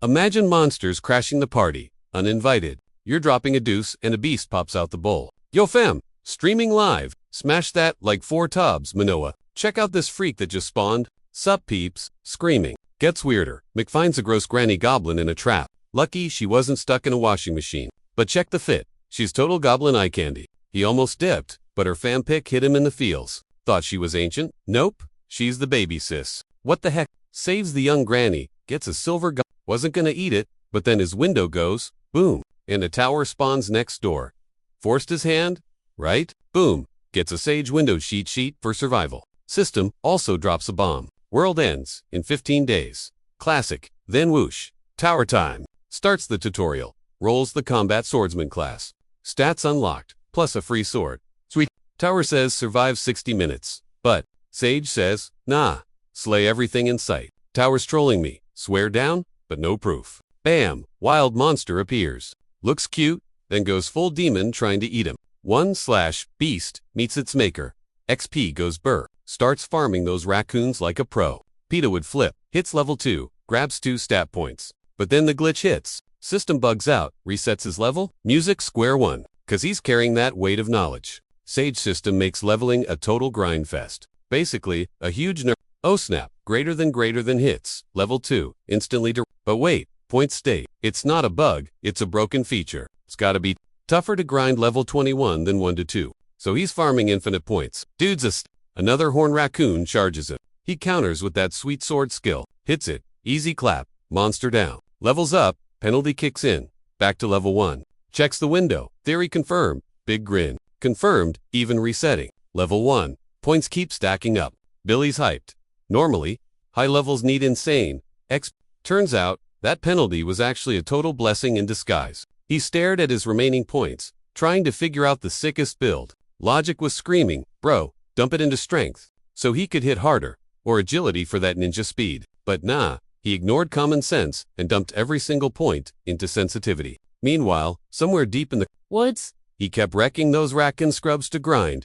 Imagine monsters crashing the party, uninvited. You're dropping a deuce and a beast pops out the bowl. Yo fam, streaming live. Smash that like 4 tubs, Manhwa. Check out this freak that just spawned. Sup peeps, screaming. Gets weirder. Mick finds a gross granny goblin in a trap. Lucky she wasn't stuck in a washing machine. But check the fit. She's total goblin eye candy. He almost dipped, but her fan pick hit him in the feels. Thought she was ancient? Nope. She's the baby sis. What the heck? Saves the young granny, gets a silver wasn't gonna eat it, but then his window goes, boom, and a tower spawns next door. Forced his hand? Right? Boom. Gets a sage window sheet for survival. System also drops a bomb. World ends in 15 days. Classic. Then whoosh. Tower time. Starts the tutorial. Rolls the combat swordsman class. Stats unlocked, plus a free sword. Sweet. Tower says survive 60 minutes. But Sage says, nah. Slay everything in sight. Tower's trolling me. Swear down, but no proof. Bam. Wild monster appears. Looks cute, then goes full demon trying to eat him. 1/beast meets its maker. XP goes burr. Starts farming those raccoons like a pro. PETA would flip. Hits level 2. Grabs 2 stat points. But then the glitch hits. System bugs out. Resets his level. Music square one. Cause he's carrying that weight of knowledge. Sage system makes leveling a total grind fest. Basically, a huge nerf. Oh snap. Greater than hits. Level 2. Instantly But wait. Points stay. It's not a bug. It's a broken feature. It's gotta be tougher to grind level 21 than 1 to 2. So he's farming infinite points. Dude's another horn raccoon charges him. He counters with that sweet sword skill. Hits it. Easy clap. Monster down. Levels up. Penalty kicks in. Back to level 1. Checks the window. Theory confirmed. Big grin. Confirmed. Even resetting. Level 1. Points keep stacking up. Billy's hyped. Normally, high levels need insane XP. Turns out, that penalty was actually a total blessing in disguise. He stared at his remaining points, trying to figure out the sickest build. Logic was screaming, bro, dump it into strength, so he could hit harder, or agility for that ninja speed. But nah, he ignored common sense and dumped every single point into sensitivity. Meanwhile, somewhere deep in the woods, he kept wrecking those raccoon scrubs to grind.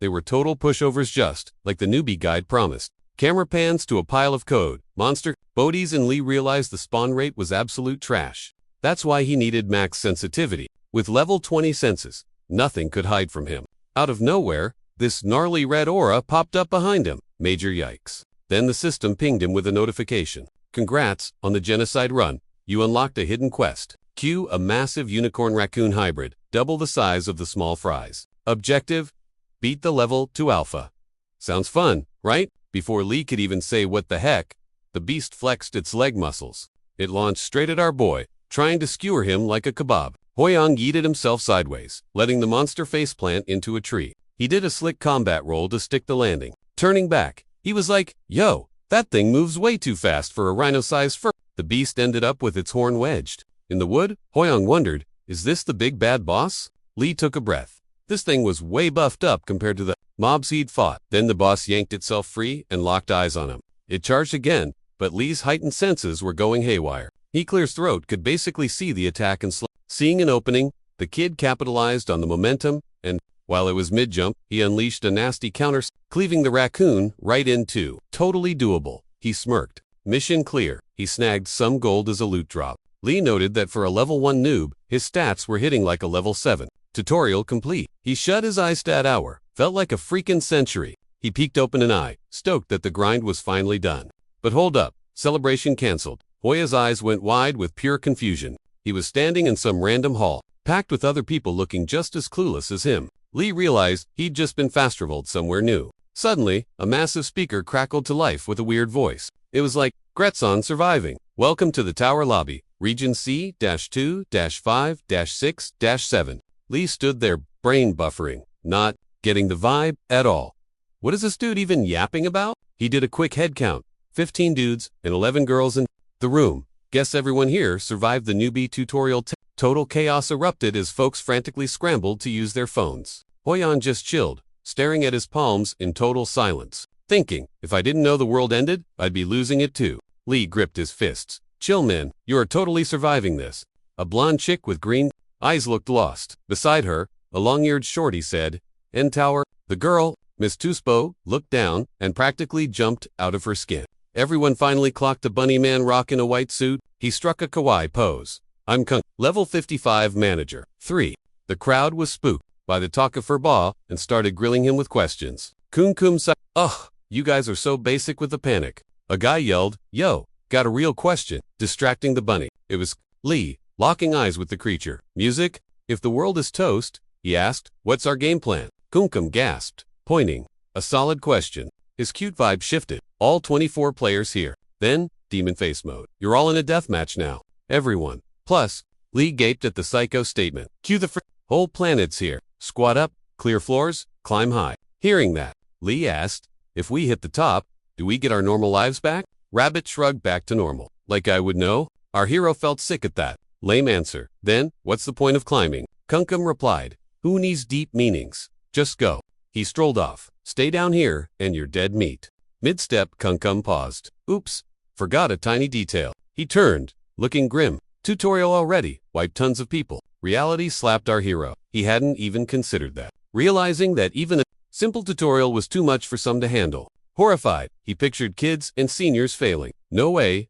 They were total pushovers just like the newbie guide promised. Camera pans to a pile of code. Monster. Bodies and Lee realized the spawn rate was absolute trash. That's why he needed max sensitivity. With level 20 senses, nothing could hide from him. Out of nowhere, this gnarly red aura popped up behind him. Major yikes. Then the system pinged him with a notification. Congrats on the genocide run. You unlocked a hidden quest. Cue a massive unicorn raccoon hybrid, double the size of the small fries. Objective? Beat the level to alpha. Sounds fun, right? Before Lee could even say what the heck, the beast flexed its leg muscles. It launched straight at our boy, trying to skewer him like a kebab. Hoyong yeeted himself sideways, letting the monster faceplant into a tree. He did a slick combat roll to stick the landing. Turning back, he was like, yo, that thing moves way too fast for a rhino-sized fur. The beast ended up with its horn wedged. In the wood, Hoyong wondered, is this the big bad boss? Lee took a breath. This thing was way buffed up compared to the mobs he'd fought. Then the boss yanked itself free and locked eyes on him. It charged again, but Lee's heightened senses were going haywire. He clear's throat could basically see the attack and seeing an opening, the kid capitalized on the momentum, and, while it was mid-jump, he unleashed a nasty counter, cleaving the raccoon right in two. Totally doable. He smirked. Mission clear. He snagged some gold as a loot drop. Lee noted that for a level 1 noob, his stats were hitting like a level 7. Tutorial complete. He shut his eyes that hour. Felt like a freaking century. He peeked open an eye, stoked that the grind was finally done. But hold up. Celebration canceled. Hoya's eyes went wide with pure confusion. He was standing in some random hall, packed with other people looking just as clueless as him. Lee realized he'd just been fast-traveled somewhere new. Suddenly, a massive speaker crackled to life with a weird voice. It was like, Gretson surviving. Welcome to the tower lobby. Region C-2-5-6-7. Lee stood there, brain buffering, not getting the vibe at all. What is this dude even yapping about? He did a quick head count. 15 dudes and 11 girls in the room. Guess everyone here survived the newbie tutorial. Total chaos erupted as folks frantically scrambled to use their phones. Hoyan just chilled, staring at his palms in total silence, thinking, if I didn't know the world ended, I'd be losing it too. Lee gripped his fists. Chill, man, you are totally surviving this. A blonde chick with green eyes looked lost. Beside her, a long-eared shorty said, N Tower. The girl, Miss Tuspo, looked down and practically jumped out of her skin. Everyone finally clocked a bunny man rocking a white suit. He struck a kawaii pose. I'm Kung, level 55 manager. 3. The crowd was spooked by the talk of Furba and started grilling him with questions. Kum sa, ugh, you guys are so basic with the panic. A guy yelled, yo, got a real question, distracting the bunny. It was Lee, locking eyes with the creature. Music? If the world is toast, he asked, what's our game plan? Kum gasped, pointing. A solid question. His cute vibe shifted. All 24 players here. Then, demon face mode. You're all in a deathmatch now. Everyone. Plus, Lee gaped at the psycho statement. Cue the whole planet's here. Squat up, clear floors, climb high. Hearing that, Lee asked, if we hit the top, do we get our normal lives back? Rabbit shrugged back to normal. Like I would know? Our hero felt sick at that. Lame answer. Then, what's the point of climbing? Kum replied. Who needs deep meanings? Just go. He strolled off. Stay down here, and you're dead meat. Mid-step, Kum paused. Oops, forgot a tiny detail. He turned, looking grim. Tutorial already, wiped tons of people. Reality slapped our hero. He hadn't even considered that. Realizing that even a simple tutorial was too much for some to handle. Horrified, he pictured kids and seniors failing. No way, ...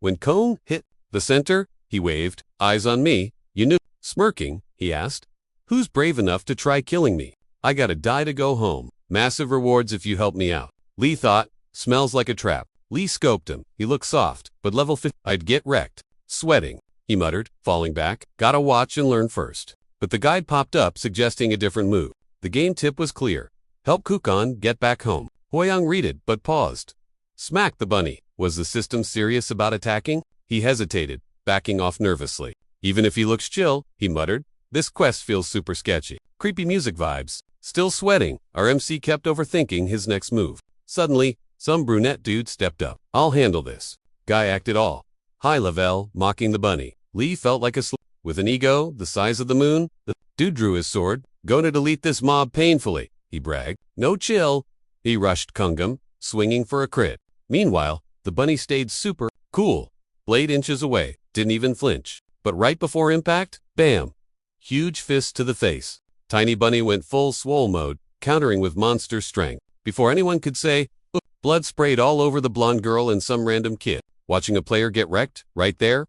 When Cone hit the center, he waved, eyes on me. You knew. Smirking, he asked, who's brave enough to try killing me? I gotta die to go home. Massive rewards if you help me out. Lee thought, smells like a trap. Lee scoped him. He looked soft, but level 50. I'd get wrecked. Sweating, he muttered, falling back. Gotta watch and learn first. But the guide popped up suggesting a different move. The game tip was clear. Help Kukon get back home. Hoyoung read it, but paused. Smack the bunny. Was the system serious about attacking? He hesitated, backing off nervously. Even if he looks chill, he muttered, this quest feels super sketchy. Creepy music vibes. Still sweating, our MC kept overthinking his next move. Suddenly, some brunette dude stepped up. I'll handle this. Guy acted all high level, mocking the bunny. Lee felt like a with an ego the size of the moon. The dude drew his sword. Gonna delete this mob painfully, he bragged. No chill. He rushed Kungum, swinging for a crit. Meanwhile, the bunny stayed super cool. Blade inches away, didn't even flinch. But right before impact, bam! Huge fist to the face. Tiny bunny went full swole mode, countering with monster strength. Before anyone could say, blood sprayed all over the blonde girl and some random kid. Watching a player get wrecked, right there, ...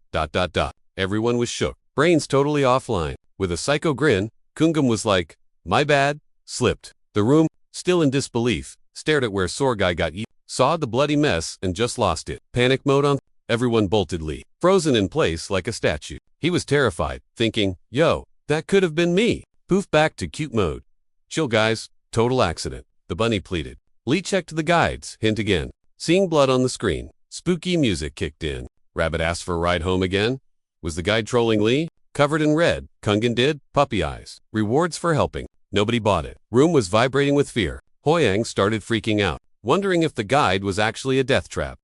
Everyone was shook. Brains totally offline. With a psycho grin, Kungum was like, my bad, slipped. The room, still in disbelief, stared at where Sorgai got eaten, saw the bloody mess and just lost it. Panic mode on. Everyone bolted Lee, frozen in place like a statue. He was terrified, thinking, yo, that could have been me. Poof back to cute mode. Chill guys, total accident. The bunny pleaded. Lee checked the guides, hint again. Seeing blood on the screen. Spooky music kicked in. Rabbit asked for a ride home again. Was the guide trolling Lee? Covered in red, Kungan did, puppy eyes. Rewards for helping. Nobody bought it. Room was vibrating with fear. Hoyoung started freaking out, wondering if the guide was actually a death trap.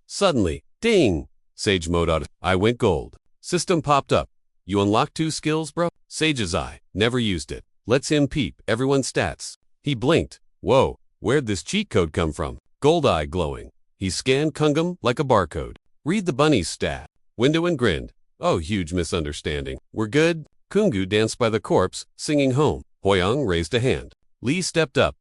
Suddenly, ding! Sage mode out. I went gold. System popped up. You unlocked 2 skills, bro? Sage's eye. Never used it. Lets him peep everyone's stats. He blinked. Whoa, where'd this cheat code come from? Gold eye glowing. He scanned Kungum like a barcode. Read the bunny's stat. Window and grinned. Oh, huge misunderstanding. We're good? Kungu danced by the corpse, singing home. Hoyoung raised a hand. Lee stepped up.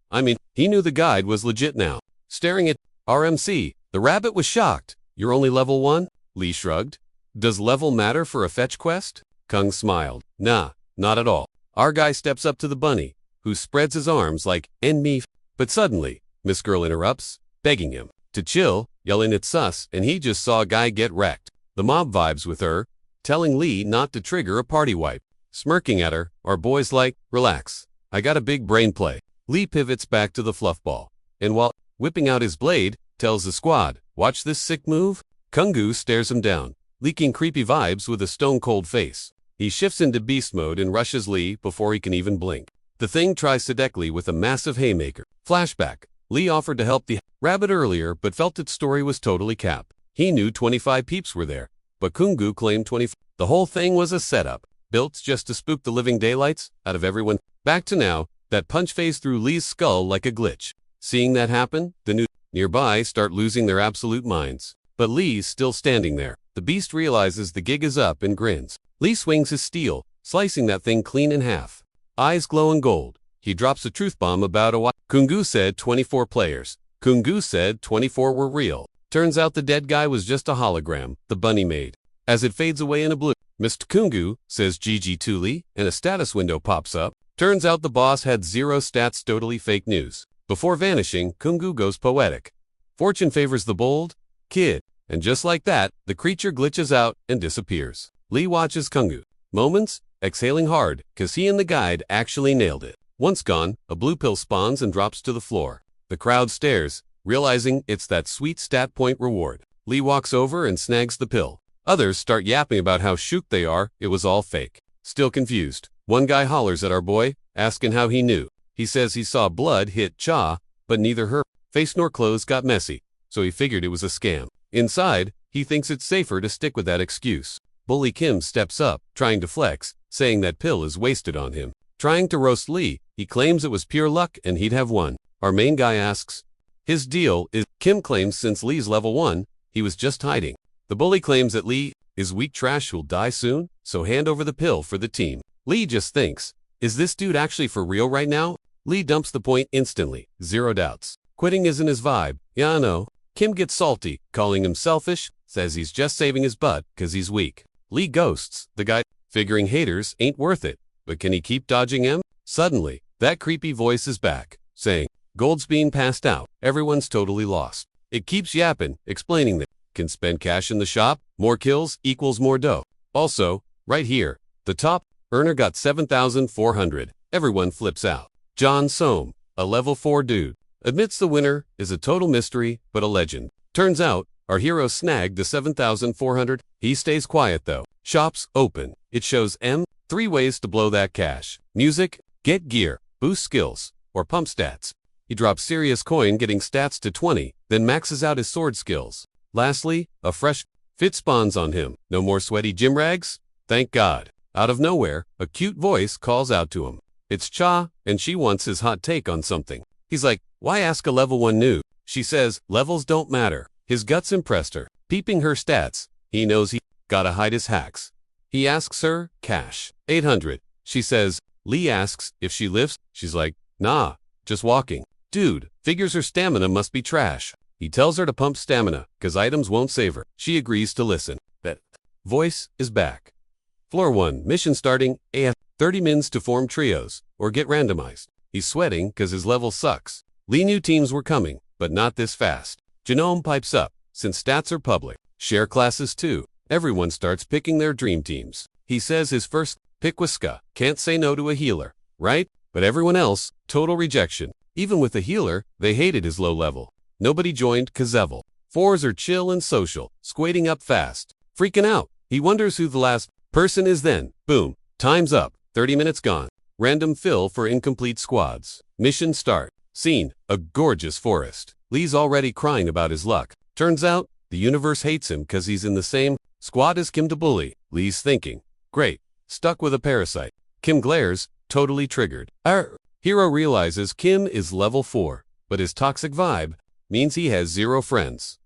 He knew the guide was legit now. Staring at RMC, the rabbit was shocked. You're only level 1? Lee shrugged. Does level matter for a fetch quest? Kung smiled. Nah, not at all. Our guy steps up to the bunny, who spreads his arms like, and me. But suddenly, Miss Girl interrupts, begging him to chill, yelling it's sus, and he just saw a guy get wrecked. The mob vibes with her, telling Lee not to trigger a party wipe. Smirking at her, our boy's like, relax. I got a big brain play. Lee pivots back to the fluff ball, and while whipping out his blade, tells the squad, watch this sick move. Kungu stares him down, leaking creepy vibes with a stone-cold face. He shifts into beast mode and rushes Lee before he can even blink. The thing tries Sedekli with a massive haymaker. Flashback. Lee offered to help the rabbit earlier but felt its story was totally capped. He knew 25 peeps were there, but Kungu claimed 25. The whole thing was a setup, built just to spook the living daylights out of everyone. Back to now, that punch phased through Lee's skull like a glitch. Seeing that happen, the new nearby start losing their absolute minds. But Lee's still standing there. The beast realizes the gig is up and grins. Lee swings his steel, slicing that thing clean in half. Eyes glowing gold. He drops a truth bomb about a while. Kungu said 24 players. Kungu said 24 were real. Turns out the dead guy was just a hologram the bunny made. As it fades away in a blue, Mr. Kungu says GG Tuli, and a status window pops up. Turns out the boss had 0 stats, totally fake news. Before vanishing, Kungu goes poetic. Fortune favors the bold kid. And just like that, the creature glitches out and disappears. Lee watches Kungu. Moments, exhaling hard, cause he and the guide actually nailed it. Once gone, a blue pill spawns and drops to the floor. The crowd stares, realizing it's that sweet stat point reward. Lee walks over and snags the pill. Others start yapping about how shook they are, it was all fake. Still confused, one guy hollers at our boy, asking how he knew. He says he saw blood hit Cha, but neither her face nor clothes got messy, so he figured it was a scam. Inside, he thinks it's safer to stick with that excuse. Bully Kim steps up, trying to flex, saying that pill is wasted on him. Trying to roast Lee, he claims it was pure luck and he'd have won. Our main guy asks. His deal is, Kim claims since Lee's level 1, he was just hiding. The bully claims that Lee is weak trash who'll die soon, so hand over the pill for the team. Lee just thinks, is this dude actually for real right now? Lee dumps the point instantly, 0 doubts. Quitting isn't his vibe, yeah I know. Kim gets salty, calling him selfish, says he's just saving his butt cause he's weak. Lee ghosts the guy, figuring haters ain't worth it, but can he keep dodging him? Suddenly, that creepy voice is back, saying, gold's being passed out, everyone's totally lost. It keeps yapping, explaining that can spend cash in the shop, more kills equals more dough. Also, right here, the top earner got 7,400. Everyone flips out. John Sohm, a level 4 dude, admits the winner is a total mystery but a legend. Turns out, our hero snagged the 7,400. He stays quiet though. Shops open. It shows 3 ways to blow that cash. Music, get gear, boost skills, or pump stats. He drops serious coin getting stats to 20, then maxes out his sword skills. Lastly, a fresh fit spawns on him. No more sweaty gym rags? Thank God. Out of nowhere, a cute voice calls out to him. It's Cha, and she wants his hot take on something. He's like, why ask a level 1 noob? She says, levels don't matter. His guts impressed her. Peeping her stats, he knows he gotta hide his hacks. He asks her, cash. 800. She says, Lee asks if she lifts. She's like, nah, just walking. Dude, figures her stamina must be trash. He tells her to pump stamina, cause items won't save her. She agrees to listen. That voice is back. Floor 1, mission starting, AF 30 mins to form trios, or get randomized. He's sweating cause his level sucks. Lee knew teams were coming, but not this fast. Genome pipes up, since stats are public. Share classes too. Everyone starts picking their dream teams. He says his first pick was Ska. Can't say no to a healer, right? But everyone else, total rejection. Even with the healer, they hated his low level. Nobody joined Kazevel. 4s are chill and social, squating up fast. Freaking out. He wonders who the last person is then. Boom. Time's up. 30 minutes gone. Random fill for incomplete squads. Mission start. Scene. A gorgeous forest. Lee's already crying about his luck. Turns out, the universe hates him cause he's in the same squad as Kim to bully. Lee's thinking. Great. Stuck with a parasite. Kim glares, totally triggered. Our hero realizes Kim is level 4, but his toxic vibe means he has 0 friends.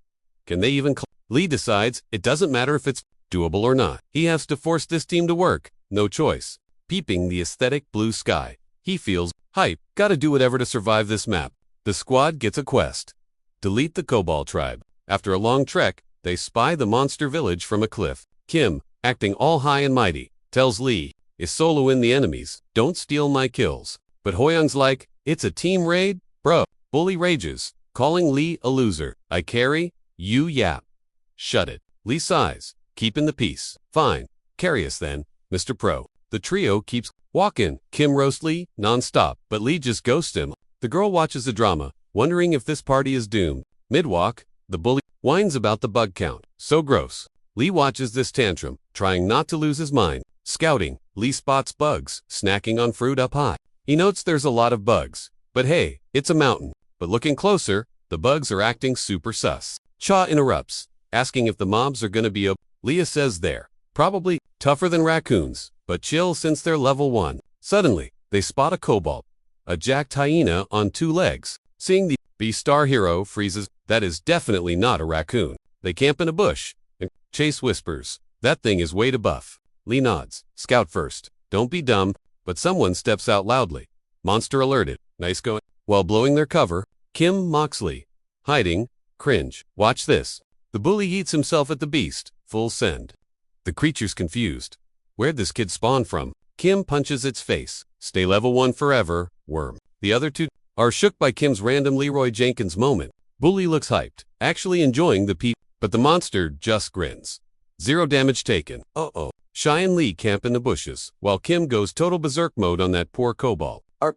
Can they even Lee decides it doesn't matter if it's doable or not. He has to force this team to work. No choice. Peeping the aesthetic blue sky. He feels hype. Gotta do whatever to survive this map. The squad gets a quest. Delete the Cobalt tribe. After a long trek, they spy the monster village from a cliff. Kim, acting all high and mighty, tells Lee, is soloing the enemies. Don't steal my kills. But Hoyoung's like, it's a team raid? Bro. Bully rages, calling Lee a loser. I carry, you yap. Shut it. Lee sighs, keeping the peace. Fine. Carry us then, Mr. Pro. The trio keeps walking. Kim roast Lee non-stop, but Lee just ghosts him. The girl watches the drama, wondering if this party is doomed. Mid-walk, the bully whines about the bug count. So gross. Lee watches this tantrum, trying not to lose his mind. Scouting, Lee spots bugs, snacking on fruit up high. He notes there's a lot of bugs. But hey, it's a mountain. But looking closer, the bugs are acting super sus. Cha interrupts, asking if the mobs are gonna be Leah says they're probably tougher than raccoons, but chill since they're level 1. Suddenly, they spot a cobalt, a jacked hyena on 2 legs. Seeing the B-star hero freezes, that is definitely not a raccoon. They camp in a bush, and Chase whispers, that thing is way too buff. Lee nods, scout first, don't be dumb, but someone steps out loudly. Monster alerted, nice going. While blowing their cover, Kim mocks Lee. hiding, cringe. Watch this. The bully eats himself at the beast, full send. The creature's confused. Where'd this kid spawn from? Kim punches its face. Stay level 1 forever, worm. The other two are shook by Kim's random Leroy Jenkins moment. Bully looks hyped, actually enjoying the peep, but the monster just grins. 0 damage taken. Uh-oh. Shy and Lee camp in the bushes, while Kim goes total berserk mode on that poor kobold. Our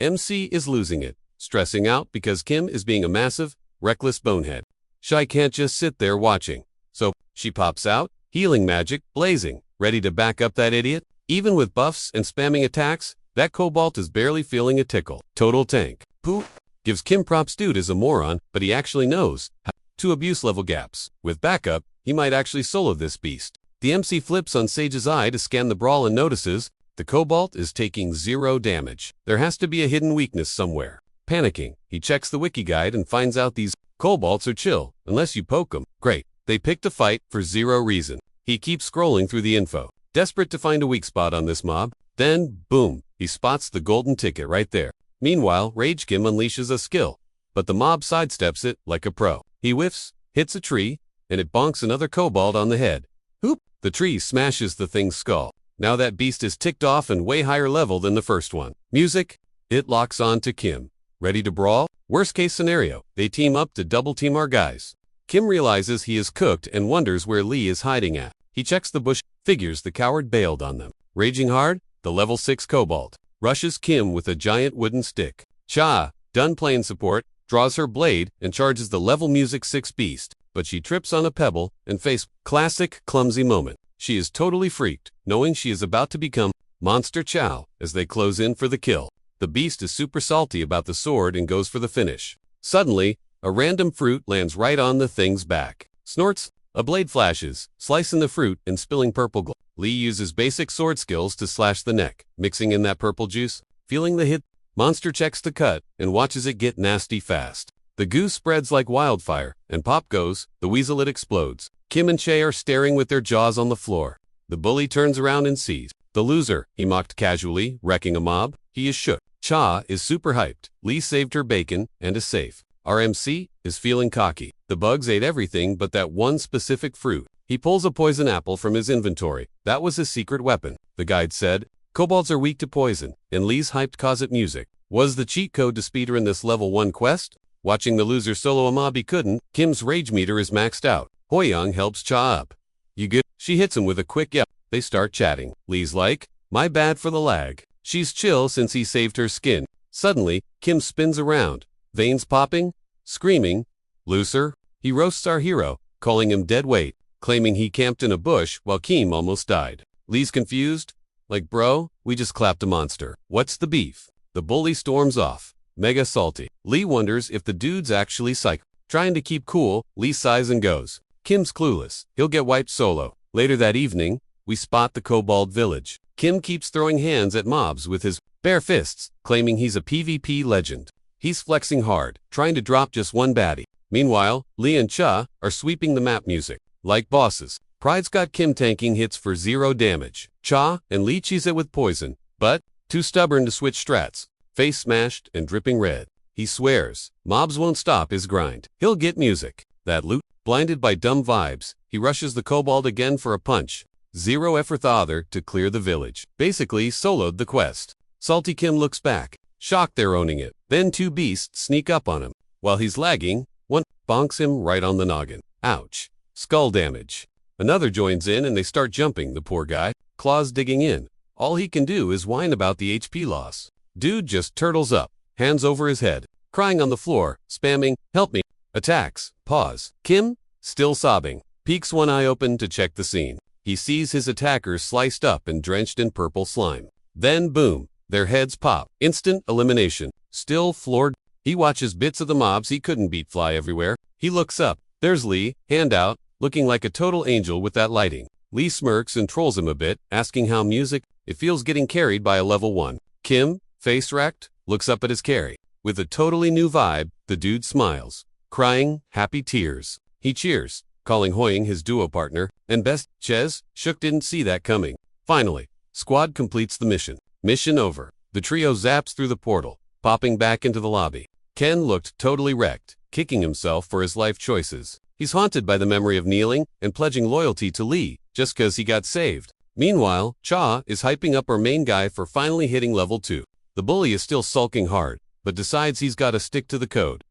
MC is losing it, stressing out because Kim is being a massive, reckless bonehead. Shy can't just sit there watching, so she pops out, healing magic blazing, ready to back up that idiot. Even with buffs and spamming attacks, that kobold is barely feeling a tickle. Total tank. Who gives Kim props. Dude is a moron, but he actually knows how to abuse level gaps. With backup, he might actually solo this beast. The MC flips on Sage's eye to scan the brawl and notices the kobold is taking 0 damage. There has to be a hidden weakness somewhere. Panicking, he checks the wiki guide and finds out these kobolds are chill, unless you poke them. Great, they picked a fight for 0 reason. He keeps scrolling through the info, desperate to find a weak spot on this mob. Then, boom, he spots the golden ticket right there. Meanwhile, Rage Kim unleashes a skill, but the mob sidesteps it like a pro. He whiffs, hits a tree, and it bonks another kobold on the head. Hoop! The tree smashes the thing's skull. Now that beast is ticked off and way higher level than the first one. Music, it locks on to Kim. Ready to brawl? Worst case scenario, they team up to double team our guys. Kim realizes he is cooked and wonders where Lee is hiding at. He checks the bush, figures the coward bailed on them. Raging hard, the level 6 kobold rushes Kim with a giant wooden stick. Cha, done playing support, draws her blade and charges the level music 6 beast, but she trips on a pebble and face classic clumsy moment. She is totally freaked, knowing she is about to become Monster Chow as they close in for the kill. The beast is super salty about the sword and goes for the finish. Suddenly, a random fruit lands right on the thing's back. Snorts, a blade flashes, slicing the fruit and spilling purple glow. Lee uses basic sword skills to slash the neck, mixing in that purple juice. Feeling the hit, monster checks the cut and watches it get nasty fast. The goo spreads like wildfire, and pop goes, the weasel it explodes. Kim and Che are staring with their jaws on the floor. The bully turns around and sees the loser, he mocked casually, wrecking a mob. He is shook. Cha is super hyped. Lee saved her bacon and is safe. Our MC is feeling cocky. The bugs ate everything but that one specific fruit. He pulls a poison apple from his inventory. That was his secret weapon. The guide said, kobolds are weak to poison, and Lee's hyped cause it music was the cheat code to speedrun this level 1 quest. Watching the loser solo a mob he couldn't, Kim's rage meter is maxed out. Hoyoung helps Cha up. You good? She hits him with a quick yep. They start chatting. Lee's like, my bad for the lag. She's chill since he saved her skin. Suddenly, Kim spins around, veins popping, screaming, looser. He roasts our hero, calling him dead weight, claiming he camped in a bush while Kim almost died. Lee's confused, like bro, we just clapped a monster. What's the beef? The bully storms off, mega salty. Lee wonders if the dude's actually psycho. Trying to keep cool, Lee sighs and goes. Kim's clueless, he'll get wiped solo. Later that evening, we spot the kobold village. Kim keeps throwing hands at mobs with his bare fists, claiming he's a PvP legend. He's flexing hard, trying to drop just one baddie. Meanwhile, Lee and Cha are sweeping the map music. Like bosses, Pride's got Kim tanking hits for 0 damage. Cha and Lee cheese it with poison, but too stubborn to switch strats. Face smashed and dripping red. He swears, mobs won't stop his grind. He'll get music. That loot. Blinded by dumb vibes, he rushes the kobold again for a punch. 0 effort other to clear the village. Basically soloed the quest. Salty Kim looks back, shocked they're owning it. Then 2 beasts sneak up on him. While he's lagging, one bonks him right on the noggin. Ouch. Skull damage. Another joins in and they start jumping the poor guy, claws digging in. All he can do is whine about the HP loss. Dude just turtles up, hands over his head, crying on the floor, spamming, help me. Attacks, pause. Kim, still sobbing, peeks one eye open to check the scene. He sees his attackers sliced up and drenched in purple slime. Then boom, their heads pop. Instant elimination. Still floored, he watches bits of the mobs he couldn't beat fly everywhere. He looks up. There's Lee, hand out, looking like a total angel with that lighting. Lee smirks and trolls him a bit, asking how music, it feels getting carried by a level 1. Kim, face racked, looks up at his carry. With a totally new vibe, the dude smiles, crying happy tears. He cheers, calling Hoyoung his duo partner, and best, Ches, Shook didn't see that coming. Finally, squad completes the mission. Mission over. The trio zaps through the portal, popping back into the lobby. Ken looked totally wrecked. kicking himself for his life choices. He's haunted by the memory of kneeling and pledging loyalty to Lee just cause he got saved. Meanwhile, Cha is hyping up our main guy for finally hitting level 2. The bully is still sulking hard, but decides he's gotta stick to the code.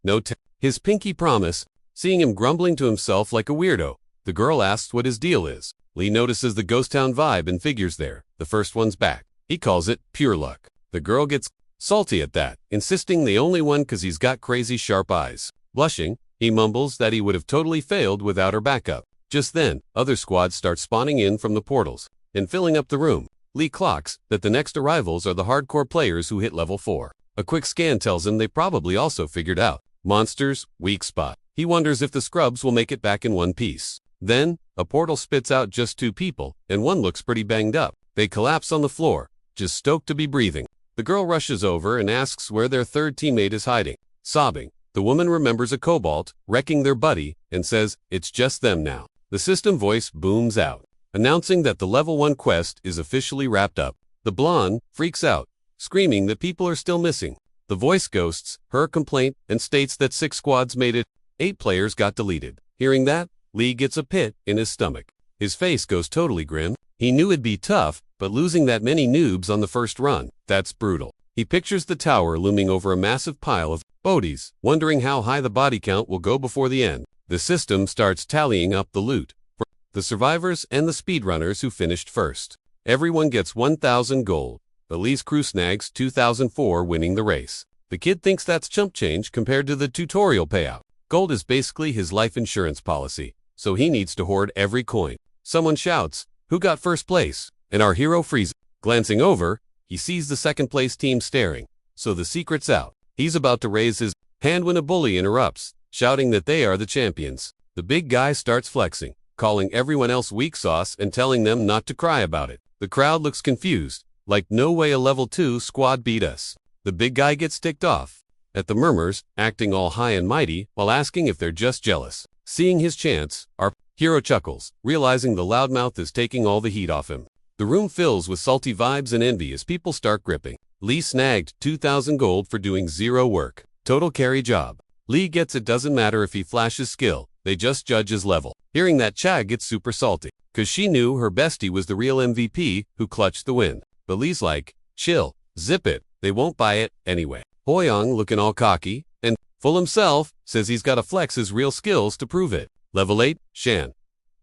His pinky promise, seeing him grumbling to himself like a weirdo. The girl asks what his deal is. Lee notices the ghost town vibe and figures there. The first one's back. He calls it pure luck. The girl gets salty at that, insisting they only won cause he's got crazy sharp eyes. Blushing, he mumbles that he would have totally failed without her backup. Just then, other squads start spawning in from the portals and filling up the room. Lee clocks that the next arrivals are the hardcore players who hit level 4. A quick scan tells him they probably also figured out monsters, weak spot. He wonders if the scrubs will make it back in one piece. Then, a portal spits out just 2 people, and one looks pretty banged up. They collapse on the floor, just stoked to be breathing. The girl rushes over and asks where their third teammate is hiding. Sobbing, the woman remembers a cobalt, wrecking their buddy, and says, it's just them now. The system voice booms out, announcing that the level 1 quest is officially wrapped up. The blonde freaks out, screaming that people are still missing. The voice ghosts her complaint and states that 6 squads made it, 8 players got deleted. Hearing that, Lee gets a pit in his stomach. His face goes totally grim. He knew it'd be tough, but losing that many noobs on the first run, that's brutal. He pictures the tower looming over a massive pile of bodies, wondering how high the body count will go before the end. The system starts tallying up the loot for the survivors and the speedrunners who finished first. Everyone gets 1,000 gold, but Lee's crew snags 2,004, winning the race. The kid thinks that's chump change compared to the tutorial payout. Gold is basically his life insurance policy, so he needs to hoard every coin. Someone shouts, "Who got first place?" And our hero freezes. Glancing over, he sees the second place team staring, so the secret's out. He's about to raise his hand when a bully interrupts, shouting that they are the champions. The big guy starts flexing, calling everyone else weak sauce and telling them not to cry about it. The crowd looks confused, like no way a level 2 squad beat us. The big guy gets ticked off at the murmurs, acting all high and mighty while asking if they're just jealous. Seeing his chance, our hero chuckles, realizing the loudmouth is taking all the heat off him. The room fills with salty vibes and envy as people start gripping. Lee snagged 2,000 gold for doing 0 work. Total carry job. Lee gets it doesn't matter if he flashes skill, they just judge his level. Hearing that, Cha gets super salty, cause she knew her bestie was the real MVP who clutched the win. But Lee's like, chill, zip it, they won't buy it anyway. Hoyoung, looking all cocky and full himself, says he's gotta flex his real skills to prove it. Level 8, Shan.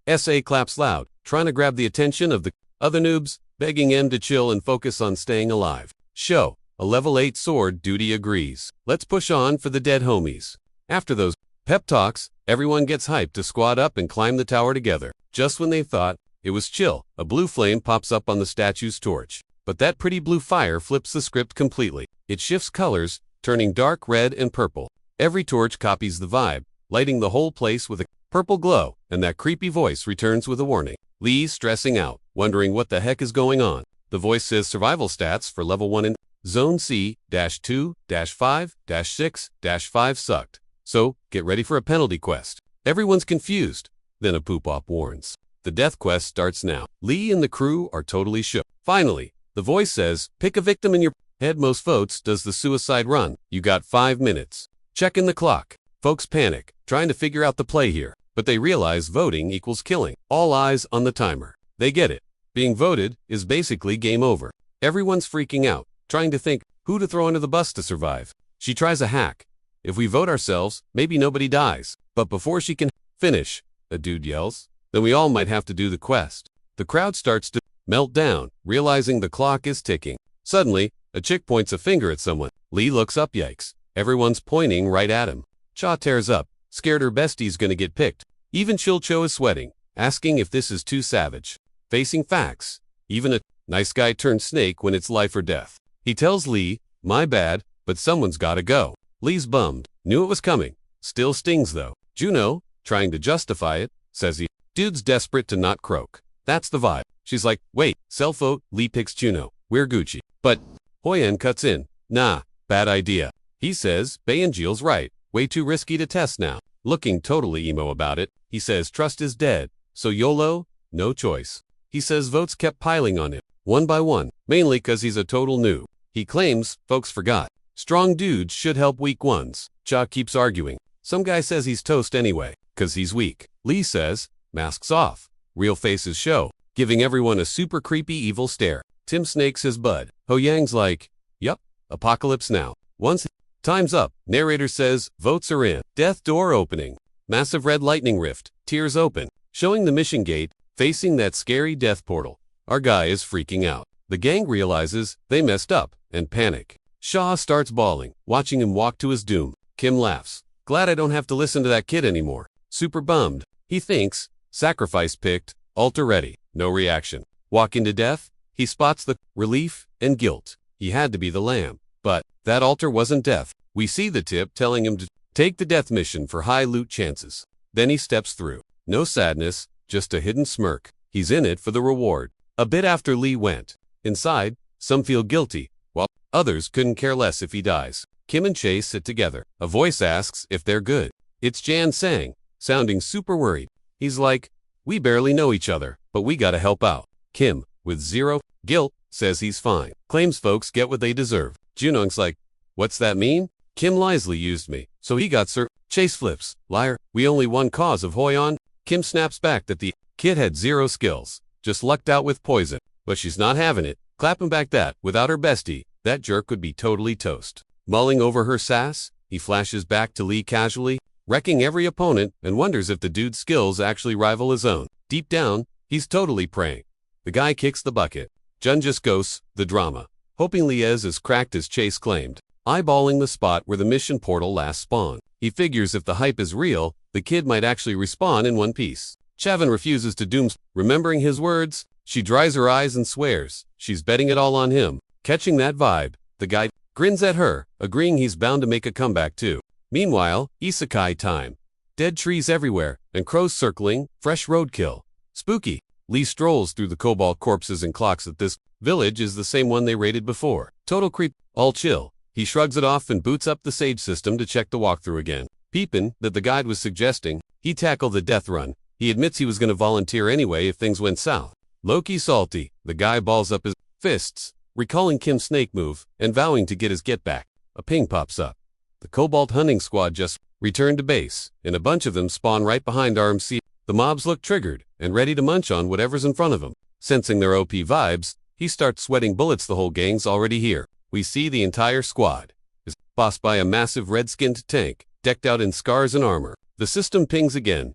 SA claps loud, trying to grab the attention of the other noobs, begging M to chill and focus on staying alive. Show, a level 8 sword duty agrees. Let's push on for the dead homies. After those pep talks, everyone gets hyped to squad up and climb the tower together. Just when they thought it was chill, a blue flame pops up on the statue's torch. But that pretty blue fire flips the script completely. It shifts colors, turning dark red and purple. Every torch copies the vibe, lighting the whole place with a purple glow, and that creepy voice returns with a warning. Lee's stressing out, wondering what the heck is going on. The voice says survival stats for level 1 in Zone C-2-5-6-5 sucked. So, get ready for a penalty quest. Everyone's confused. Then a poop-op warns. The death quest starts now. Lee and the crew are totally shook. Finally, the voice says, pick a victim in your head. Most votes does the suicide run. You got 5 minutes. Checking the clock. Folks panic, trying to figure out the play here. But they realize voting equals killing. All eyes on the timer. They get it. Being voted is basically game over. Everyone's freaking out, trying to think who to throw under the bus to survive. She tries a hack. If we vote ourselves, maybe nobody dies. But before she can finish, a dude yells, then we all might have to do the quest. The crowd starts to melt down, realizing the clock is ticking. Suddenly, a chick points a finger at someone. Lee looks up, yikes. Everyone's pointing right at him. Cha tears up, scared her bestie's gonna get picked. Even Chilcho is sweating, asking if this is too savage. Facing facts, even a nice guy turns snake when it's life or death. He tells Lee, my bad, but someone's gotta go. Lee's bummed, knew it was coming. Still stings though. Juno, trying to justify it, says he, dude's desperate to not croak. That's the vibe. She's like, wait, self-vote. Lee picks Juno. We're Gucci. But Hoyen cuts in. Nah, bad idea. He says, Bayanjil's right. Way too risky to test now. Looking totally emo about it, he says trust is dead. So YOLO, no choice. He says votes kept piling on him, one by one, mainly cause he's a total noob. He claims folks forgot. Strong dudes should help weak ones. Cha keeps arguing, Some guy says he's toast anyway, 'cause he's weak. Lee says, masks off. Real faces show, giving everyone a super creepy evil stare. Tim snakes his bud. Ho Yang's like, yup, apocalypse now. Once time's up, narrator says, votes are in. Death door opening. Massive red lightning rift, tears open, showing the mission gate, facing that scary death portal. Our guy is freaking out. The gang realizes they messed up and panic. Shaw starts bawling, watching him walk to his doom. Kim laughs. Glad I don't have to listen to that kid anymore. Super bummed. He thinks, sacrifice picked, altar ready, no reaction. Walking to death, he spots the relief and guilt. He had to be the lamb. But that altar wasn't death. We see the tip telling him to take the death mission for high loot chances. Then he steps through. No sadness, just a hidden smirk. He's in it for the reward. A bit after Lee went. Inside, some feel guilty, while others couldn't care less if he dies. Kim and Chase sit together. A voice asks if they're good. It's Jan Sang, sounding super worried. He's like, we barely know each other, but we gotta help out. Kim, with zero guilt, says he's fine. Claims folks get what they deserve. Junong's like, what's that mean? Kim Lisley used me, so he got sir. Chase flips. Liar, we only one cause of Hoyon. Kim snaps back that the kid had zero skills. Just lucked out with poison. But she's not having it. Clapping back that, without her bestie, that jerk would be totally toast. Mulling over her sass, he flashes back to Lee casually, wrecking every opponent, and wonders if the dude's skills actually rival his own. Deep down, he's totally praying. The guy kicks the bucket. Jun just ghosts the drama, hoping Lee is as cracked as Chase claimed, eyeballing the spot where the mission portal last spawned. He figures if the hype is real, the kid might actually respawn in one piece. Chavin refuses to doom. Remembering his words, she dries her eyes and swears she's betting it all on him. Catching that vibe, the guy grins at her, agreeing he's bound to make a comeback too. Meanwhile, Isekai time. Dead trees everywhere, and crows circling, fresh roadkill. Spooky. Lee strolls through the cobalt corpses and clocks that this village is the same one they raided before. Total creep, all chill. He shrugs it off and boots up the Sage system to check the walkthrough again. Peepin' that the guide was suggesting he tackle the death run. He admits he was going to volunteer anyway if things went south. Low-key salty, the guy balls up his fists, recalling Kim's snake move, and vowing to get his get back. A ping pops up. The Cobalt hunting squad just returned to base, and a bunch of them spawn right behind RMC. The mobs look triggered, and ready to munch on whatever's in front of them. Sensing their OP vibes, he starts sweating bullets. The whole gang's already here. We see the entire squad is bossed by a massive red-skinned tank, decked out in scars and armor. The system pings again.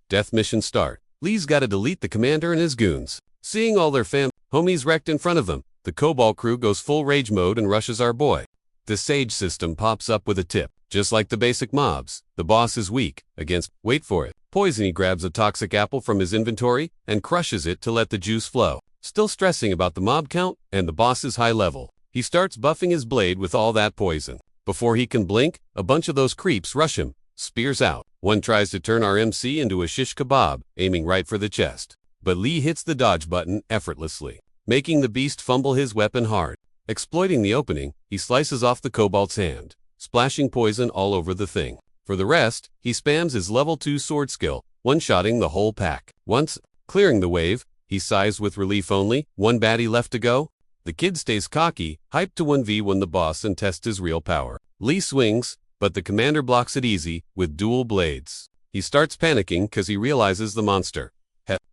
Death mission start. Lee's gotta delete the commander and his goons. Seeing all their homies wrecked in front of them, the Cobalt crew goes full rage mode and rushes our boy. The Sage system pops up with a tip. Just like the basic mobs, the boss is weak against, wait for it, poison. He grabs a toxic apple from his inventory and crushes it to let the juice flow. Still stressing about the mob count and the boss's high level, he starts buffing his blade with all that poison. Before he can blink, a bunch of those creeps rush him. Spears out. One tries to turn our MC into a shish kebab, aiming right for the chest. But Lee hits the dodge button effortlessly, making the beast fumble his weapon hard. Exploiting the opening, he slices off the Cobalt's hand, splashing poison all over the thing. For the rest, he spams his level 2 sword skill, one-shotting the whole pack. Once clearing the wave, he sighs with relief. Only one baddie left to go. The kid stays cocky, hyped to 1v1 the boss and test his real power. Lee swings, but the commander blocks it easy with dual blades. He starts panicking cause he realizes the monster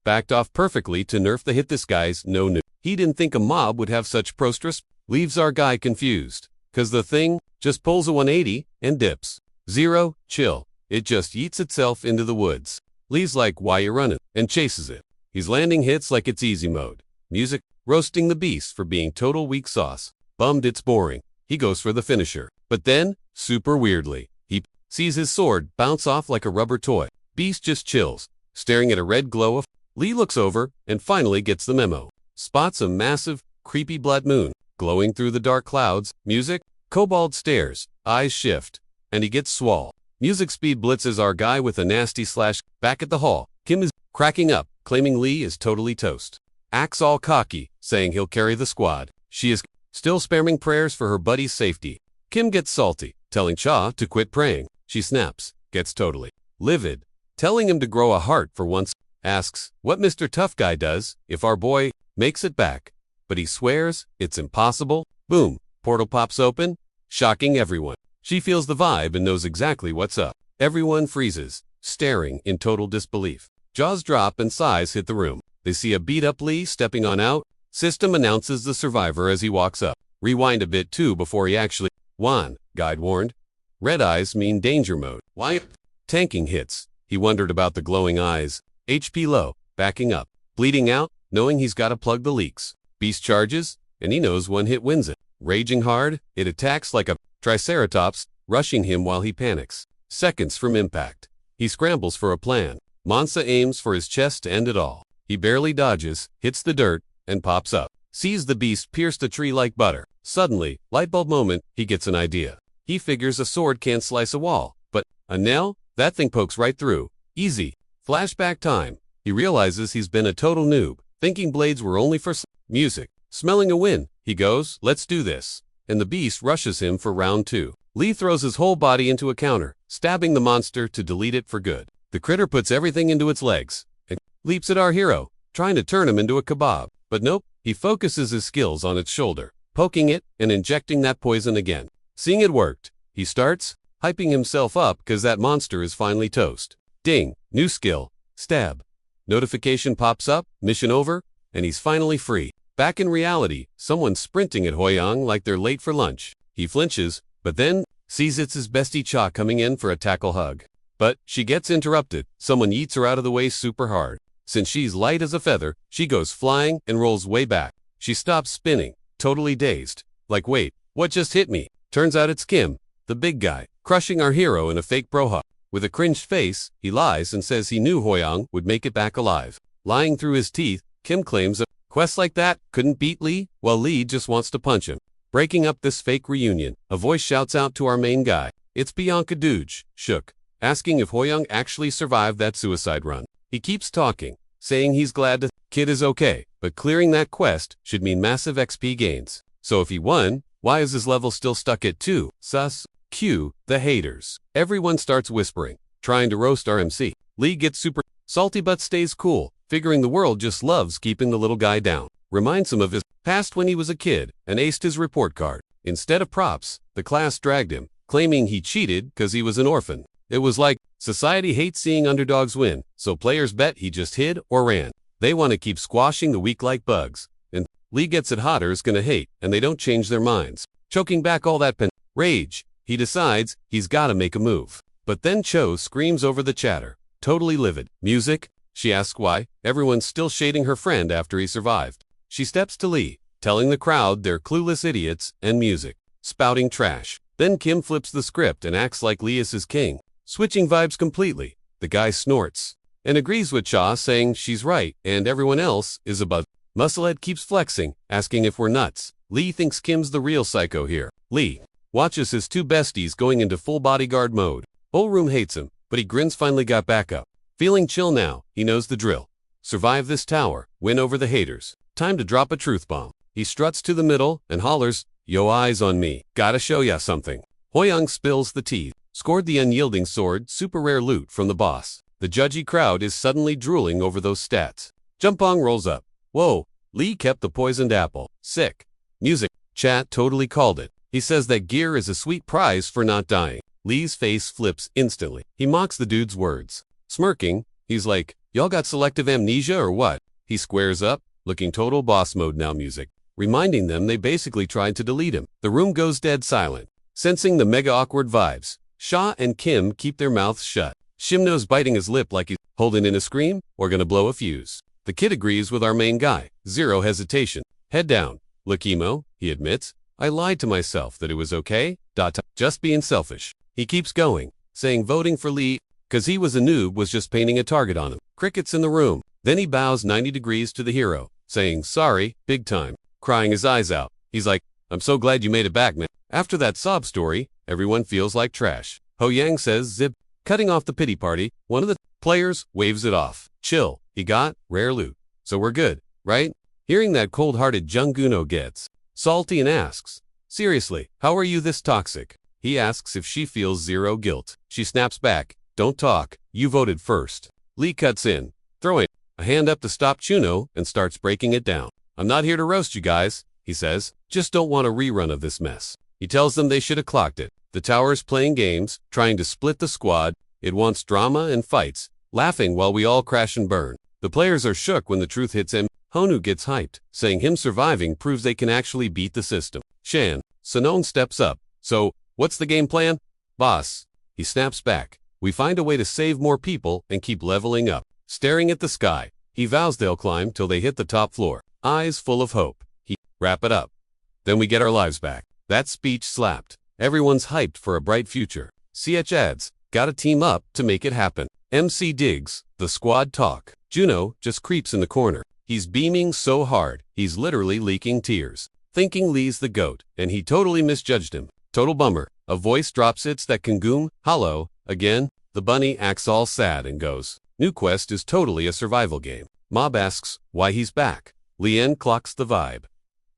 backed off perfectly to nerf the hit. This guy's no new. He didn't think a mob would have such prosperous. Leaves our guy confused cause the thing just pulls a 180 and dips. Zero, chill. It just yeets itself into the woods. Lee's like, why you running? And chases it. He's landing hits like it's easy mode. Music, roasting the beast for being total weak sauce. Bummed it's boring. He goes for the finisher. But then, super weirdly, he sees his sword bounce off like a rubber toy. Beast just chills, staring at a red glow of. Lee looks over and finally gets the memo. Spots a massive, creepy blood moon glowing through the dark clouds. Music, Cobalt stares, eyes shift, and he gets swole. Music speed blitzes our guy with a nasty slash. Back at the hall, Kim is cracking up, claiming Lee is totally toast. Acts all cocky, saying he'll carry the squad. She is still spamming prayers for her buddy's safety. Kim gets salty, telling Cha to quit praying. She snaps, gets totally livid, telling him to grow a heart for once. Asks what Mr. Tough Guy does if our boy makes it back. But he swears it's impossible. Boom, portal pops open, shocking everyone. She feels the vibe and knows exactly what's up. Everyone freezes, staring in total disbelief. Jaws drop and sighs hit the room. They see a beat-up Lee stepping on out. System announces the survivor as he walks up. Rewind a bit too before he actually won, guide warned. Red eyes mean danger mode. Why? Tanking hits. He wondered about the glowing eyes. HP low, backing up. Bleeding out, knowing he's got to plug the leaks. Beast charges, and he knows one hit wins it. Raging hard, it attacks like a triceratops, rushing him while he panics. Seconds from impact. He scrambles for a plan. Mansa aims for his chest to end it all. He barely dodges, hits the dirt, and pops up. Sees the beast pierce the tree like butter. Suddenly, lightbulb moment, he gets an idea. He figures a sword can't slice a wall, but a nail? That thing pokes right through. Easy. Flashback time. He realizes he's been a total noob, thinking blades were only for music. Smelling a win, he goes, let's do this. And the beast rushes him for round 2. Lee throws his whole body into a counter, stabbing the monster to delete it for good. The critter puts everything into its legs and leaps at our hero, trying to turn him into a kebab. But nope, he focuses his skills on its shoulder, poking it and injecting that poison again. Seeing it worked, he starts hyping himself up because that monster is finally toast. Ding, new skill, stab. Notification pops up, mission over, and he's finally free. Back in reality, someone's sprinting at Hoyang like they're late for lunch. He flinches, but then sees it's his bestie Cha coming in for a tackle hug. But she gets interrupted. Someone yeets her out of the way super hard. Since she's light as a feather, she goes flying and rolls way back. She stops spinning, totally dazed. Like, wait, what just hit me? Turns out it's Kim, the big guy, crushing our hero in a fake bro hug. With a cringed face, he lies and says he knew Hoyang would make it back alive. Lying through his teeth, Kim claims a quest like that couldn't beat Lee, while Lee just wants to punch him. Breaking up this fake reunion, a voice shouts out to our main guy. It's Bianca Dooge, shook, asking if Hoyang actually survived that suicide run. He keeps talking, saying he's glad the kid is okay, but clearing that quest should mean massive XP gains. So if he won, why is his level still stuck at 2? Sus. Cue the haters. Everyone starts whispering, trying to roast our MC. Lee gets super salty but stays cool, figuring the world just loves keeping the little guy down. Reminds him of his past when he was a kid and aced his report card. Instead of props, the class dragged him, claiming he cheated because he was an orphan. It was like, society hates seeing underdogs win, so players bet he just hid or ran. They want to keep squashing the weak like bugs. And Lee gets it hotter's gonna hate, and they don't change their minds. Choking back all that rage, he decides he's gotta make a move. But then Cho screams over the chatter, totally livid. Music? She asks why. Everyone's still shading her friend after he survived. She steps to Lee, telling the crowd they're clueless idiots, and music. Spouting trash. Then Kim flips the script and acts like Lee is his king. Switching vibes completely. The guy snorts and agrees with Cha, saying she's right and everyone else is above. Musclehead keeps flexing, asking if we're nuts. Lee thinks Kim's the real psycho here. Lee watches his 2 besties going into full bodyguard mode. Whole room hates him, but he grins finally got back up. Feeling chill now, he knows the drill. Survive this tower, win over the haters. Time to drop a truth bomb. He struts to the middle and hollers, yo eyes on me, gotta show ya something. Hoyang spills the tea. Scored the unyielding sword, super rare loot from the boss. The judgy crowd is suddenly drooling over those stats. Jumpong rolls up. Whoa, Lee kept the poisoned apple. Sick. Music. Chat totally called it. He says that gear is a sweet prize for not dying. Lee's face flips instantly. He mocks the dude's words. Smirking, he's like, y'all got selective amnesia or what? He squares up, looking total boss mode now music, reminding them they basically tried to delete him. The room goes dead silent. Sensing the mega awkward vibes, Sha and Kim keep their mouths shut. Shimno's biting his lip like he's holding in a scream or gonna blow a fuse. The kid agrees with our main guy. Zero hesitation. Head down. Look emo, he admits. I lied to myself that it was okay. Just being selfish. He keeps going, saying voting for Lee, cause he was a noob, was just painting a target on him. Crickets in the room. Then he bows 90 degrees to the hero, saying sorry, big time. Crying his eyes out. He's like, I'm so glad you made it back, man. After that sob story, everyone feels like trash. Hoyang says zip. Cutting off the pity party, one of the players waves it off. Chill, he got rare loot. So we're good, right? Hearing that cold-hearted Junguno gets salty and asks, seriously, how are you this toxic? He asks if she feels zero guilt. She snaps back, don't talk, you voted first. Lee cuts in, throwing a hand up to stop Chuno and starts breaking it down. I'm not here to roast you guys, he says, just don't want a rerun of this mess. He tells them they should have clocked it. The tower's playing games, trying to split the squad, It wants drama and fights, laughing while we all crash and burn. The players are shook when the truth hits him. Honu gets hyped, saying him surviving proves they can actually beat the system. Shan, Sonon steps up. So, what's the game plan? Boss. He snaps back. We find a way to save more people and keep leveling up. Staring at the sky, he vows they'll climb till they hit the top floor. Eyes full of hope. He wrap it up. Then we get our lives back. That speech slapped. Everyone's hyped for a bright future. CH adds, gotta team up to make it happen. MC digs, the squad talk. Juno just creeps in the corner. He's beaming so hard, he's literally leaking tears. Thinking Lee's the GOAT, and he totally misjudged him. Total bummer. A voice drops its that Kangum, hello, again. The bunny acts all sad and goes, new quest is totally a survival game. Mob asks why he's back. Lien clocks the vibe.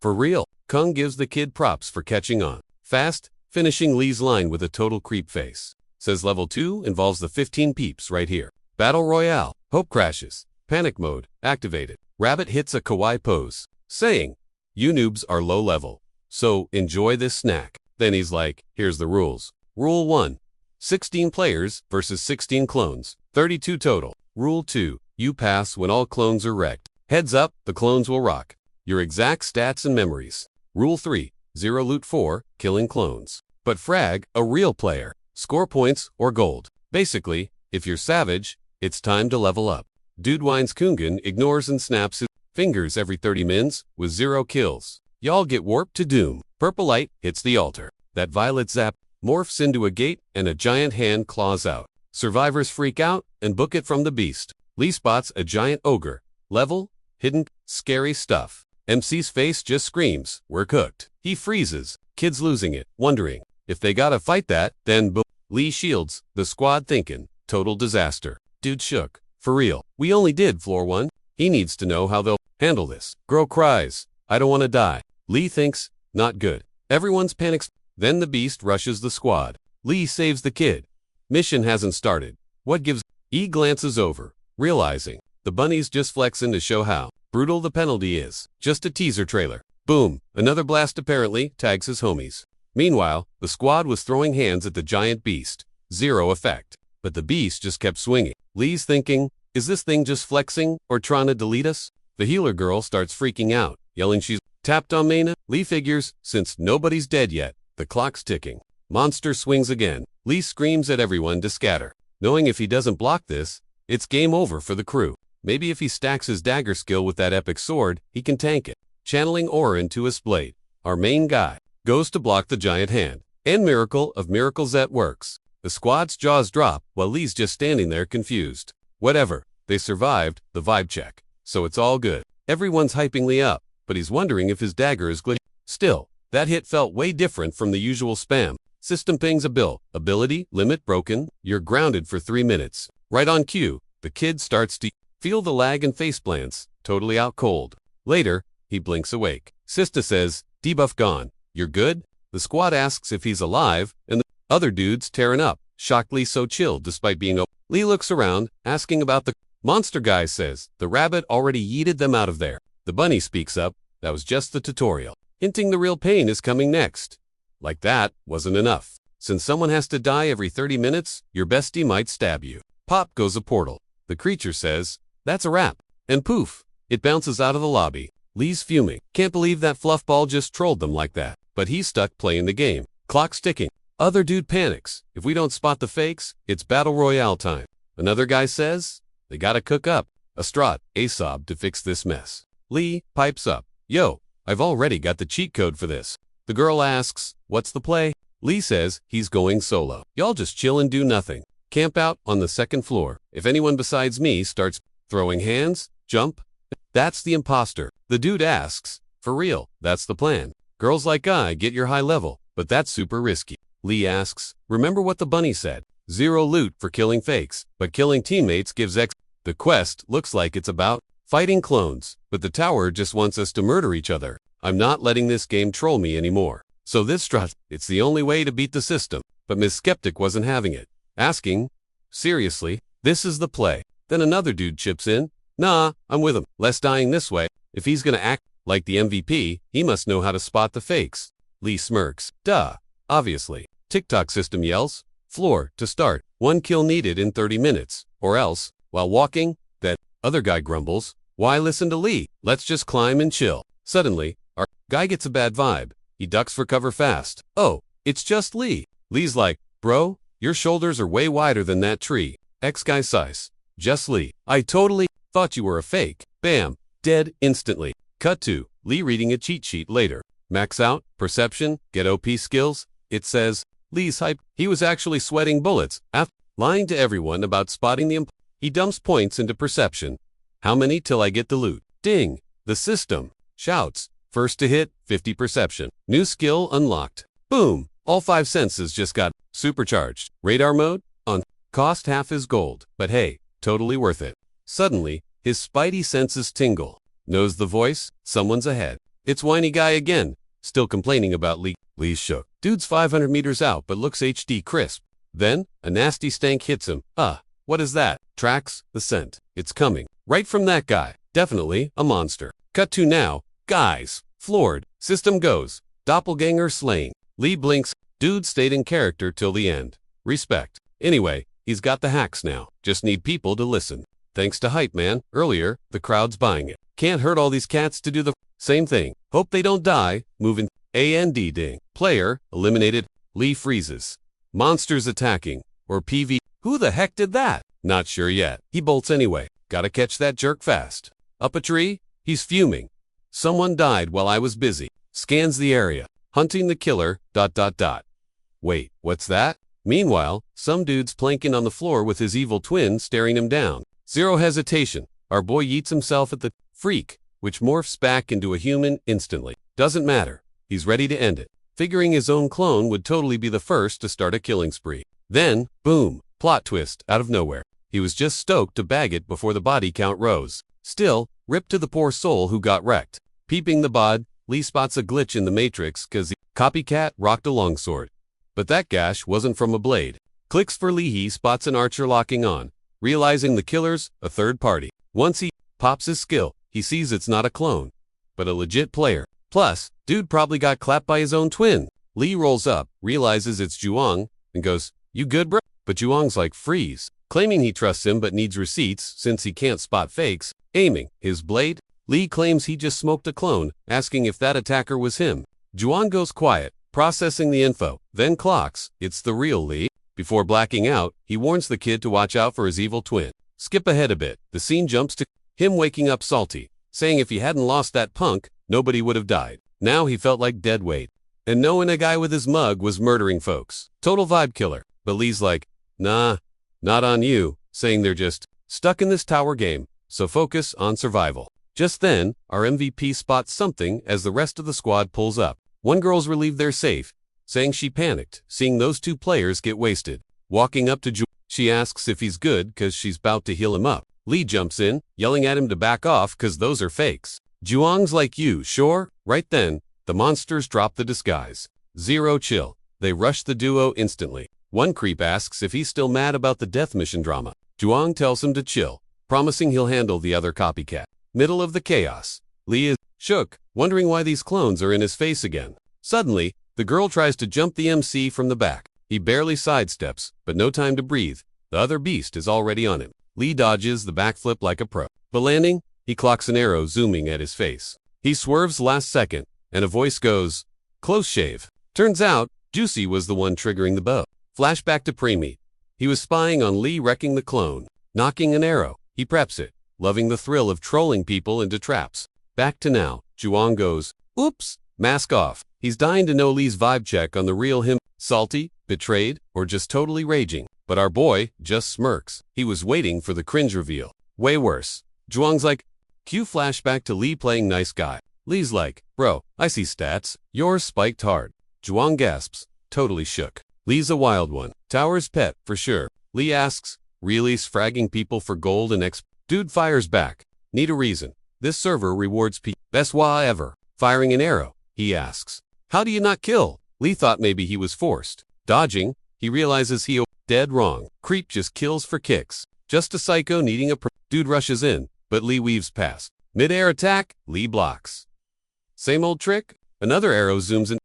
For real, Kung gives the kid props for catching on. Fast, finishing Lee's line with a total creep face. Says level 2 involves the 15 peeps right here. Battle Royale. Hope crashes. Panic mode, activated. Rabbit hits a kawaii pose, saying, you noobs are low level, so enjoy this snack. Then he's like, here's the rules. Rule 1. 16 players versus 16 clones. 32 total. Rule 2. You pass when all clones are wrecked. Heads up, the clones will rock your exact stats and memories. Rule 3. 0 loot 4, killing clones. But frag, a real player. Score points or gold. Basically, if you're savage, it's time to level up. Dude Wines Kungan ignores and snaps his fingers every 30 mins with 0 kills. Y'all get warped to doom. Purple light hits the altar. That violet zap morphs into a gate and a giant hand claws out. Survivors freak out and book it from the beast. Lee spots a giant ogre. Level, hidden, scary stuff. MC's face just screams, we're cooked. He freezes, kids losing it, wondering if they gotta fight that, then boom. Lee shields, the squad thinking, total disaster. Dude shook. For real, we only did floor 1. He needs to know how they'll handle this. Girl cries, I don't want to die. Lee thinks, not good. Everyone's panics. Then the beast rushes the squad. Lee saves the kid. Mission hasn't started. What gives? E glances over, realizing the bunny's just flexing to show how brutal the penalty is. Just a teaser trailer. Boom, another blast apparently tags his homies. Meanwhile, the squad was throwing hands at the giant beast. 0 effect. But the beast just kept swinging. Lee's thinking, is this thing just flexing or trying to delete us? The healer girl starts freaking out, yelling she's tapped on mana. Lee figures, since nobody's dead yet, the clock's ticking. Monster swings again. Lee screams at everyone to scatter, knowing if he doesn't block this, it's game over for the crew. Maybe if he stacks his dagger skill with that epic sword, he can tank it. Channeling aura into his blade, our main guy goes to block the giant hand. And miracle of miracles that works. The squad's jaws drop while Lee's just standing there confused. Whatever, they survived the vibe check, so it's all good. Everyone's hyping Lee up, but he's wondering if his dagger is glitched. Still, that hit felt way different from the usual spam. System pings a bill. Ability, limit broken, you're grounded for 3 minutes. Right on cue, the kid starts to feel the lag and face plants, totally out cold. Later, he blinks awake. Sista says, debuff gone, you're good? The squad asks if he's alive, and the other dudes tearing up, shockingly so chilled despite being Lee looks around, asking about the monster guy says, the rabbit already yeeted them out of there. The bunny speaks up, that was just the tutorial, hinting the real pain is coming next. Like that wasn't enough. Since someone has to die every 30 minutes, your bestie might stab you. Pop goes a portal. The creature says, that's a wrap. And poof, it bounces out of the lobby. Lee's fuming. Can't believe that fluffball just trolled them like that. But he's stuck playing the game. Clock's ticking. Other dude panics. If we don't spot the fakes, it's battle royale time. Another guy says, they gotta cook up a strat, ASOB to fix this mess. Lee pipes up. Yo, I've already got the cheat code for this. The girl asks, what's the play? Lee says he's going solo. Y'all just chill and do nothing. Camp out on the 2nd floor. If anyone besides me starts throwing hands, jump. That's the imposter. The dude asks, for real, that's the plan. Girls like I get your high level, but that's super risky. Lee asks, remember what the bunny said? 0 loot for killing fakes, but killing teammates gives X. The quest looks like it's about fighting clones, but the tower just wants us to murder each other. I'm not letting this game troll me anymore. So this strat, it's the only way to beat the system. But Miss Skeptic wasn't having it, asking, seriously, this is the play. Then another dude chips in, nah, I'm with him. Less dying this way. If he's gonna act like the MVP, he must know how to spot the fakes. Lee smirks, duh, obviously. TikTok system yells, floor to start. 1 kill needed in 30 minutes. Or else, while walking, that other guy grumbles, why listen to Lee? Let's just climb and chill. Suddenly, our guy gets a bad vibe. He ducks for cover fast. Oh, it's just Lee. Lee's like, bro, your shoulders are way wider than that tree. Guy sighs. Just Lee. I totally thought you were a fake. Bam. Dead instantly. Cut to Lee reading a cheat sheet later. Max out, perception, get OP skills. It says, Lee's hype. He was actually sweating bullets. After lying to everyone about spotting the he dumps points into perception. How many till I get the loot? Ding. The system shouts. First to hit, 50 perception. New skill unlocked. Boom. All 5 senses just got supercharged. Radar mode on. Cost half his gold. But hey, totally worth it. Suddenly, his spidey senses tingle. Knows the voice? Someone's ahead. It's whiny guy again. Still complaining about Lee. Lee's shook. Dude's 500 meters out but looks HD crisp. Then, a nasty stank hits him. What is that? Tracks the scent. It's coming. Right from that guy. Definitely a monster. Cut to now. Guys. Floored. System goes. Doppelganger slain. Lee blinks. Dude stayed in character till the end. Respect. Anyway, he's got the hacks now. Just need people to listen. Thanks to Hype Man. Earlier, the crowd's buying it. Can't hurt all these cats to do the same thing. Hope they don't die. Moving. AND ding. Player eliminated. Lee freezes. Monsters attacking. Or PV. Who the heck did that? Not sure yet. He bolts anyway. Gotta catch that jerk fast. Up a tree? He's fuming. Someone died while I was busy. Scans the area. Hunting the killer. ... Wait, what's that? Meanwhile, some dude's planking on the floor with his evil twin staring him down. Zero hesitation. Our boy yeets himself at the freak, which morphs back into a human instantly. Doesn't matter. He's ready to end it. Figuring his own clone would totally be the first to start a killing spree. Then, boom, plot twist out of nowhere. He was just stoked to bag it before the body count rose. Still, rip to the poor soul who got wrecked. Peeping the bod, Lee spots a glitch in the matrix cause the copycat rocked a longsword. But that gash wasn't from a blade. Clicks for Lee, he spots an archer locking on, realizing the killer's a third party. Once he pops his skill, he sees it's not a clone, but a legit player. Plus, dude probably got clapped by his own twin. Lee rolls up, realizes it's Juong, and goes, "You good, bro?" But Juong's like, "Freeze," claiming he trusts him but needs receipts since he can't spot fakes. Aiming his blade, Lee claims he just smoked a clone, asking if that attacker was him. Juong goes quiet, processing the info, then clocks, it's the real Lee. Before blacking out, he warns the kid to watch out for his evil twin. Skip ahead a bit, the scene jumps to him waking up salty, saying if he hadn't lost that punk, nobody would have died. Now he felt like dead weight. And knowing a guy with his mug was murdering folks. Total vibe killer. But Lee's like, nah, not on you, saying they're just stuck in this tower game, so focus on survival. Just then, our MVP spots something as the rest of the squad pulls up. One girl's relieved they're safe, saying she panicked, seeing those two players get wasted. Walking up to Ju, she asks if he's good cause she's about to heal him up. Lee jumps in, yelling at him to back off cause those are fakes. Juong's like, you sure? Right then, the monsters drop the disguise. Zero chill. They rush the duo instantly. One creep asks if he's still mad about the death mission drama. Juong tells him to chill, promising he'll handle the other copycat. Middle of the chaos. Lee is shook, wondering why these clones are in his face again. Suddenly, the girl tries to jump the MC from the back. He barely sidesteps, but no time to breathe. The other beast is already on him. Lee dodges the backflip like a pro. But landing, he clocks an arrow zooming at his face. He swerves last second, and a voice goes, "Close shave." Turns out, Juicy was the one triggering the bow. Flashback to Premeet. He was spying on Lee wrecking the clone. Knocking an arrow, he preps it, loving the thrill of trolling people into traps. Back to now, Juong goes, "Oops, mask off." He's dying to know Lee's vibe check on the real him. Salty, betrayed, or just totally raging. But our boy just smirks. He was waiting for the cringe reveal. Way worse. Juong's like, cue flashback to Lee playing nice guy. Lee's like, "Bro, I see stats. Yours spiked hard." Juong gasps, totally shook. Lee's a wild one. Tower's pet, for sure. Lee asks, "Really fragging people for gold and XP?" Dude fires back. "Need a reason. This server rewards best WA ever." Firing an arrow, he asks, "How do you not kill?" Lee thought maybe he was forced. Dodging, he realizes he dead wrong. Creep just kills for kicks. Just a psycho needing a dude rushes in, but Lee weaves past. Mid-air attack, Lee blocks. Same old trick? Another arrow zooms in.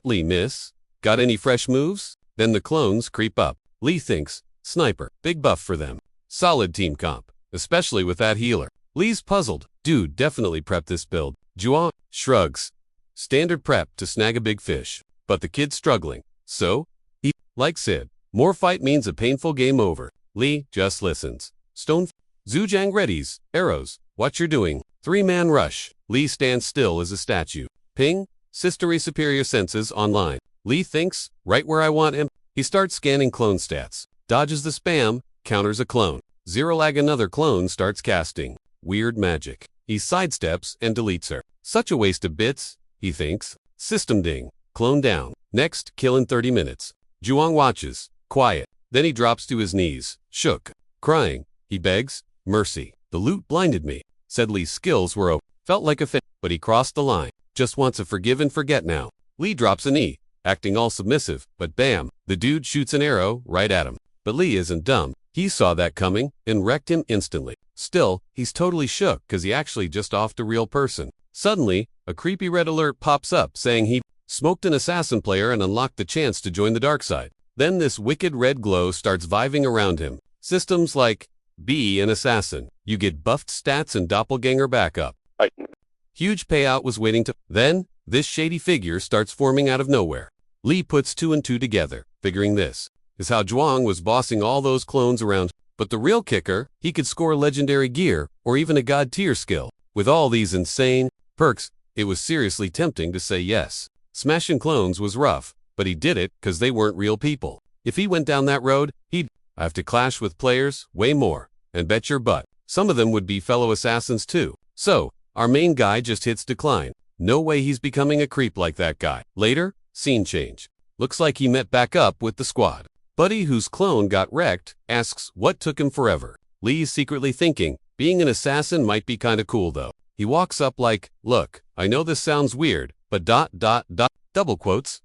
Lee miss. Got any fresh moves? Then the clones creep up. Lee thinks, sniper, big buff for them. Solid team comp, especially with that healer. Lee's puzzled. Dude definitely prepped this build. Juan shrugs. Standard prep to snag a big fish. But the kid's struggling. So, he, like Sid, more fight means a painful game over. Lee just listens. Stone Zhujiang readies. Arrows. What you're doing. 3-man rush. Lee stands still as a statue. Ping. Sistery superior senses online. Lee thinks, right where I want him. He starts scanning clone stats. Dodges the spam. Counters a clone. Zero lag another clone starts casting. Weird magic. He sidesteps and deletes her. Such a waste of bits, he thinks. System ding. Clone down. Next, kill in 30 minutes. Zhuang watches. Quiet. Then he drops to his knees. Shook. Crying. He begs. Mercy. The loot blinded me. Said Lee's skills were felt like a fit, but he crossed the line. Just wants to forgive and forget now. Lee drops a knee, acting all submissive, but bam, the dude shoots an arrow right at him. But Lee isn't dumb. He saw that coming and wrecked him instantly. Still, he's totally shook because he actually just offed a real person. Suddenly, a creepy red alert pops up saying he smoked an assassin player and unlocked the chance to join the dark side. Then this wicked red glow starts viving around him. Systems like, be an assassin. You get buffed stats and doppelganger backup. Huge payout was waiting to. Then, this shady figure starts forming out of nowhere. Lee puts 2 and 2 together, figuring this is how Zhuang was bossing all those clones around. But the real kicker, he could score legendary gear, or even a god tier skill. With all these insane perks, it was seriously tempting to say yes. Smashing clones was rough, but he did it because they weren't real people. If he went down that road, he'd have to clash with players way more. And bet your butt, some of them would be fellow assassins too. So, our main guy just hits decline. No way he's becoming a creep like that guy. Later, scene change. Looks like he met back up with the squad. Buddy, whose clone got wrecked, asks what took him forever. Lee's secretly thinking, being an assassin might be kinda cool though. He walks up like, look, I know this sounds weird, but ... double quotes, ...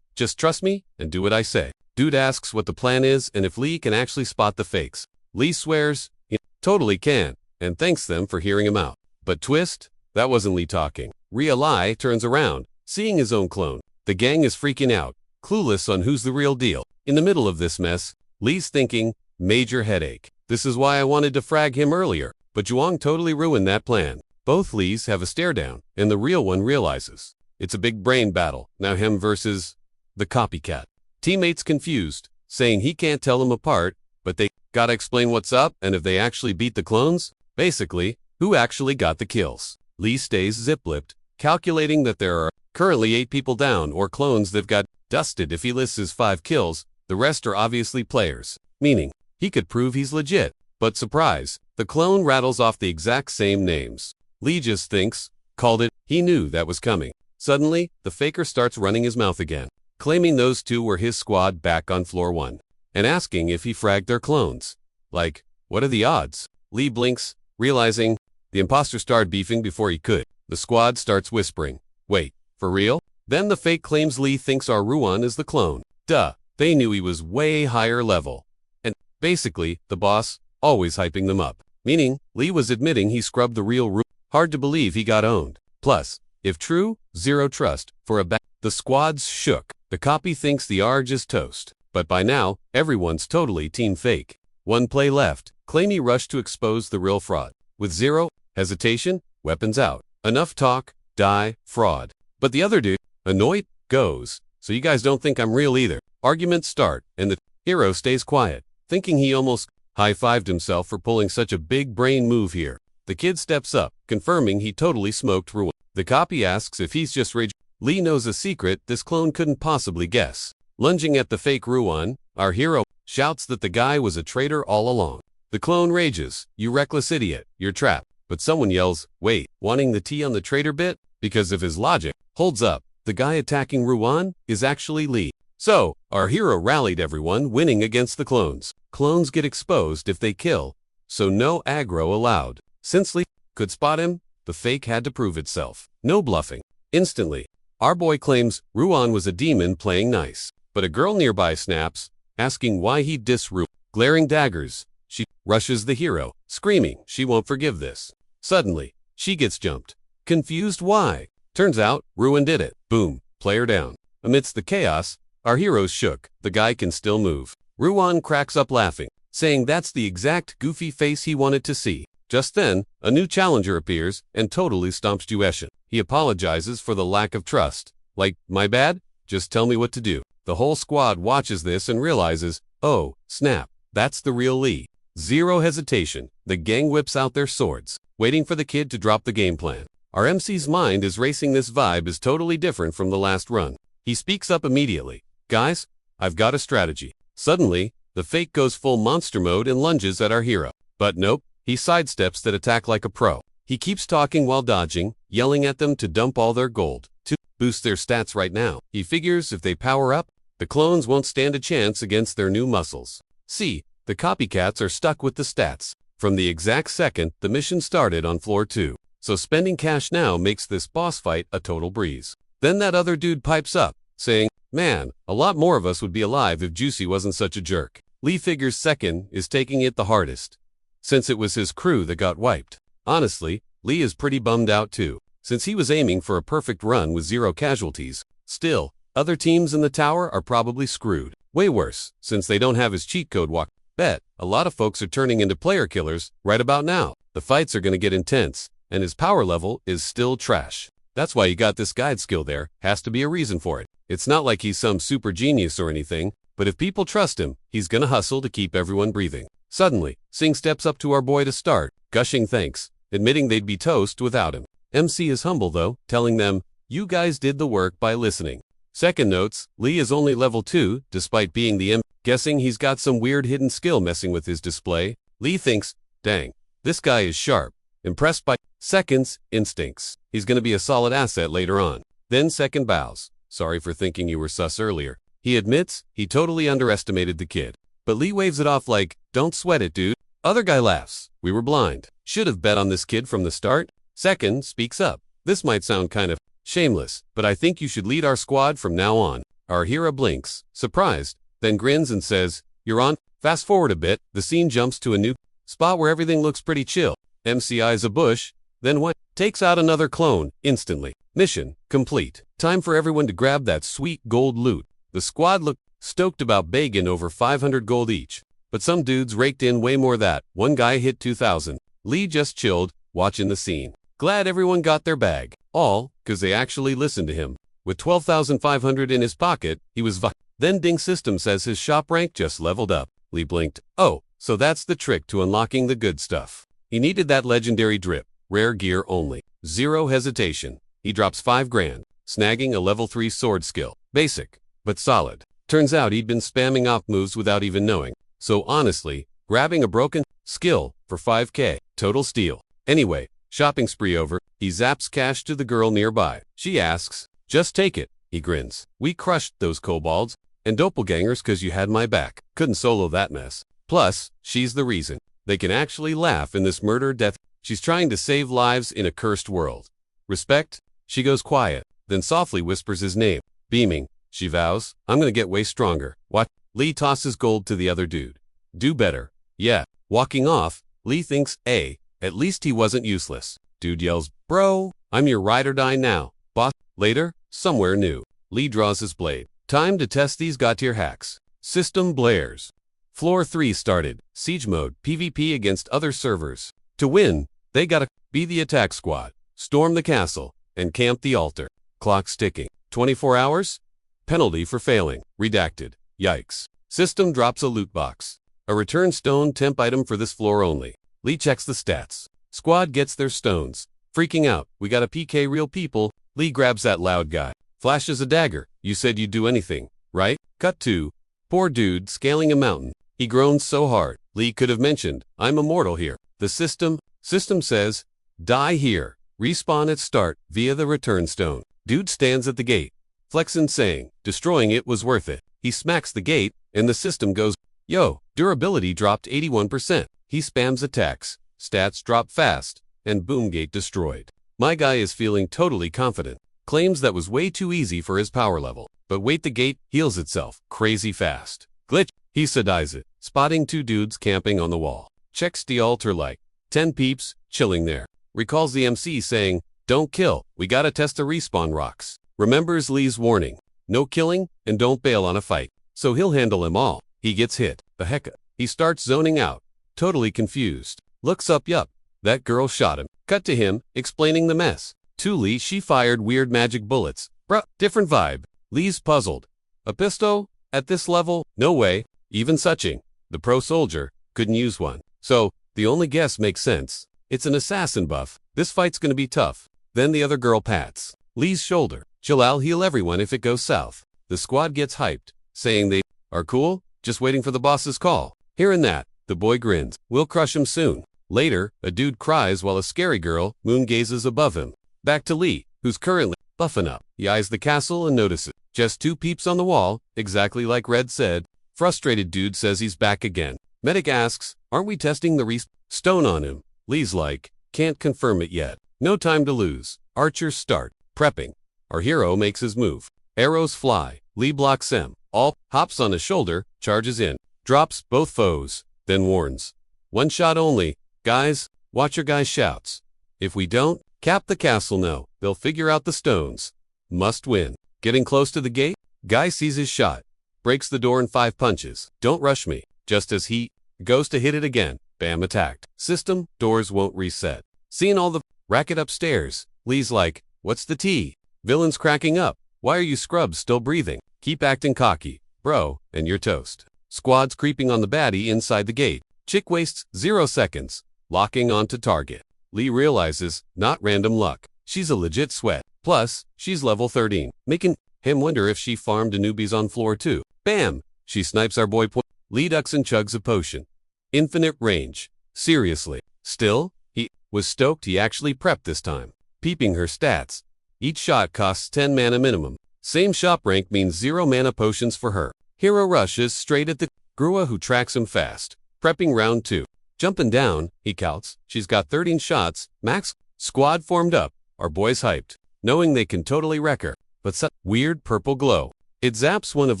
Just trust me and do what I say. Dude asks what the plan is and if Lee can actually spot the fakes. Lee swears he totally can and thanks them for hearing him out. But twist, that wasn't Lee talking. Lie turns around, seeing his own clone. The gang is freaking out, clueless on who's the real deal. In the middle of this mess, Lee's thinking, major headache. This is why I wanted to frag him earlier, but Zhuang totally ruined that plan. Both Lees have a stare down, and the real one realizes. It's a big brain battle, now him versus the copycat. Teammates confused, saying he can't tell them apart, but they gotta explain what's up and if they actually beat the clones. Basically, who actually got the kills. Lee stays zip-lipped, calculating that there are currently 8 people down or clones that got dusted. If he lists his 5 kills, the rest are obviously players, meaning he could prove he's legit. But surprise, the clone rattles off the exact same names. Lee just thinks, called it, he knew that was coming. Suddenly, the faker starts running his mouth again, claiming those 2 were his squad back on floor 1, and asking if he fragged their clones. Like, what are the odds? Lee blinks, realizing the imposter started beefing before he could. The squad starts whispering, wait, for real? Then the fake claims Lee thinks our Ruan is the clone. Duh, they knew he was way higher level. And basically, the boss, always hyping them up. Meaning, Lee was admitting he scrubbed the real Ruan. Hard to believe he got owned. Plus, if true, zero trust for a The squad's shook. The copy thinks the Arg is toast. But by now, everyone's totally team fake. 1 play left. Claimy rushed to expose the real fraud. With zero hesitation, weapons out. Enough talk, die, fraud. But the other dude, annoyed, goes. So you guys don't think I'm real either. Arguments start, and the hero stays quiet, thinking he almost high-fived himself for pulling such a big brain move here. The kid steps up, confirming he totally smoked Ruan. The copy asks if he's just rage. Lee knows a secret this clone couldn't possibly guess. Lunging at the fake Ruan, our hero shouts that the guy was a traitor all along. The clone rages, you reckless idiot, you're trapped. But someone yells, wait, wanting the tea on the traitor bit? Because of his logic, holds up. The guy attacking Ruan is actually Lee. So, our hero rallied everyone, winning against the clones. Clones get exposed if they kill, so no aggro allowed. Since Lee could spot him, the fake had to prove itself. No bluffing. Instantly, our boy claims Ruan was a demon playing nice. But a girl nearby snaps, asking why he diss Ruan. Glaring daggers, she rushes the hero, screaming she won't forgive this. Suddenly, she gets jumped. Confused why? Turns out, Ruan did it. Boom, player down. Amidst the chaos, Our heroes shook. The guy can still move. Ruan cracks up laughing, saying that's the exact goofy face he wanted to see. Just then, a new challenger appears and totally stomps Jueshin. He apologizes for the lack of trust. Like, my bad? Just tell me what to do. The whole squad watches this and realizes, oh, snap, that's the real Lee. Zero hesitation, the gang whips out their swords, waiting for the kid to drop the game plan. Our MC's mind is racing. This vibe is totally different from the last run. He speaks up immediately. Guys, I've got a strategy. Suddenly, the fake goes full monster mode and lunges at our hero. But nope, he sidesteps that attack like a pro. He keeps talking while dodging, yelling at them to dump all their gold, to boost their stats right now. He figures if they power up, the clones won't stand a chance against their new muscles. See, the copycats are stuck with the stats from the exact second the mission started on floor 2. So spending cash now makes this boss fight a total breeze. Then that other dude pipes up, saying, man, a lot more of us would be alive if Juicy wasn't such a jerk. Lee figures second is taking it the hardest, since it was his crew that got wiped. Honestly, Lee is pretty bummed out too, since he was aiming for a perfect run with 0 casualties. Still, other teams in the tower are probably screwed. Way worse, since they don't have his cheat code walk. Bet, a lot of folks are turning into player killers right about now. The fights are gonna get intense, and his power level is still trash. That's why he got this guide skill there, has to be a reason for it. It's not like he's some super genius or anything, but if people trust him, he's gonna hustle to keep everyone breathing. Suddenly, Singh steps up to our boy to start, gushing thanks, admitting they'd be toast without him. MC is humble though, telling them, you guys did the work by listening. Second notes, Lee is only level 2, despite being the guessing he's got some weird hidden skill messing with his display. Lee thinks, dang, this guy is sharp. Impressed by Second's instincts. He's gonna be a solid asset later on. Then Second bows. Sorry for thinking you were sus earlier. He admits he totally underestimated the kid. But Lee waves it off like, don't sweat it, dude. Other guy laughs. We were blind. Should have bet on this kid from the start. Second speaks up. This might sound kind of shameless, but I think you should lead our squad from now on. Our hero blinks, surprised, then grins and says, you're on. Fast forward a bit, the scene jumps to a new spot where everything looks pretty chill. MC eyes a bush, then what? Takes out another clone, instantly. Mission complete. Time for everyone to grab that sweet gold loot. The squad looked stoked about bagging over 500 gold each. But some dudes raked in way more that. One guy hit 2,000. Lee just chilled, watching the scene. Glad everyone got their bag. All, cause they actually listened to him. With 12,500 in his pocket, he was Then Ding System says his shop rank just leveled up. Lee blinked. Oh, so that's the trick to unlocking the good stuff. He needed that legendary drip, rare gear only. Zero hesitation. He drops 5 grand, snagging a level 3 sword skill. Basic, but solid. Turns out he'd been spamming off moves without even knowing. So honestly, grabbing a broken skill for 5k, total steal. Anyway, shopping spree over, he zaps cash to the girl nearby. She asks, just take it. He grins. We crushed those kobolds and doppelgangers cause you had my back. Couldn't solo that mess. Plus, she's the reason. They can actually laugh in this murder-death. She's trying to save lives in a cursed world. Respect? She goes quiet, then softly whispers his name. Beaming, she vows, I'm gonna get way stronger. What? Lee tosses gold to the other dude. Do better. Yeah. Walking off, Lee thinks, at least he wasn't useless. Dude yells, bro, I'm your ride or die now. Boss. Later, somewhere new. Lee draws his blade. Time to test these god-tier hacks. System blares. Floor 3 started, siege mode, PvP against other servers. To win, they gotta be the attack squad, storm the castle, and camp the altar. Clock's ticking. 24 hours? Penalty for failing. Redacted. Yikes. System drops a loot box. A return stone temp item for this floor only. Lee checks the stats. Squad gets their stones. Freaking out, we got a PK real people. Lee grabs that loud guy. Flashes a dagger. You said you'd do anything, right? Cut 2. Poor dude scaling a mountain. He groans so hard, Lee could have mentioned, I'm immortal here. The system says, die here. Respawn at start via the return stone. Dude stands at the gate, flexing saying, destroying it was worth it. He smacks the gate, and the system goes, yo, durability dropped 81%. He spams attacks, stats drop fast, and boom, gate destroyed. My guy is feeling totally confident. Claims that was way too easy for his power level. But wait, the gate heals itself crazy fast. Glitch. He sadies it, spotting 2 dudes camping on the wall. Checks the altar like 10 peeps, chilling there. Recalls the MC saying, don't kill, we gotta test the respawn rocks. Remembers Lee's warning. no killing, and don't bail on a fight. So he'll handle them all. He gets hit. The hecka. He starts zoning out. Totally confused. Looks up, yup. That girl shot him. Cut to him, explaining the mess. To Lee, she fired weird magic bullets. Bruh, different vibe. Lee's puzzled. A pistol? At this level? No way. Even Suching, the pro soldier, couldn't use one. So, the only guess makes sense. It's an assassin buff. This fight's gonna be tough. Then the other girl pats Lee's shoulder. I'll heal everyone if it goes south. The squad gets hyped, saying they are cool, just waiting for the boss's call. Hearing that, the boy grins. We'll crush him soon. Later, a dude cries while a scary girl moon gazes above him. Back to Lee, who's currently buffing up. He eyes the castle and notices just 2 peeps on the wall, exactly like Red said. Frustrated dude says he's back again. Medic asks, aren't we testing the stone on him? Lee's like, can't confirm it yet. No time to lose. Archers start prepping. Our hero makes his move. Arrows fly. Lee blocks him. All hops on his shoulder, charges in, drops both foes, then warns. One shot only. Guys, watch your guy shouts. If we don't, cap the castle no. They'll figure out the stones. Must win. Getting close to the gate, guy sees his shot. Breaks the door in 5 punches. Don't rush me. Just as he goes to hit it again, bam, attacked. System, doors won't reset. Seeing all the racket upstairs, Lee's like, what's the tea? Villain's cracking up. Why are you scrubs still breathing? Keep acting cocky, bro, and you're toast. Squad's creeping on the baddie inside the gate. Chick wastes 0 seconds, locking onto target. Lee realizes, not random luck. She's a legit sweat. Plus, she's level 13, making him wonder if she farmed the newbies on floor 2. Bam! She snipes our boy. Lee ducks and chugs a potion. Infinite range. Seriously. Still, he was stoked he actually prepped this time. Peeping her stats. Each shot costs 10 mana minimum. Same shop rank means 0 mana potions for her. Hero rushes straight at the Grua who tracks him fast. Prepping round 2. Jumping down, he counts. She's got 13 shots. Max. Squad formed up. Our boys hyped, knowing they can totally wreck her. But such weird purple glow. It zaps one of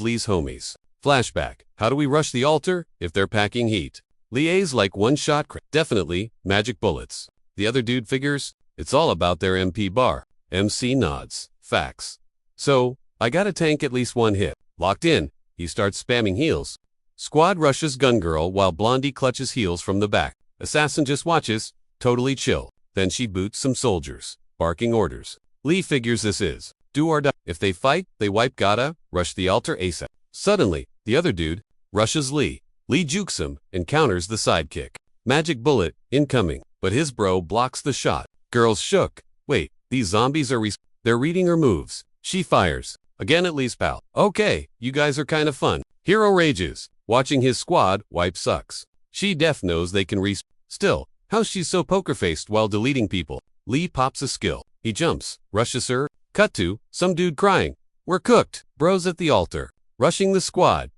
Lee's homies. Flashback. How do we rush the altar if they're packing heat? Lie's like one-shot definitely, magic bullets. The other dude figures, it's all about their MP bar. MC nods. Facts. So, I gotta tank at least 1 hit. Locked in, he starts spamming heals. Squad rushes gun girl while Blondie clutches heals from the back. Assassin just watches, totally chill. Then she boots some soldiers, barking orders. Lee figures this is do or die. If they fight, they wipe. Gotta rush the altar ASAP. Suddenly, the other dude rushes Lee. Lee jukes him and counters the sidekick. Magic bullet incoming, but his bro blocks the shot. Girls shook. Wait, these zombies are they're reading her moves. She fires. Again at Lee's pal. Okay, you guys are kind of fun. Hero rages, watching his squad wipe sucks. She def knows they can Still, how's she so poker-faced while deleting people? Lee pops a skill. He jumps, rushes her. Cut to some dude crying. We're cooked. Bros at the altar. Rushing the squad.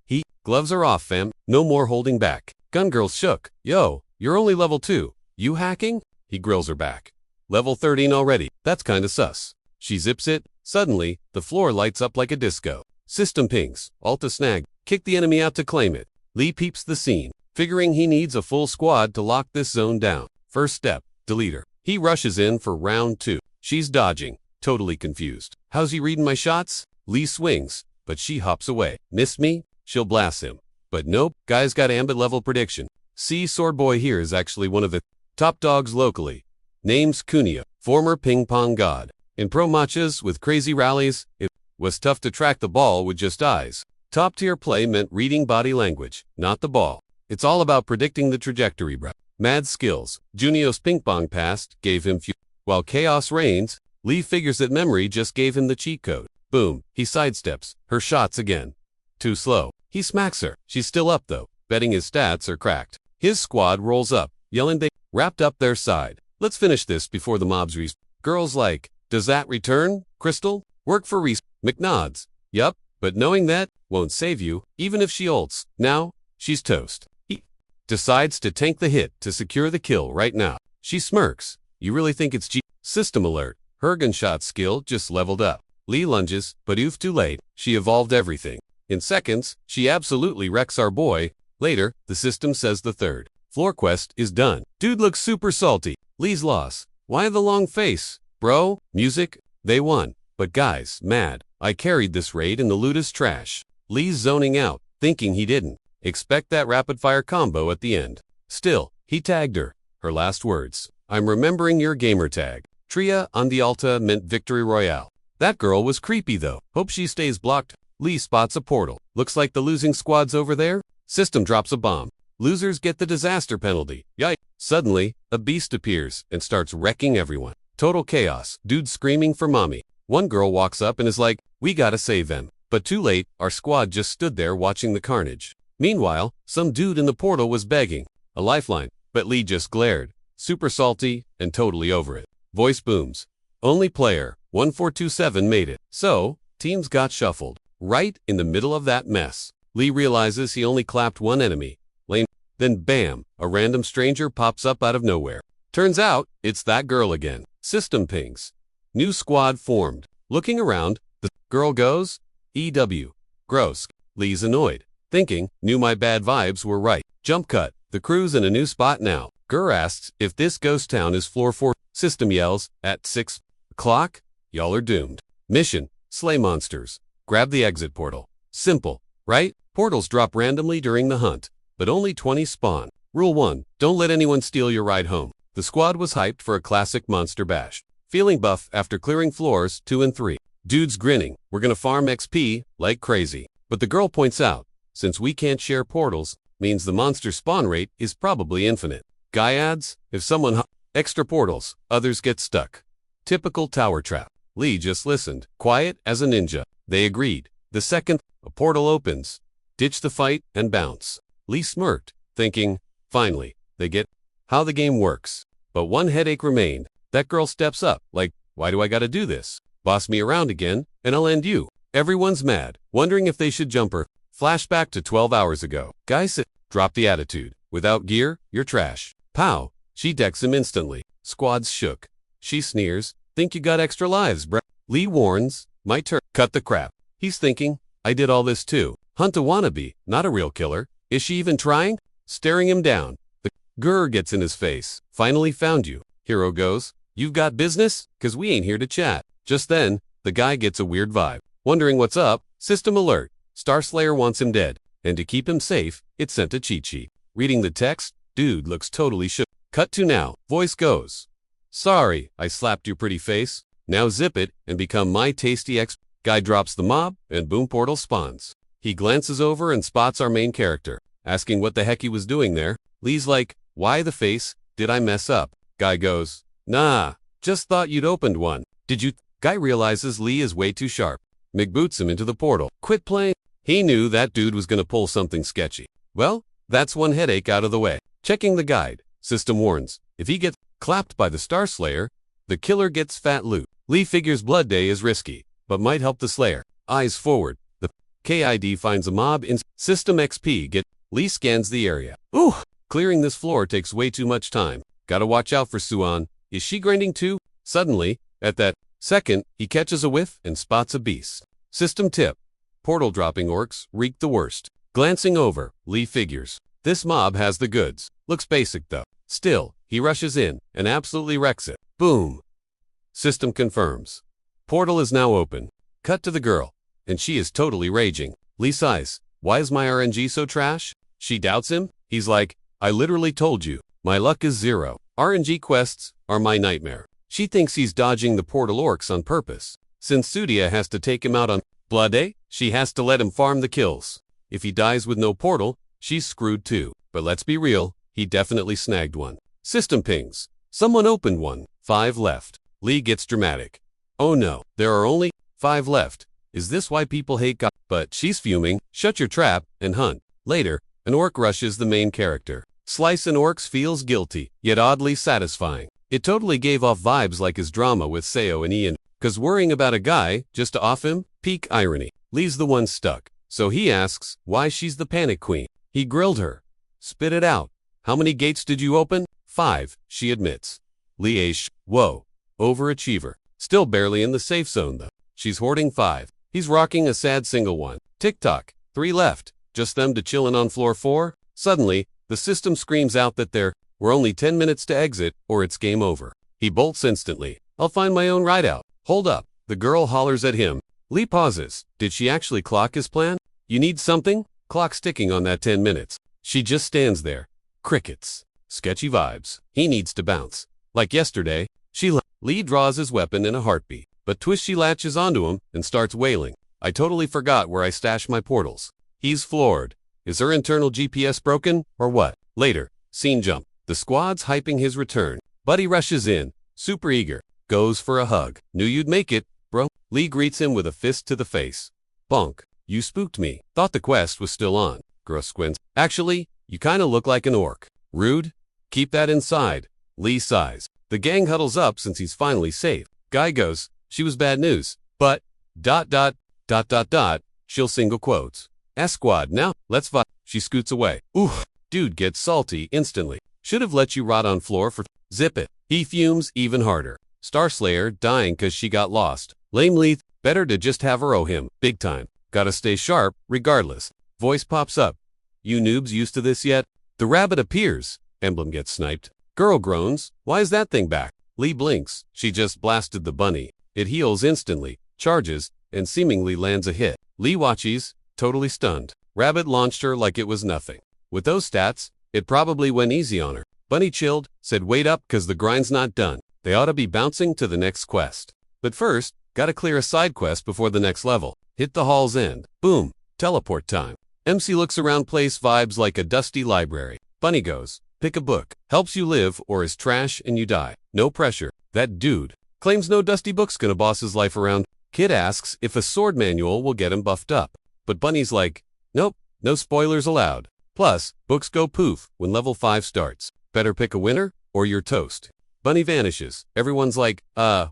Gloves are off, fam. No more holding back. Gun girl shook. Yo, you're only level 2. You hacking? He grills her back. Level 13 already. That's kinda sus. She zips it. Suddenly, the floor lights up like a disco. System pings. Alta snag. Kick the enemy out to claim it. Lee peeps the scene, figuring he needs a full squad to lock this zone down. First step, delete her. He rushes in for round 2. She's dodging, totally confused. How's he reading my shots? Lee swings, but she hops away. Miss me? She'll blast him. But nope, guy's got ambit level prediction. See, Sword Boy here is actually one of the top dogs locally. Name's Kunia, former ping pong god. In pro matches with crazy rallies, it was tough to track the ball with just eyes. Top tier play meant reading body language, not the ball. It's all about predicting the trajectory, bruh. Mad skills. Junio's ping pong past gave him while chaos reigns, Lee figures that memory just gave him the cheat code. Boom, he sidesteps her shots again. Too slow. He smacks her. She's still up though, betting his stats are cracked. His squad rolls up, yelling they wrapped up their side. Let's finish this before the mobs Girls like, does that return, Crystal? Work for McNods. Yup, but knowing that won't save you, even if she ults. Now, she's toast. He decides to tank the hit to secure the kill right now. She smirks. You really think it's System alert. Her gunshot skill just leveled up. Lee lunges, but oof, too late. She evolved everything. In seconds, she absolutely wrecks our boy. Later, the system says the third floor quest is done. Dude looks super salty. Lee's loss. Why the long face? Bro, music, they won. But guys, mad. I carried this raid and the loot is trash. Lee's zoning out, thinking he didn't expect that rapid-fire combo at the end. Still, he tagged her. Her last words, "I'm remembering your gamer tag. Tria on the Alta meant victory royale." That girl was creepy though. Hope she stays blocked. Lee spots a portal. Looks like the losing squad's over there. System drops a bomb. Losers get the disaster penalty. Yikes. Suddenly, a beast appears and starts wrecking everyone. Total chaos. Dude screaming for mommy. One girl walks up and is like, "We gotta save them." But too late, our squad just stood there watching the carnage. Meanwhile, some dude in the portal was begging a lifeline, but Lee just glared, super salty and totally over it. Voice booms. Only player 1427 made it. So, teams got shuffled. Right in the middle of that mess, Lee realizes he only clapped one enemy. Lame. Then bam, a random stranger pops up out of nowhere. Turns out, it's that girl again. System pings. New squad formed. Looking around, the girl goes, "EW. Gross." Lee's annoyed, thinking, knew my bad vibes were right. Jump cut. The crew's in a new spot now. Gur asks if this ghost town is floor 4. System yells, "At 6 o'clock? Y'all are doomed. Mission, slay monsters. Grab the exit portal." Simple, right? Portals drop randomly during the hunt, but only 20 spawn. Rule 1, don't let anyone steal your ride home. The squad was hyped for a classic monster bash. Feeling buff after clearing floors 2 and 3. Dude's grinning, "We're gonna farm XP like crazy." But the girl points out, since we can't share portals, means the monster spawn rate is probably infinite. Guy adds, "If someone extra portals, others get stuck." Typical tower trap. Lee just listened, quiet as a ninja. They agreed. The second a portal opens, ditch the fight and bounce. Lee smirked, thinking, finally, they get how the game works. But one headache remained. That girl steps up, like, "Why do I gotta do this? Boss me around again, and I'll end you." Everyone's mad, wondering if they should jump her. Flashback to 12 hours ago. Guy said, "Drop the attitude. Without gear, you're trash." Pow! She decks him instantly. Squad's shook. She sneers, "Think you got extra lives, bruh." Lee warns, "My turn." Cut the crap. He's thinking, I did all this too. Hunt a wannabe, not a real killer. Is she even trying? Staring him down. The grr gets in his face. "Finally found you." Hero goes, "You've got business? 'Cause we ain't here to chat." Just then, the guy gets a weird vibe. Wondering what's up, system alert. Starslayer wants him dead, and to keep him safe, it sent a cheat sheet. Reading the text, dude looks totally shook. Cut to now. Voice goes, "Sorry, I slapped your pretty face. Now zip it and become my tasty ex." Guy drops the mob, and boom, portal spawns. He glances over and spots our main character, asking what the heck he was doing there. Lee's like, "Why the face? Did I mess up?" Guy goes, "Nah, just thought you'd opened one. Did you?" Guy realizes Lee is way too sharp. Mick boots him into the portal. "Quit playing." He knew that dude was gonna pull something sketchy. Well, that's one headache out of the way. Checking the guide, system warns, if he gets clapped by the Starslayer, the killer gets fat loot. Lee figures Blood Day is risky, but might help the Slayer. Eyes forward. The KID finds a mob in system XP get. Lee scans the area. Ooh! Clearing this floor takes way too much time. Gotta watch out for Suan. Is she grinding too? Suddenly, at that second, he catches a whiff and spots a beast. System tip. Portal dropping orcs wreak the worst. Glancing over, Lee figures. This mob has the goods. Looks basic though. Still, he rushes in and absolutely wrecks it. Boom! System confirms. Portal is now open. Cut to the girl, and she is totally raging. Lee sighs. "Why is my RNG so trash?" She doubts him. He's like, "I literally told you, my luck is 0. RNG quests are my nightmare." She thinks he's dodging the portal orcs on purpose. Since Sudia has to take him out on Blood Day, she has to let him farm the kills. If he dies with no portal, she's screwed too. But let's be real, he definitely snagged one. System pings. Someone opened one. 5 left. Lee gets dramatic. "Oh no, there are only 5 left. Is this why people hate God?" But she's fuming. "Shut your trap and hunt." Later, an orc rushes the main character. Slice and orcs feels guilty, yet oddly satisfying. It totally gave off vibes like his drama with Seo and Ian, 'cause worrying about a guy just to off him, peak irony. Lee's the one stuck, so he asks why she's the panic queen. He grilled her. "Spit it out. How many gates did you open?" 5, she admits. Lee whoa, overachiever. Still barely in the safe zone though. She's hoarding 5. He's rocking a sad single one. Tick-tock, 3 left. Just them to chillin' on floor 4? Suddenly, the system screams out that we're only 10 minutes to exit or it's game over. He bolts instantly. "I'll find my own ride out." "Hold up." The girl hollers at him. Lee pauses. Did she actually clock his plan? You need something? Clock's ticking on that 10 minutes. She just stands there. Crickets. Sketchy vibes. He needs to bounce. Like yesterday, Lee draws his weapon in a heartbeat, but she latches onto him and starts wailing. I totally forgot where I stashed my portals. He's floored. Is her internal GPS broken, or what? Later, scene jump. The squad's hyping his return. Buddy rushes in, super eager. Goes for a hug. Knew you'd make it, bro. Lee greets him with a fist to the face. Bonk. You spooked me. Thought the quest was still on. Gross squints. Actually, you kinda look like an orc. Rude. Keep that inside. Lee sighs. The gang huddles up since he's finally safe. Guy goes, she was bad news, but, ... she'll single quotes. S-squad, now, let's vibe. She scoots away. Ooh, dude gets salty instantly. Should have let you rot on floor for zip it. He fumes even harder. Starslayer dying cause she got lost. Lame Leith, better to just have her owe him, big time. Gotta stay sharp, regardless. Voice pops up. You noobs used to this yet? The rabbit appears. Emblem gets sniped. Girl groans. Why is that thing back? Lee blinks. She just blasted the bunny. It heals instantly, charges, and seemingly lands a hit. Lee watches, totally stunned. Rabbit launched her like it was nothing. With those stats, it probably went easy on her. Bunny chilled, said wait up cause the grind's not done. They ought to be bouncing to the next quest. But first, gotta clear a side quest before the next level. Hit the hall's end. Boom. Teleport time. MC looks around place vibes like a dusty library. Bunny goes, pick a book. Helps you live or is trash and you die. No pressure. That dude claims no dusty book's gonna boss his life around. Kid asks if a sword manual will get him buffed up. But Bunny's like, nope, no spoilers allowed. Plus, books go poof when level 5 starts. Better pick a winner or you're toast. Bunny vanishes. Everyone's like,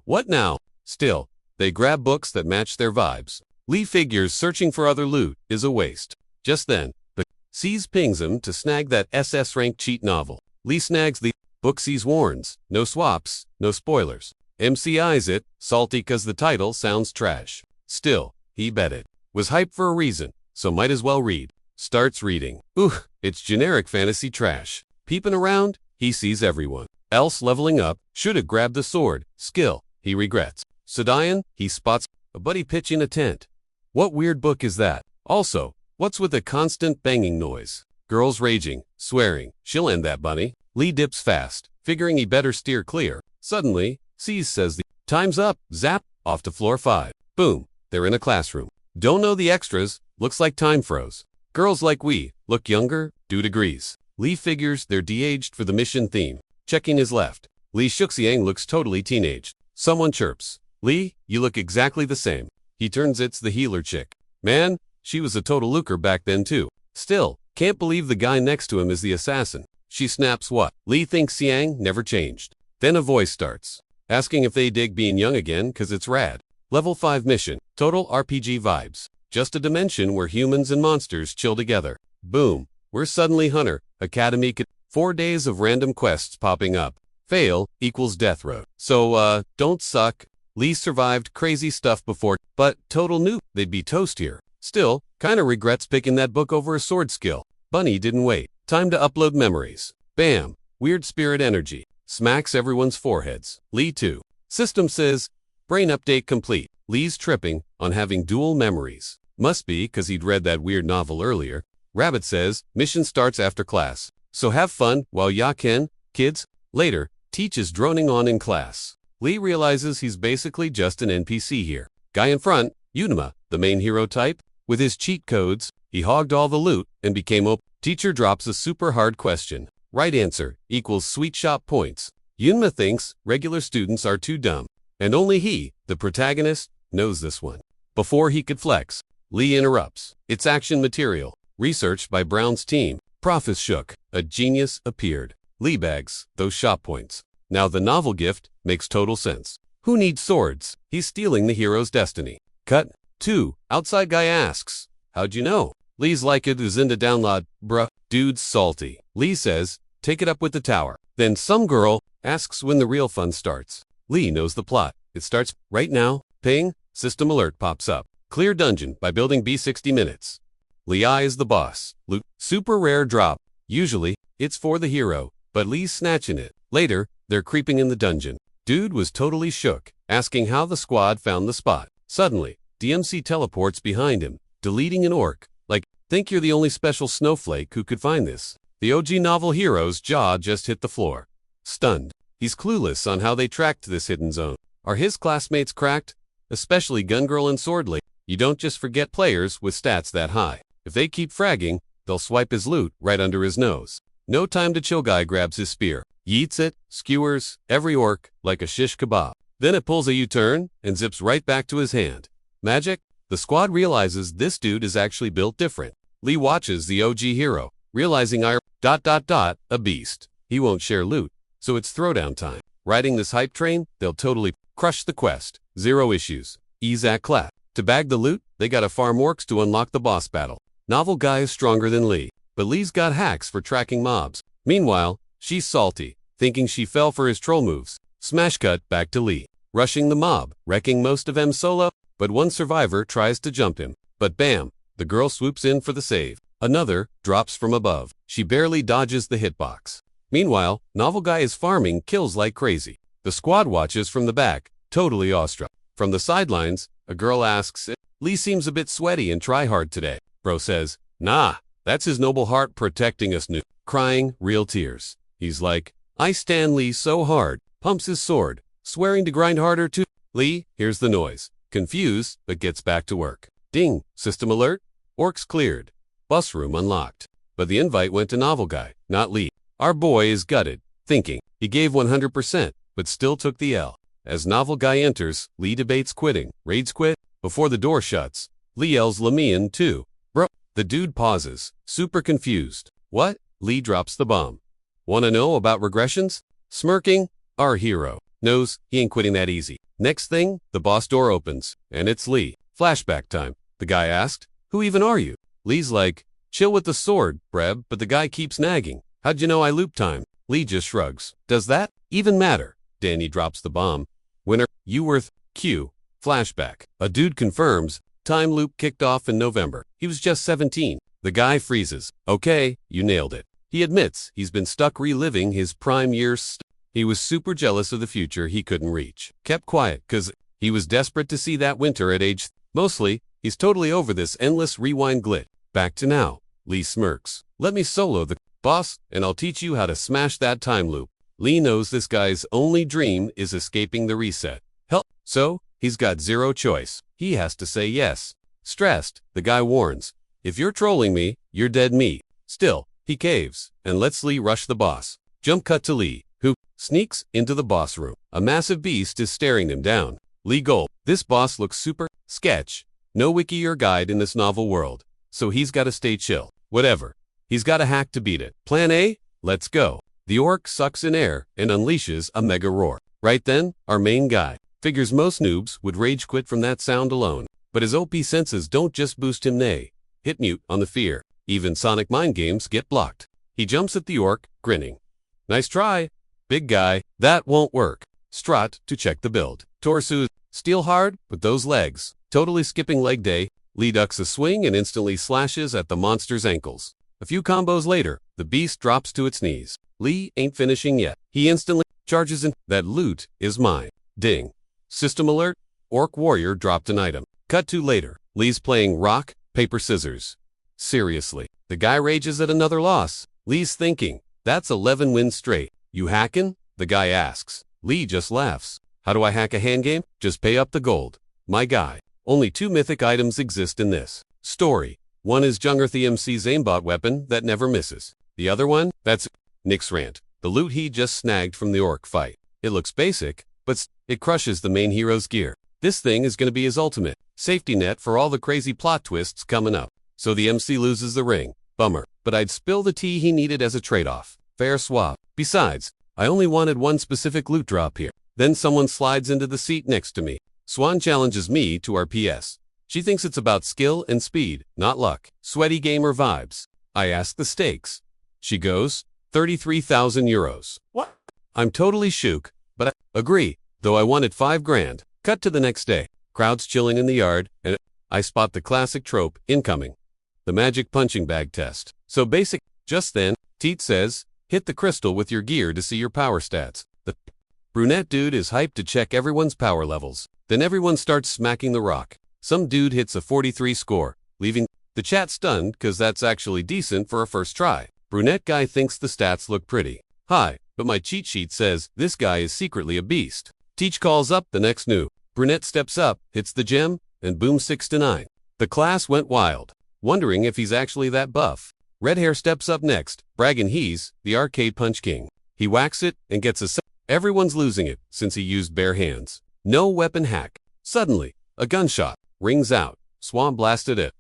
what now? Still, they grab books that match their vibes. Lee figures searching for other loot is a waste. Just then, the C's pings him to snag that SS rank cheat novel. Lee snags the book. C's warns, no swaps, no spoilers. MC eyes it, salty cause the title sounds trash. Still, he bet it. Was hyped for a reason, so might as well read. Starts reading. Ooh, it's generic fantasy trash. Peeping around, he sees everyone else leveling up, should have grabbed the sword. Skill, he regrets. Sadian, he spots a buddy pitching a tent. What weird book is that? Also, what's with the constant banging noise? Girls raging, swearing. She'll end that bunny. Lee dips fast, figuring he better steer clear. Suddenly, C's says the time's up. Zap, off to floor 5. Boom, they're in a classroom. Don't know the extras, looks like time froze. Girls like we, look younger, dude agrees. Lee figures they're de-aged for the mission theme. Checking his left. Lee Shuxiang looks totally teenaged. Someone chirps. Lee, you look exactly the same. He turns it's the healer chick. Man, she was a total looker back then too. Still, can't believe the guy next to him is the assassin. She snaps what? Lee thinks Xiang never changed. Then a voice starts, asking if they dig being young again cause it's rad. Level 5 mission. Total RPG vibes. Just a dimension where humans and monsters chill together. Boom. We're suddenly Hunter, Academy. 4 days of random quests popping up. Fail equals death road. So, don't suck. Lee survived crazy stuff before, but total noob. They'd be toast here. Still, kinda regrets picking that book over a sword skill. Bunny didn't wait. Time to upload memories. Bam. Weird spirit energy. Smacks everyone's foreheads. Lee too. System says, brain update complete. Lee's tripping on having dual memories. Must be cause he'd read that weird novel earlier. Rabbit says, mission starts after class. So have fun while ya can, kids. Later, Teach is droning on in class. Lee realizes he's basically just an NPC here. Guy in front, Unima, the main hero type. With his cheat codes, he hogged all the loot and became OP. Teacher drops a super hard question. Right answer equals sweet shop points. Unima thinks regular students are too dumb. And only he, the protagonist, knows this one. Before he could flex, Lee interrupts. It's action material. Researched by Brown's team. Prof is shook. A genius appeared. Lee bags those shop points. Now the novel gift makes total sense. Who needs swords? He's stealing the hero's destiny. Cut 2. Outside guy asks, how'd you know? Lee's like it is into download, bruh. Dude's salty. Lee says, take it up with the tower. Then some girl asks when the real fun starts. Lee knows the plot. It starts right now. Ping. System alert pops up. Clear dungeon by building B60 minutes. Lee I is the boss. Loot. Super rare drop. Usually, it's for the hero, but Lee's snatching it. Later, they're creeping in the dungeon. Dude was totally shook, asking how the squad found the spot. Suddenly, DMC teleports behind him, deleting an orc. Like, think you're the only special snowflake who could find this. The OG novel hero's jaw just hit the floor. Stunned. He's clueless on how they tracked this hidden zone. Are his classmates cracked? Especially Gun Girl and Sword Lady. You don't just forget players with stats that high. If they keep fragging, they'll swipe his loot right under his nose. No time to chill, guy grabs his spear, yeets it, skewers every orc like a shish kebab. Then it pulls a U-turn and zips right back to his hand. Magic? The squad realizes this dude is actually built different. Lee watches the OG hero, realizing a beast. He won't share loot, so it's throwdown time. Riding this hype train, they'll totally crush the quest. Zero issues. Izak clap. To bag the loot, they gotta farm orcs to unlock the boss battle. Novel guy is stronger than Lee, but Lee's got hacks for tracking mobs. Meanwhile, she's salty, thinking she fell for his troll moves. Smash cut back to Lee, rushing the mob, wrecking most of them solo, but one survivor tries to jump him. But bam, the girl swoops in for the save. Another drops from above. She barely dodges the hitbox. Meanwhile, novel guy is farming kills like crazy. The squad watches from the back, totally awestruck. From the sidelines, a girl asks, Lee seems a bit sweaty and try hard today. Bro says, nah, that's his noble heart protecting us new. Crying, real tears. He's like, I stand Lee so hard, pumps his sword, swearing to grind harder too. Lee hears the noise, confused, but gets back to work. Ding, system alert, orcs cleared, bus room unlocked. But the invite went to novel guy, not Lee. Our boy is gutted, thinking he gave 100%, but still took the L. As novel guy enters, Lee debates quitting. Raids quit? Before the door shuts, Lee yells Lamian too. Bro, the dude pauses, super confused. What? Lee drops the bomb. Wanna know about regressions? Smirking, our hero knows he ain't quitting that easy. Next thing, the boss door opens, and it's Lee. Flashback time. The guy asked, who even are you? Lee's like, chill with the sword, Breb, but the guy keeps nagging. How'd you know I loop time? Lee just shrugs. Does that even matter? Danny drops the bomb. Winner, you worth, Q. Flashback. A dude confirms, time loop kicked off in November. He was just 17. The guy freezes. Okay, you nailed it. He admits he's been stuck reliving his prime years. He was super jealous of the future he couldn't reach. Kept quiet, cause he was desperate to see that winter at age. Mostly, he's totally over this endless rewind glit. Back to now. Lee smirks. Let me solo the boss, and I'll teach you how to smash that time loop. Lee knows this guy's only dream is escaping the reset. Hell, so he's got zero choice. He has to say yes. Stressed, the guy warns, if you're trolling me, you're dead meat. Still, he caves and lets Lee rush the boss. Jump cut to Lee, who sneaks into the boss room. A massive beast is staring him down. Lee gulp. This boss looks super sketch. No wiki or guide in this novel world, so he's got to stay chill. Whatever. He's got a hack to beat it. Plan A? Let's go. The orc sucks in air and unleashes a mega roar. Right then, our main guy figures most noobs would rage quit from that sound alone. But his OP senses don't just boost him, nay. Hit mute on the fear. Even Sonic mind games get blocked. He jumps at the orc, grinning. Nice try, big guy. That won't work. Strut to check the build. Torso, steel hard, but those legs. Totally skipping leg day. Lee ducks a swing and instantly slashes at the monster's ankles. A few combos later, the beast drops to its knees. Lee ain't finishing yet. He instantly charges in. That loot is mine. Ding. System alert. Orc warrior dropped an item. Cut to later. Lee's playing rock, paper, scissors. Seriously. The guy rages at another loss. Lee's thinking, that's 11 wins straight. You hacking? The guy asks. Lee just laughs. How do I hack a hand game? Just pay up the gold. My guy. Only 2 mythic items exist in this story. One is Jungerthy MC's aimbot weapon that never misses. The other one? That's Nick's rant. The loot he just snagged from the orc fight. It looks basic, but it crushes the main hero's gear. This thing is going to be his ultimate safety net for all the crazy plot twists coming up. So the MC loses the ring. Bummer. But I'd spill the tea he needed as a trade-off. Fair swap. Besides, I only wanted one specific loot drop here. Then someone slides into the seat next to me. Swan challenges me to RPS. She thinks it's about skill and speed, not luck. Sweaty gamer vibes. I ask the stakes. She goes, 33,000 euros. What? I'm totally shook, but I agree, though I wanted 5 grand. Cut to the next day. Crowds chilling in the yard, and I spot the classic trope incoming. The magic punching bag test. So basic. Just then, Teet says, hit the crystal with your gear to see your power stats. The brunette dude is hyped to check everyone's power levels. Then everyone starts smacking the rock. Some dude hits a 43 score, leaving the chat stunned cause that's actually decent for a first try. Brunette guy thinks the stats look pretty. Hi, but my cheat sheet says this guy is secretly a beast. Teach calls up the next new. Brunette steps up, hits the gem, and boom 6-9. The class went wild, wondering if he's actually that buff. Red hair steps up next, bragging he's the arcade punch king. He whacks it and gets a Everyone's losing it since he used bare hands. No weapon hack. Suddenly, a gunshot rings out. Swamp blasted it.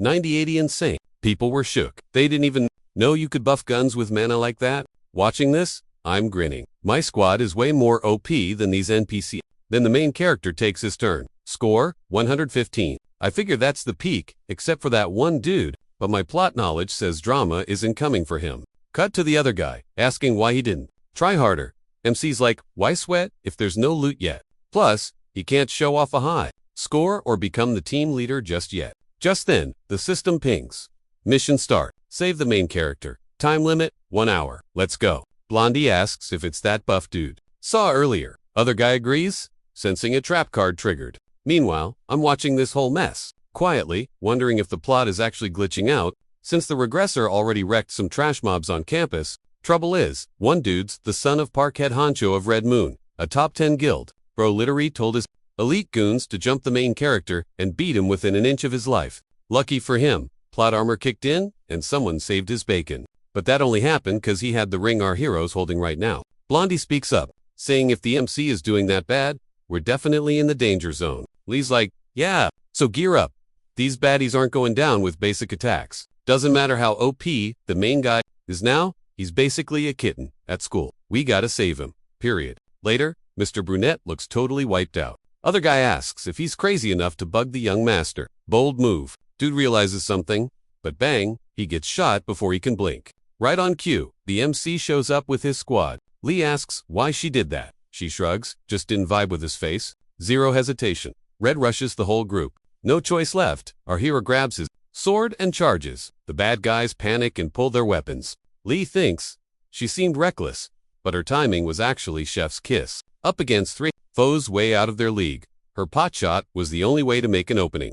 90-80 insane. People were shook. They didn't even know you could buff guns with mana like that. Watching this, I'm grinning. My squad is way more OP than these NPCs. Then the main character takes his turn. Score, 115. I figure that's the peak, except for that one dude, but my plot knowledge says drama isn't coming for him. Cut to the other guy, asking why he didn't try harder. MC's like, why sweat if there's no loot yet? Plus, he can't show off a high score or become the team leader just yet. Just then, the system pings. Mission start. Save the main character. Time limit, 1 hour. Let's go. Blondie asks if it's that buff dude saw earlier. Other guy agrees, sensing a trap card triggered. Meanwhile, I'm watching this whole mess, quietly, wondering if the plot is actually glitching out, since the regressor already wrecked some trash mobs on campus. Trouble is, one dude's the son of Parkhead Honcho of Red Moon, a top 10 guild. Bro literally told his elite goons to jump the main character and beat him within an inch of his life. Lucky for him, plot armor kicked in, and someone saved his bacon. But that only happened cause he had the ring our hero's holding right now. Blondie speaks up, saying if the MC is doing that bad, we're definitely in the danger zone. Lee's like, yeah, so gear up. These baddies aren't going down with basic attacks. Doesn't matter how OP the main guy is now, he's basically a kitten at school. We gotta save him, period. Later, Mr. Brunette looks totally wiped out. Other guy asks if he's crazy enough to bug the young master. Bold move. Dude realizes something, but bang, he gets shot before he can blink. Right on cue, the MC shows up with his squad. Lee asks why she did that. She shrugs, just didn't vibe with his face. Zero hesitation. Red rushes the whole group. No choice left. Our hero grabs his sword and charges. The bad guys panic and pull their weapons. Lee thinks she seemed reckless, but her timing was actually chef's kiss. Up against 3 foes way out of their league. Her pot shot was the only way to make an opening.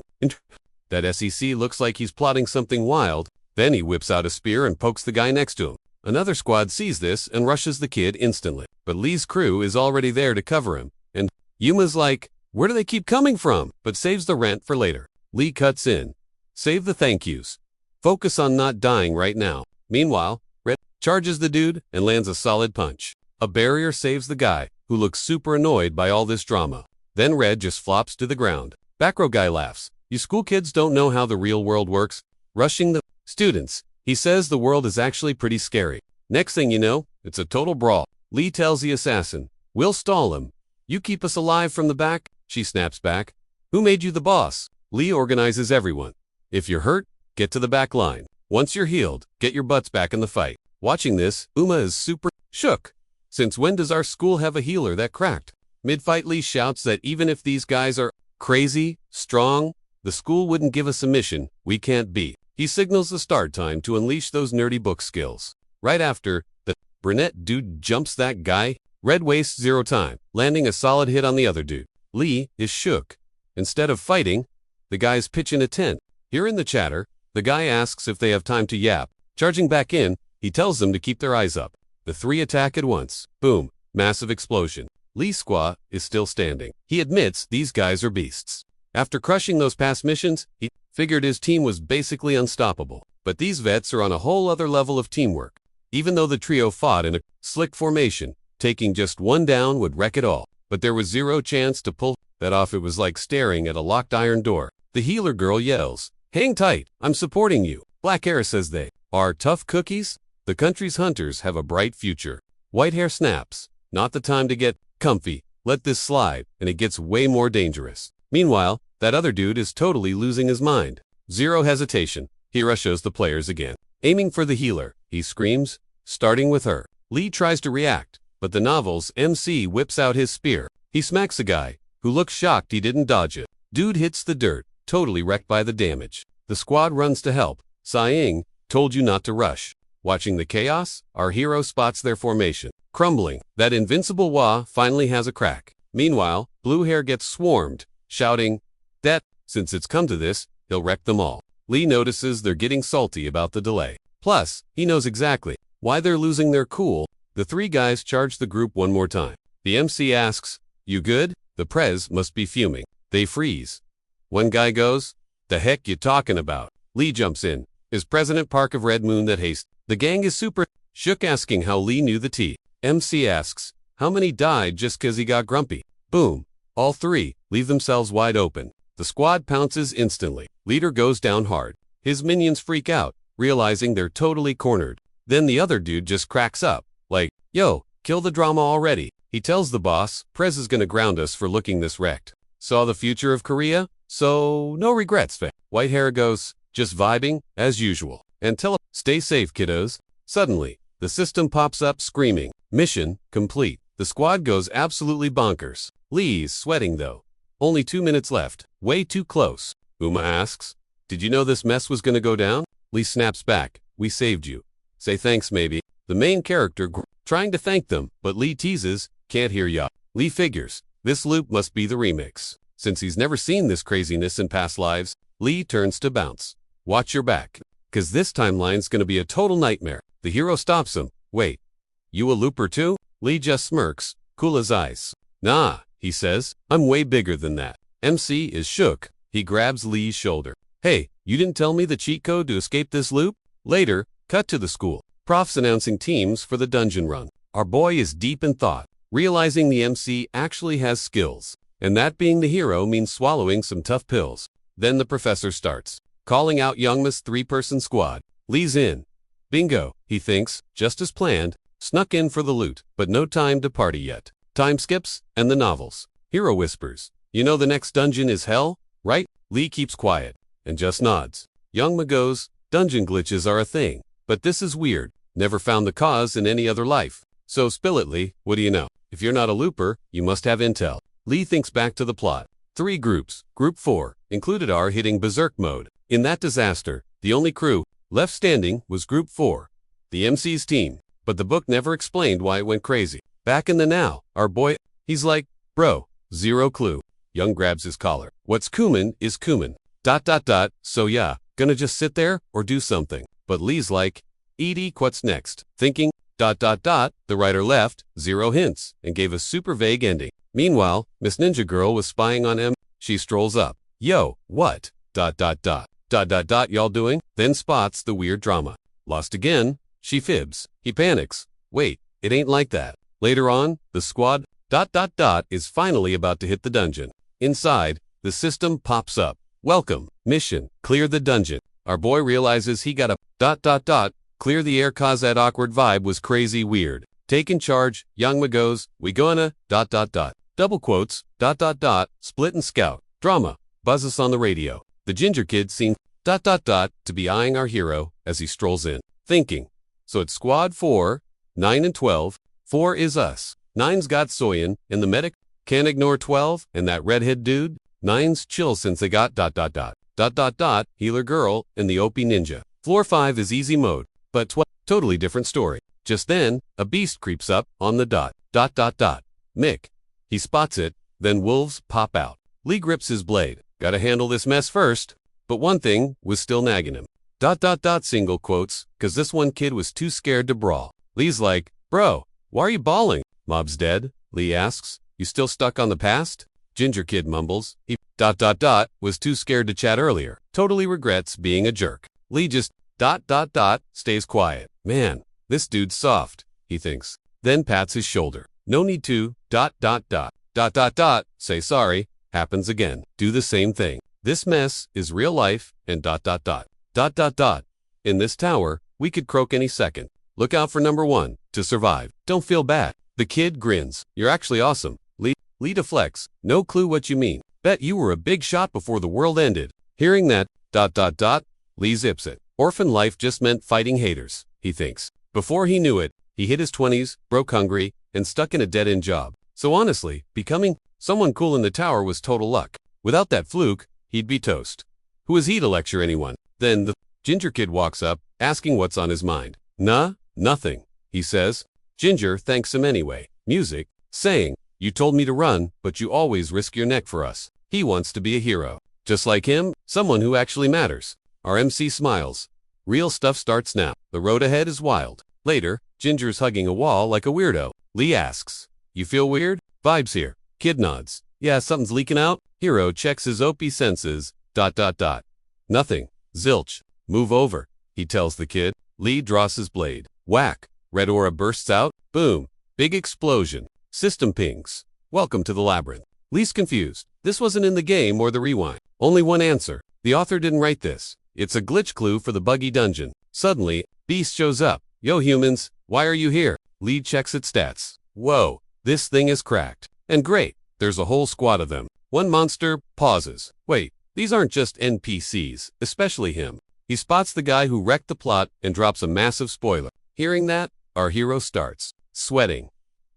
That SEC looks like he's plotting something wild. Then he whips out a spear and pokes the guy next to him. Another squad sees this and rushes the kid instantly. But Lee's crew is already there to cover him. And Yuma's like, where do they keep coming from? But saves the rent for later. Lee cuts in. Save the thank yous. Focus on not dying right now. Meanwhile, Red charges the dude and lands a solid punch. A barrier saves the guy, who looks super annoyed by all this drama. Then Red just flops to the ground. Back row guy laughs. You school kids don't know how the real world works. Rushing the students. He says the world is actually pretty scary. Next thing you know, it's a total brawl. Lee tells the assassin, we'll stall him. You keep us alive from the back? She snaps back. Who made you the boss? Lee organizes everyone. If you're hurt, get to the back line. Once you're healed, get your butts back in the fight. Watching this, Uma is super shook. Since when does our school have a healer that cracked? Mid-fight, Lee shouts that even if these guys are crazy, strong, the school wouldn't give us a mission we can't beat. He signals the start time to unleash those nerdy book skills. Right after, the brunette dude jumps that guy. Red wastes zero time, landing a solid hit on the other dude. Lee is shook. Instead of fighting, the guys pitch in a tent. Hearing the chatter, the guy asks if they have time to yap. Charging back in, he tells them to keep their eyes up. The 3 attack at once. Boom. Massive explosion. Lee's squaw is still standing. He admits these guys are beasts. After crushing those past missions, he figured his team was basically unstoppable. But these vets are on a whole other level of teamwork. Even though the trio fought in a slick formation, taking just one down would wreck it all. But there was zero chance to pull that off. It was like staring at a locked iron door. The healer girl yells, hang tight, I'm supporting you. Black hair says they are tough cookies. The country's hunters have a bright future. White hair snaps, not the time to get comfy. Let this slide, and it gets way more dangerous. Meanwhile, that other dude is totally losing his mind. Zero hesitation, he rushes the players again. Aiming for the healer, he screams, starting with her. Lee tries to react, but the novel's MC whips out his spear. He smacks a guy, who looks shocked he didn't dodge it. Dude hits the dirt, totally wrecked by the damage. The squad runs to help, sighing, told you not to rush. Watching the chaos, our hero spots their formation. Crumbling, that invincible Wa finally has a crack. Meanwhile, blue hair gets swarmed, shouting, that since it's come to this, he'll wreck them all. Lee notices they're getting salty about the delay. Plus, he knows exactly why they're losing their cool. The three guys charge the group one more time. The MC asks, "You good?" The prez must be fuming. They freeze. One guy goes, "The heck you talking about?" Lee jumps in. Is President Park of Red Moon that haste? The gang is super shook, asking how Lee knew the tea. MC asks, how many died just 'cause he got grumpy? Boom. All three leave themselves wide open. The squad pounces instantly. Leader goes down hard. His minions freak out, realizing they're totally cornered. Then the other dude just cracks up, like, yo, kill the drama already. He tells the boss, Prez is gonna ground us for looking this wrecked. Saw the future of Korea? So, no regrets, fa. White hair goes, just vibing, as usual. And stay safe, kiddos. Suddenly, the system pops up screaming, mission complete. The squad goes absolutely bonkers. Lee's sweating though. Only 2 minutes left. Way too close. Uma asks, did you know this mess was gonna go down? Lee snaps back, we saved you. Say thanks maybe. The main character trying to thank them, but Lee teases, can't hear ya. Lee figures, this loop must be the remix. Since he's never seen this craziness in past lives, Lee turns to bounce. Watch your back, 'cause this timeline's gonna be a total nightmare. The hero stops him. Wait, you a looper too? Lee just smirks, cool as ice. Nah, he says, I'm way bigger than that. MC is shook. He grabs Lee's shoulder. Hey, you didn't tell me the cheat code to escape this loop? Later, cut to the school. Prof's announcing teams for the dungeon run. Our boy is deep in thought, realizing the MC actually has skills. And that being the hero means swallowing some tough pills. Then the professor starts, calling out Youngma's 3-person squad. Lee's in. Bingo, he thinks, just as planned, snuck in for the loot, but no time to party yet. Time skips, and the novels. Hero whispers, you know the next dungeon is hell, right? Lee keeps quiet, and just nods. Youngma goes, dungeon glitches are a thing, but this is weird. Never found the cause in any other life. So spill it, Lee, what do you know? If you're not a looper, you must have intel. Lee thinks back to the plot. 3 groups, Group 4, included are hitting berserk mode. In that disaster, the only crew left standing was Group 4, the MC's team. But the book never explained why it went crazy. Back in the now, our boy, he's like, bro, zero clue. Young grabs his collar. What's Kuman is Kuman. ... So yeah, gonna just sit there or do something. But Lee's like, Edie, what's next? Thinking, ... The writer left, 0 hints, and gave a super vague ending. Meanwhile, Miss Ninja Girl was spying on M. She strolls up. Yo, what? ... Y'all doing? Then spots the weird drama. Lost again? She fibs. He panics. Wait, it ain't like that. Later on, the squad ... is finally about to hit the dungeon. Inside, the system pops up. Welcome, mission, clear the dungeon. Our boy realizes he got a ... clear the air 'cause that awkward vibe was crazy weird. Take in charge, goes, we gonna ... Double quotes, ... split and scout. Drama, buzz us on the radio. The ginger kid seemed ... to be eyeing our hero as he strolls in. Thinking, so it's squad 4, 9 and 12, 4 is us. 9's got Soyen, and the medic, can't ignore 12, and that redhead dude. 9's chill since they got ... healer girl, and the OP ninja. Floor 5 is easy mode, but totally different story. Just then, a beast creeps up on the ... Mick. He spots it, then wolves pop out. Lee grips his blade. Gotta handle this mess first. But one thing was still nagging him. ... single quotes, 'cause this one kid was too scared to brawl. Lee's like, bro, why are you bawling? Mob's dead? Lee asks, you still stuck on the past? Ginger kid mumbles, he ... was too scared to chat earlier. Totally regrets being a jerk. Lee just ... stays quiet. Man, this dude's soft, he thinks. Then pats his shoulder. No need to ... say sorry. Happens again. Do the same thing. This mess is real life and ... In this tower, we could croak any second. Look out for number 1, to survive. Don't feel bad. The kid grins. You're actually awesome. Lee deflects. No clue what you mean. Bet you were a big shot before the world ended. Hearing that ... Lee zips it. Orphan life just meant fighting haters, he thinks. Before he knew it, he hit his 20s, broke hungry, and stuck in a dead-end job. So honestly, becoming someone cool in the tower was total luck. Without that fluke, he'd be toast. Who is he to lecture anyone? Then the ginger kid walks up, asking what's on his mind. Nah, nothing, he says. Ginger thanks him anyway. Music, saying, you told me to run, but you always risk your neck for us. He wants to be a hero. Just like him, someone who actually matters. Our MC smiles. Real stuff starts now. The road ahead is wild. Later, Ginger's hugging a wall like a weirdo. Lee asks, "You feel weird?" "Vibes here." Kid nods. "Yeah, something's leaking out." Hero checks his OP senses. ... Nothing. Zilch. "Move over," he tells the kid. Lee draws his blade. Whack. Red aura bursts out. Boom. Big explosion. System pings. "Welcome to the labyrinth." Lee's confused. This wasn't in the game or the rewind. Only one answer. The author didn't write this. It's a glitch clue for the buggy dungeon. Suddenly, Beast shows up. "Yo humans, why are you here?" Lee checks its stats. Whoa, this thing is cracked. And great, there's a whole squad of them. One monster pauses. Wait, these aren't just NPCs, especially him. He spots the guy who wrecked the plot and drops a massive spoiler. Hearing that, our hero starts sweating.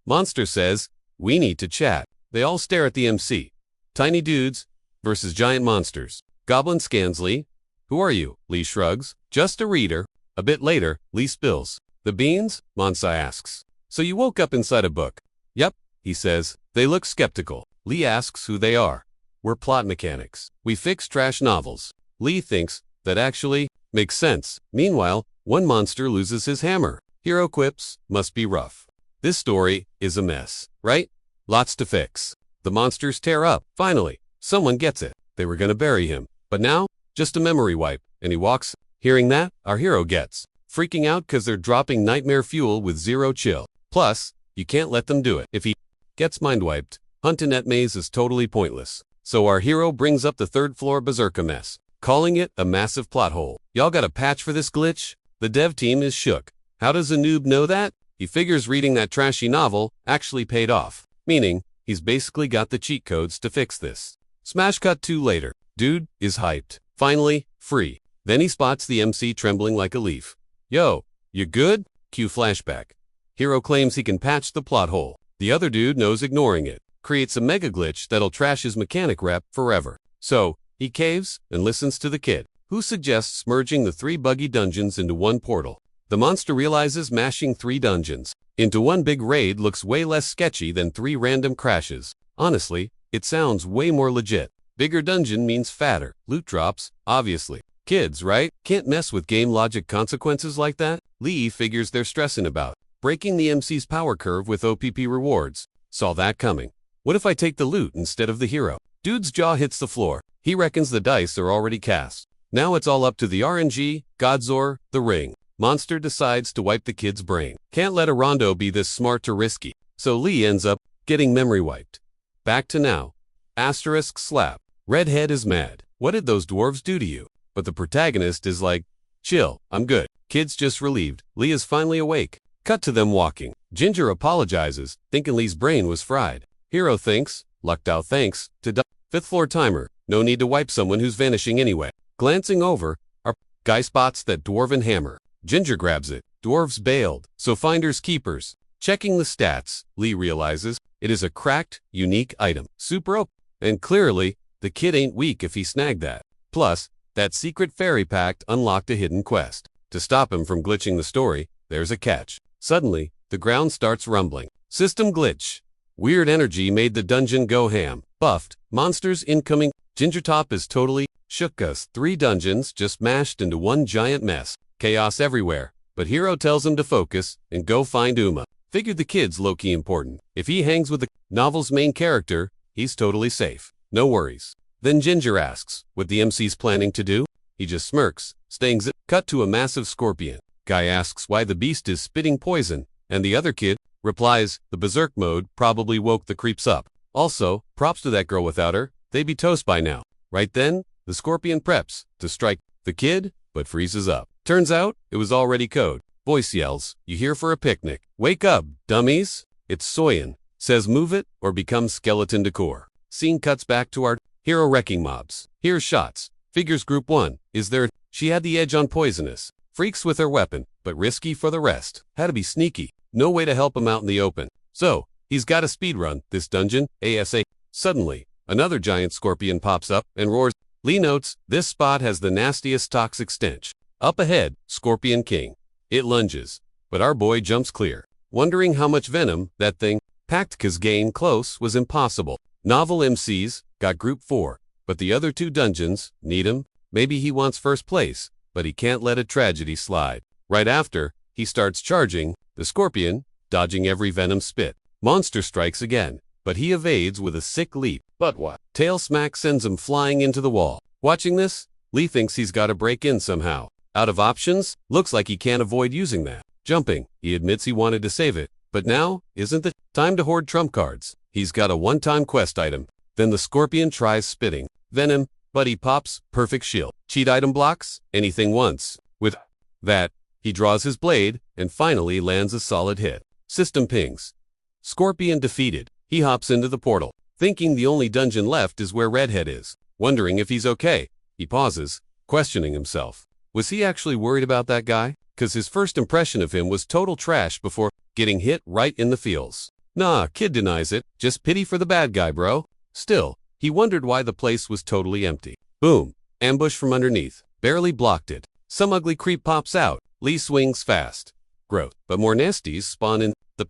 Monster says, "We need to chat." They all stare at the MC. Tiny dudes versus giant monsters. Goblin scans Lee. "Who are you?" Lee shrugs. "Just a reader." A bit later, Lee spills. "The beans?" Mansa asks. "So you woke up inside a book?" "Yep," he says. They look skeptical. Lee asks who they are. "We're plot mechanics. We fix trash novels." Lee thinks that actually makes sense. Meanwhile, one monster loses his hammer. Hero quips, "Must be rough." This story is a mess, right? Lots to fix. The monsters tear up. Finally, someone gets it. They were gonna bury him. But now, just a memory wipe, and he walks. Hearing that, our hero gets freaking out because they're dropping nightmare fuel with zero chill. Plus, you can't let them do it. If he gets mind wiped, Huntinet Maze is totally pointless. So our hero brings up the third floor berserker mess, calling it a massive plot hole. "Y'all got a patch for this glitch?" The dev team is shook. How does a noob know that? He figures reading that trashy novel actually paid off. Meaning, he's basically got the cheat codes to fix this. Smash cut 2 later. Dude is hyped. Finally, free. Then he spots the MC trembling like a leaf. "Yo, you good?" Cue flashback. Hero claims he can patch the plot hole. The other dude knows ignoring it. Creates a mega glitch that'll trash his mechanic rep forever. So, he caves and listens to the kid, who suggests merging the 3 buggy dungeons into one portal. The monster realizes mashing 3 dungeons into one big raid looks way less sketchy than 3 random crashes. Honestly, it sounds way more legit. Bigger dungeon means fatter loot drops, obviously. Kids, right? Can't mess with game logic consequences like that. Lee figures they're stressing about breaking the MC's power curve with OPP rewards. Saw that coming. What if I take the loot instead of the hero? Dude's jaw hits the floor. He reckons the dice are already cast. Now it's all up to the RNG, Godzor, the ring. Monster decides to wipe the kid's brain. Can't let a rondo be this smart or risky. So Lee ends up getting memory wiped. Back to now. Asterisk slap. Redhead is mad. "What did those dwarves do to you?" But the protagonist is like, "Chill, I'm good." Kid's just relieved. Lee is finally awake. Cut to them walking. Ginger apologizes, thinking Lee's brain was fried. Hero thinks, lucked out thanks, to 5th floor timer. No need to wipe someone who's vanishing anyway. Glancing over, our guy spots that dwarven hammer. Ginger grabs it. Dwarves bailed, so finders keepers. Checking the stats, Lee realizes it is a cracked, unique item. Super OP. And clearly, the kid ain't weak if he snagged that. Plus, that secret fairy pact unlocked a hidden quest. To stop him from glitching the story, there's a catch. Suddenly, the ground starts rumbling. System glitch. Weird energy made the dungeon go ham. Buffed. Monsters incoming. Gingertop is totally shook us. 3 dungeons just mashed into one giant mess. Chaos everywhere. But Hero tells him to focus and go find Uma. Figured the kid's low-key important. If he hangs with the novel's main character, he's totally safe. No worries. Then Ginger asks what the MC's planning to do. He just smirks, staying zip. Cut to a massive scorpion. Guy asks why the beast is spitting poison, and the other kid replies the berserk mode probably woke the creeps up. Also, props to that girl without her, they'd be toast by now. Right then, the scorpion preps to strike the kid, but freezes up. Turns out, it was already code. Voice yells, "You here for a picnic? Wake up, dummies!" It's Soyen. Says move it or become skeleton decor. Scene cuts back to our hero wrecking mobs. Here's shots. Figures group 1. Is there? She had the edge on poisonous. Freaks with her weapon, but risky for the rest. Had to be sneaky. No way to help him out in the open. So, he's got a speedrun this dungeon, ASA. Suddenly, another giant scorpion pops up and roars. Lee notes, this spot has the nastiest toxic stench. Up ahead, Scorpion King. It lunges, but our boy jumps clear. Wondering how much venom that thing packed, cause getting close was impossible. Novel MCs got group 4, But the other 2 dungeons need him. Maybe he wants first place, but he can't let a tragedy slide. Right after, he starts charging, the scorpion, dodging every venom spit. Monster strikes again, but he evades with a sick leap. But what? Tail smack sends him flying into the wall. Watching this, Lee thinks he's got to break in somehow. Out of options, looks like he can't avoid using that. Jumping, he admits he wanted to save it, but now isn't the time to hoard trump cards. He's got a one-time quest item. Then the scorpion tries spitting venom, but he pops perfect shield. Cheat item blocks anything once. With that, he draws his blade and finally lands a solid hit. System pings. Scorpion defeated. He hops into the portal, thinking the only dungeon left is where Redhead is. Wondering if he's okay, he pauses, questioning himself. Was he actually worried about that guy? Cause his first impression of him was total trash before getting hit right in the feels. Nah, kid denies it. Just pity for the bad guy, bro. Still, he wondered why the place was totally empty. Boom. Ambush from underneath. Barely blocked it. Some ugly creep pops out. Lee swings fast. Growth. But more nasties spawn in. The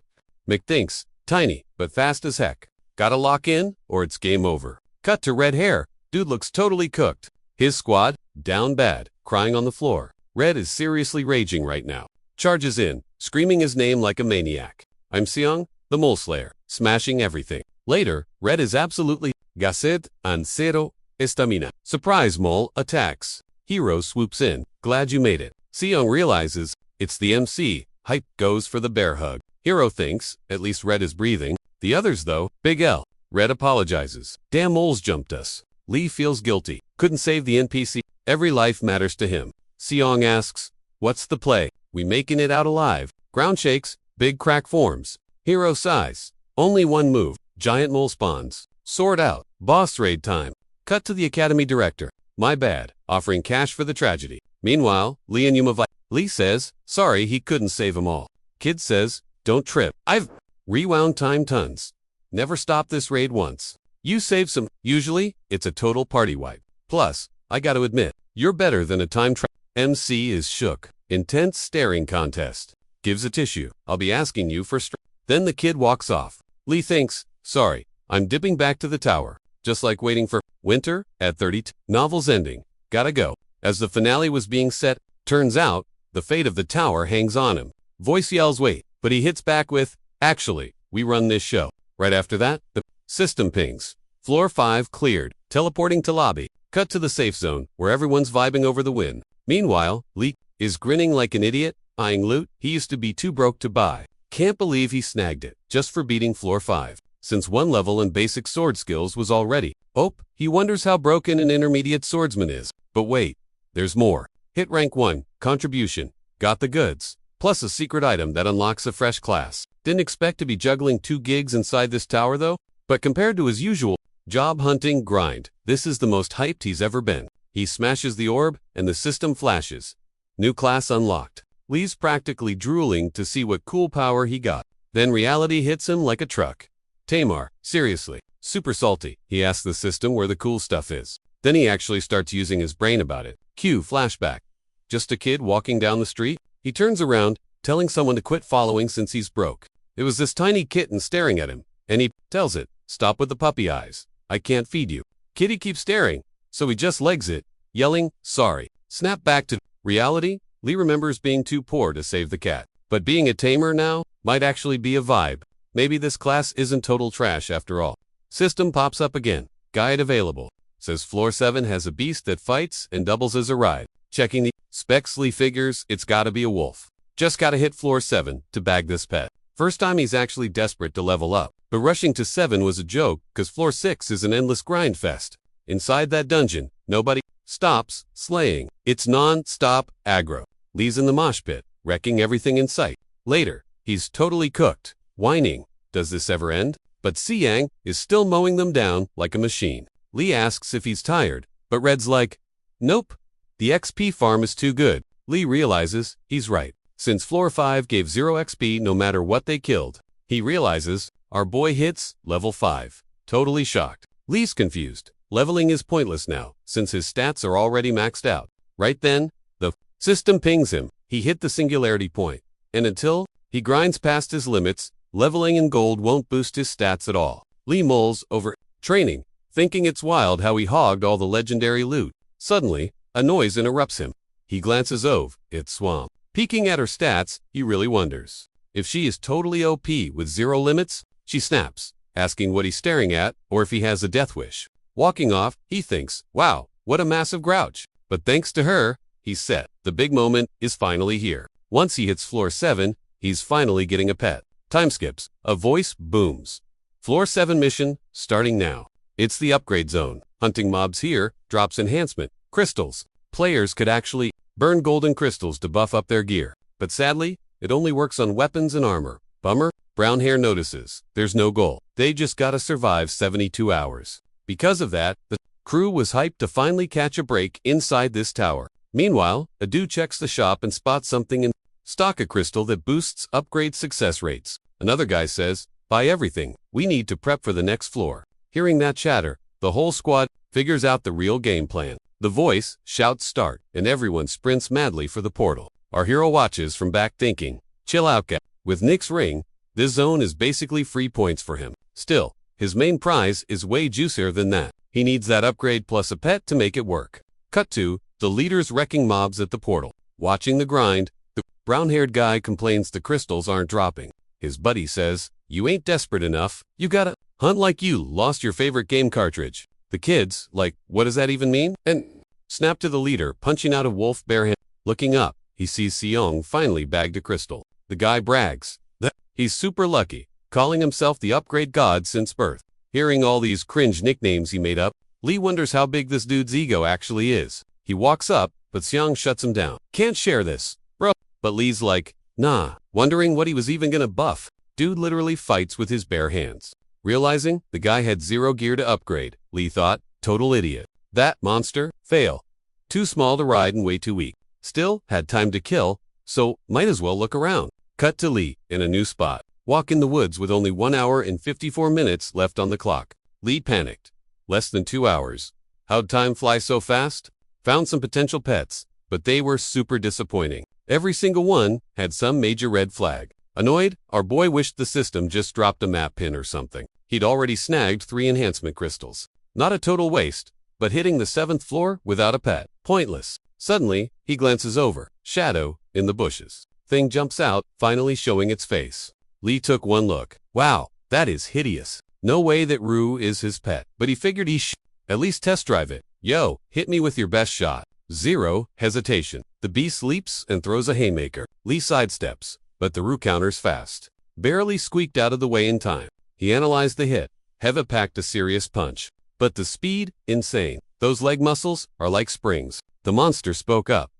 Mick thinks, tiny, but fast as heck. Gotta lock in, or it's game over. Cut to red hair. Dude looks totally cooked. His squad, down bad, crying on the floor. Red is seriously raging right now. Charges in, screaming his name like a maniac. I'm Seong, the Mole Slayer, smashing everything. Later, Red is absolutely gased and cero estamina. Surprise Mole attacks. Hero swoops in. Glad you made it. Seong realizes it's the MC. Hype goes for the bear hug. Hero thinks, at least Red is breathing. The others though, Big L. Red apologizes. Damn moles jumped us. Lee feels guilty. Couldn't save the NPC. Every life matters to him. Seong asks, what's the play? We making it out alive. Ground shakes, big crack forms. Hero sighs. Only one move. Giant mole spawns. Sword out. Boss raid time. Cut to the academy director. My bad. Offering cash for the tragedy. Meanwhile, Lee and Yuma Lee says, sorry he couldn't save them all. Kid says, don't trip. I've rewound time tons. Never stopped this raid once. You save some. Usually, it's a total party wipe. Plus, I gotta admit, you're better than a time trial. MC is shook. Intense staring contest. Gives a tissue. I'll be asking you for Then the kid walks off. Lee thinks, sorry, I'm dipping back to the tower. Just like waiting for winter at 32. Novel's ending. Gotta go. As the finale was being set, turns out, the fate of the tower hangs on him. Voice yells wait, but he hits back with, actually, we run this show. Right after that, the system pings. Floor 5 cleared, teleporting to lobby. Cut to the safe zone, where everyone's vibing over the win. Meanwhile, Lee is grinning like an idiot, eyeing loot he used to be too broke to buy. Can't believe he snagged it, just for beating floor 5. Since one level in basic sword skills was already. Oh, he wonders how broken an intermediate swordsman is. But wait, there's more. Hit rank 1, contribution. Got the goods. Plus a secret item that unlocks a fresh class. Didn't expect to be juggling 2 gigs inside this tower though. But compared to his usual job hunting grind, this is the most hyped he's ever been. He smashes the orb, and the system flashes. New class unlocked. Lee's practically drooling to see what cool power he got. Then reality hits him like a truck. Tamar, seriously, super salty. He asks the system where the cool stuff is. Then he actually starts using his brain about it. Cue flashback. Just a kid walking down the street? He turns around, telling someone to quit following since he's broke. It was this tiny kitten staring at him, and he tells it, stop with the puppy eyes. I can't feed you. Kitty keeps staring, so he just legs it, yelling, sorry. Snap back to reality. Lee remembers being too poor to save the cat. But being a tamer now might actually be a vibe. Maybe this class isn't total trash after all. System pops up again. Guide available. Says floor 7 has a beast that fights and doubles as a ride. Checking the specs, Lee figures it's gotta be a wolf. Just gotta hit floor 7 to bag this pet. First time he's actually desperate to level up. But rushing to 7 was a joke, cause floor 6 is an endless grind fest. Inside that dungeon, nobody stops slaying. It's non-stop aggro. Lee's in the mosh pit, wrecking everything in sight. Later, he's totally cooked, whining. Does this ever end? But Siang is still mowing them down like a machine. Lee asks if he's tired, but Red's like, nope. The XP farm is too good. Lee realizes he's right. Since floor 5 gave 0 XP no matter what they killed, he realizes our boy hits level 5. Totally shocked. Lee's confused. Leveling is pointless now, since his stats are already maxed out. Right then, the system pings him. He hit the singularity point. And until he grinds past his limits, leveling in gold won't boost his stats at all. Lee mulls over training. thinking it's wild how he hogged all the legendary loot. Suddenly, a noise interrupts him. He glances over, it's Swamp. Peeking at her stats, he really wonders if she is totally OP with zero limits. She snaps, asking what he's staring at or if he has a death wish. Walking off, he thinks, wow, what a massive grouch. But thanks to her, he's set. The big moment is finally here. Once he hits floor 7, he's finally getting a pet. Time skips. A voice booms. Floor 7 mission, starting now. It's the upgrade zone. Hunting mobs here drops enhancement. Crystals. Players could actually burn golden crystals to buff up their gear. But sadly, it only works on weapons and armor. Bummer. Brown hair notices. There's no goal. They just gotta survive 72 hours. Because of that, the crew was hyped to finally catch a break inside this tower. Meanwhile, a dude checks the shop and spots something in stock, a crystal that boosts upgrade success rates. Another guy says, buy everything. We need to prep for the next floor. Hearing that chatter, the whole squad figures out the real game plan. The voice shouts start, and everyone sprints madly for the portal. Our hero watches from back thinking, chill out, guy. With Nick's ring, this zone is basically free points for him. Still, his main prize is way juicier than that. He needs that upgrade plus a pet to make it work. Cut to the leaders wrecking mobs at the portal. Watching the grind, the brown-haired guy complains the crystals aren't dropping. His buddy says, you ain't desperate enough. You gotta hunt like you lost your favorite game cartridge. The kids, like, what does that even mean? And snap to the leader, punching out a wolf bare hand. Looking up, he sees Seong finally bagged a crystal. The guy brags that he's super lucky, calling himself the upgrade god since birth. Hearing all these cringe nicknames he made up, Lee wonders how big this dude's ego actually is. He walks up, but Seong shuts him down. Can't share this, bro. But Lee's like, nah, wondering what he was even gonna buff. Dude literally fights with his bare hands. Realizing the guy had zero gear to upgrade, Lee thought, total idiot. That monster, fail. Too small to ride and way too weak. Still, had time to kill, so might as well look around. Cut to Lee, in a new spot. Walk in the woods with only 1 hour and 54 minutes left on the clock. Lee panicked. Less than 2 hours. How'd time fly so fast? Found some potential pets, but they were super disappointing. Every single one had some major red flag. Annoyed, our boy wished the system just dropped a map pin or something. He'd already snagged 3 enhancement crystals. Not a total waste, but hitting the 7th floor without a pet. Pointless. Suddenly, he glances over. Shadow, in the bushes. Thing jumps out, finally showing its face. Lee took one look. Wow, that is hideous. No way that Rue is his pet, but he figured he should at least test drive it. Yo, hit me with your best shot. Zero hesitation. The beast leaps and throws a haymaker. Lee sidesteps, but the Rue counters fast. Barely squeaked out of the way in time. He analyzed the hit. Heva packed a serious punch. But the speed, insane. Those leg muscles are like springs. The monster spoke up.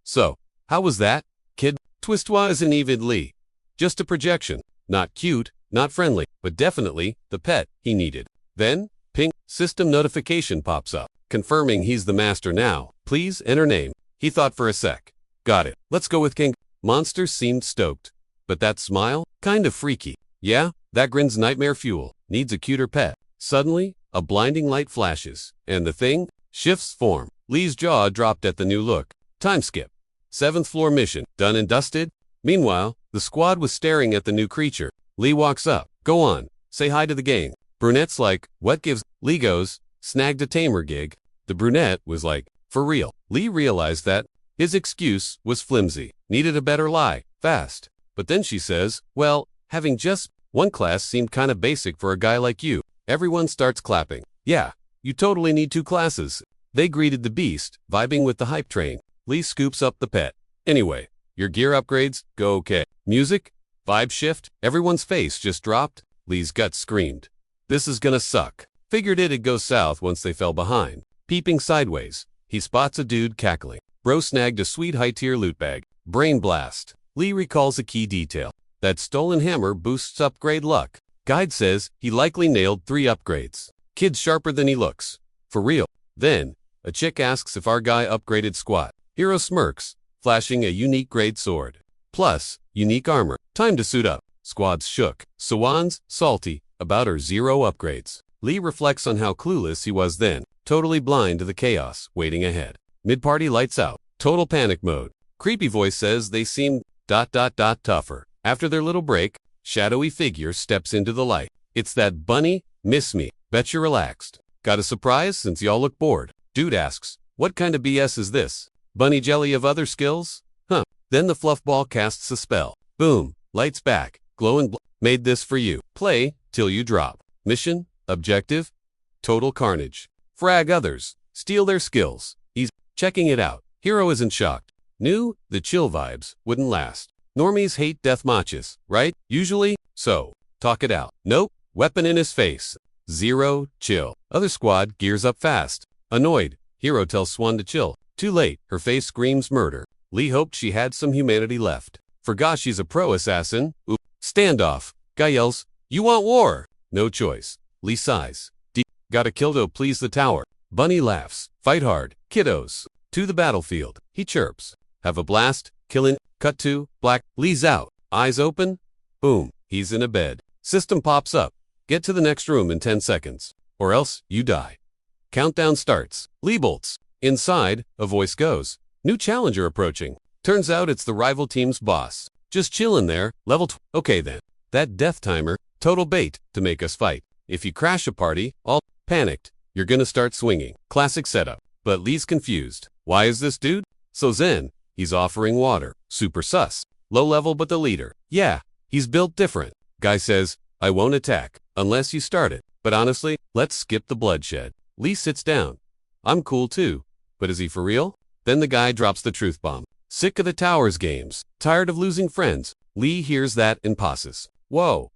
So, how was that, kid? Twistwa isn't even Lee. Just a projection. Not cute, not friendly, but definitely the pet he needed. Then, ping, system notification pops up, confirming he's the master now. Please enter name. He thought for a sec. Got it. Let's go with King. Monster seemed stoked. But that smile? Kind of freaky. Yeah, that grin's nightmare fuel. Needs a cuter pet. Suddenly, a blinding light flashes, and the thing shifts form. Lee's jaw dropped at the new look. Time skip. 7th floor mission. Done and dusted? Meanwhile, the squad was staring at the new creature. Lee walks up. Go on. Say hi to the gang. Brunette's like, what gives? Lee goes, snagged a tamer gig. The brunette was like, for real. Lee realized that his excuse was flimsy. Needed a better lie. Fast. But then she says, well, having just one class seemed kind of basic for a guy like you. Everyone starts clapping. Yeah, you totally need 2 classes. They greeted the beast, vibing with the hype train. Lee scoops up the pet. Anyway, your gear upgrades, go okay. Music? Vibe shift? Everyone's face just dropped. Lee's gut screamed. This is gonna suck. Figured it'd go south once they fell behind. Peeping sideways, he spots a dude cackling. Bro snagged a sweet high-tier loot bag. Brain blast. Lee recalls a key detail. That stolen hammer boosts upgrade luck. Guide says he likely nailed 3 upgrades. Kid's sharper than he looks. For real. Then, a chick asks if our guy upgraded squat. Hero smirks, flashing a unique grade sword. Plus, unique armor. Time to suit up. Squad's shook. Sawan's salty about her 0 upgrades. Lee reflects on how clueless he was then, totally blind to the chaos waiting ahead. Mid-party lights out. Total panic mode. Creepy voice says they seem ... tougher. After their little break, shadowy figure steps into the light. It's that bunny, miss me. Bet you're relaxed. got a surprise since y'all look bored? Dude asks, what kind of BS is this? Bunny jelly of other skills? Huh. Then the fluff ball casts a spell. Boom. Lights back. Glow and made this for you. Play till you drop. Mission, objective, total carnage. Frag others. Steal their skills. He's checking it out. Hero isn't shocked. Knew the chill vibes wouldn't last. Normies hate death matches, right? Usually, so. Talk it out. Nope. Weapon in his face. Zero chill. Other squad gears up fast. Annoyed, Hero tells Swan to chill. Too late. Her face screams murder. Lee hoped she had some humanity left. Forgot she's a pro assassin. Oop. Standoff. Guy yells, you want war? No choice. Lee sighs. Gotta kill to please the tower. Bunny laughs. Fight hard. Kiddos. To the battlefield. He chirps. Have a blast. Killin'. Cut to. Black. Lee's out. Eyes open. Boom. He's in a bed. System pops up. Get to the next room in 10 seconds. Or else you die. Countdown starts. Lee bolts. Inside, a voice goes. New challenger approaching. Turns out it's the rival team's boss. Just chillin' there. Level Okay then. That death timer. Total bait to make us fight. If you crash a party, all panicked, you're gonna start swinging. Classic setup. But Lee's confused. Why is this dude so zen? He's offering water. Super sus. Low level but the leader. Yeah, he's built different. Guy says, I won't attack unless you start it. But honestly, let's skip the bloodshed. Lee sits down. I'm cool too. But is he for real? Then the guy drops the truth bomb. Sick of the towers games. Tired of losing friends. Lee hears that and pauses. Whoa.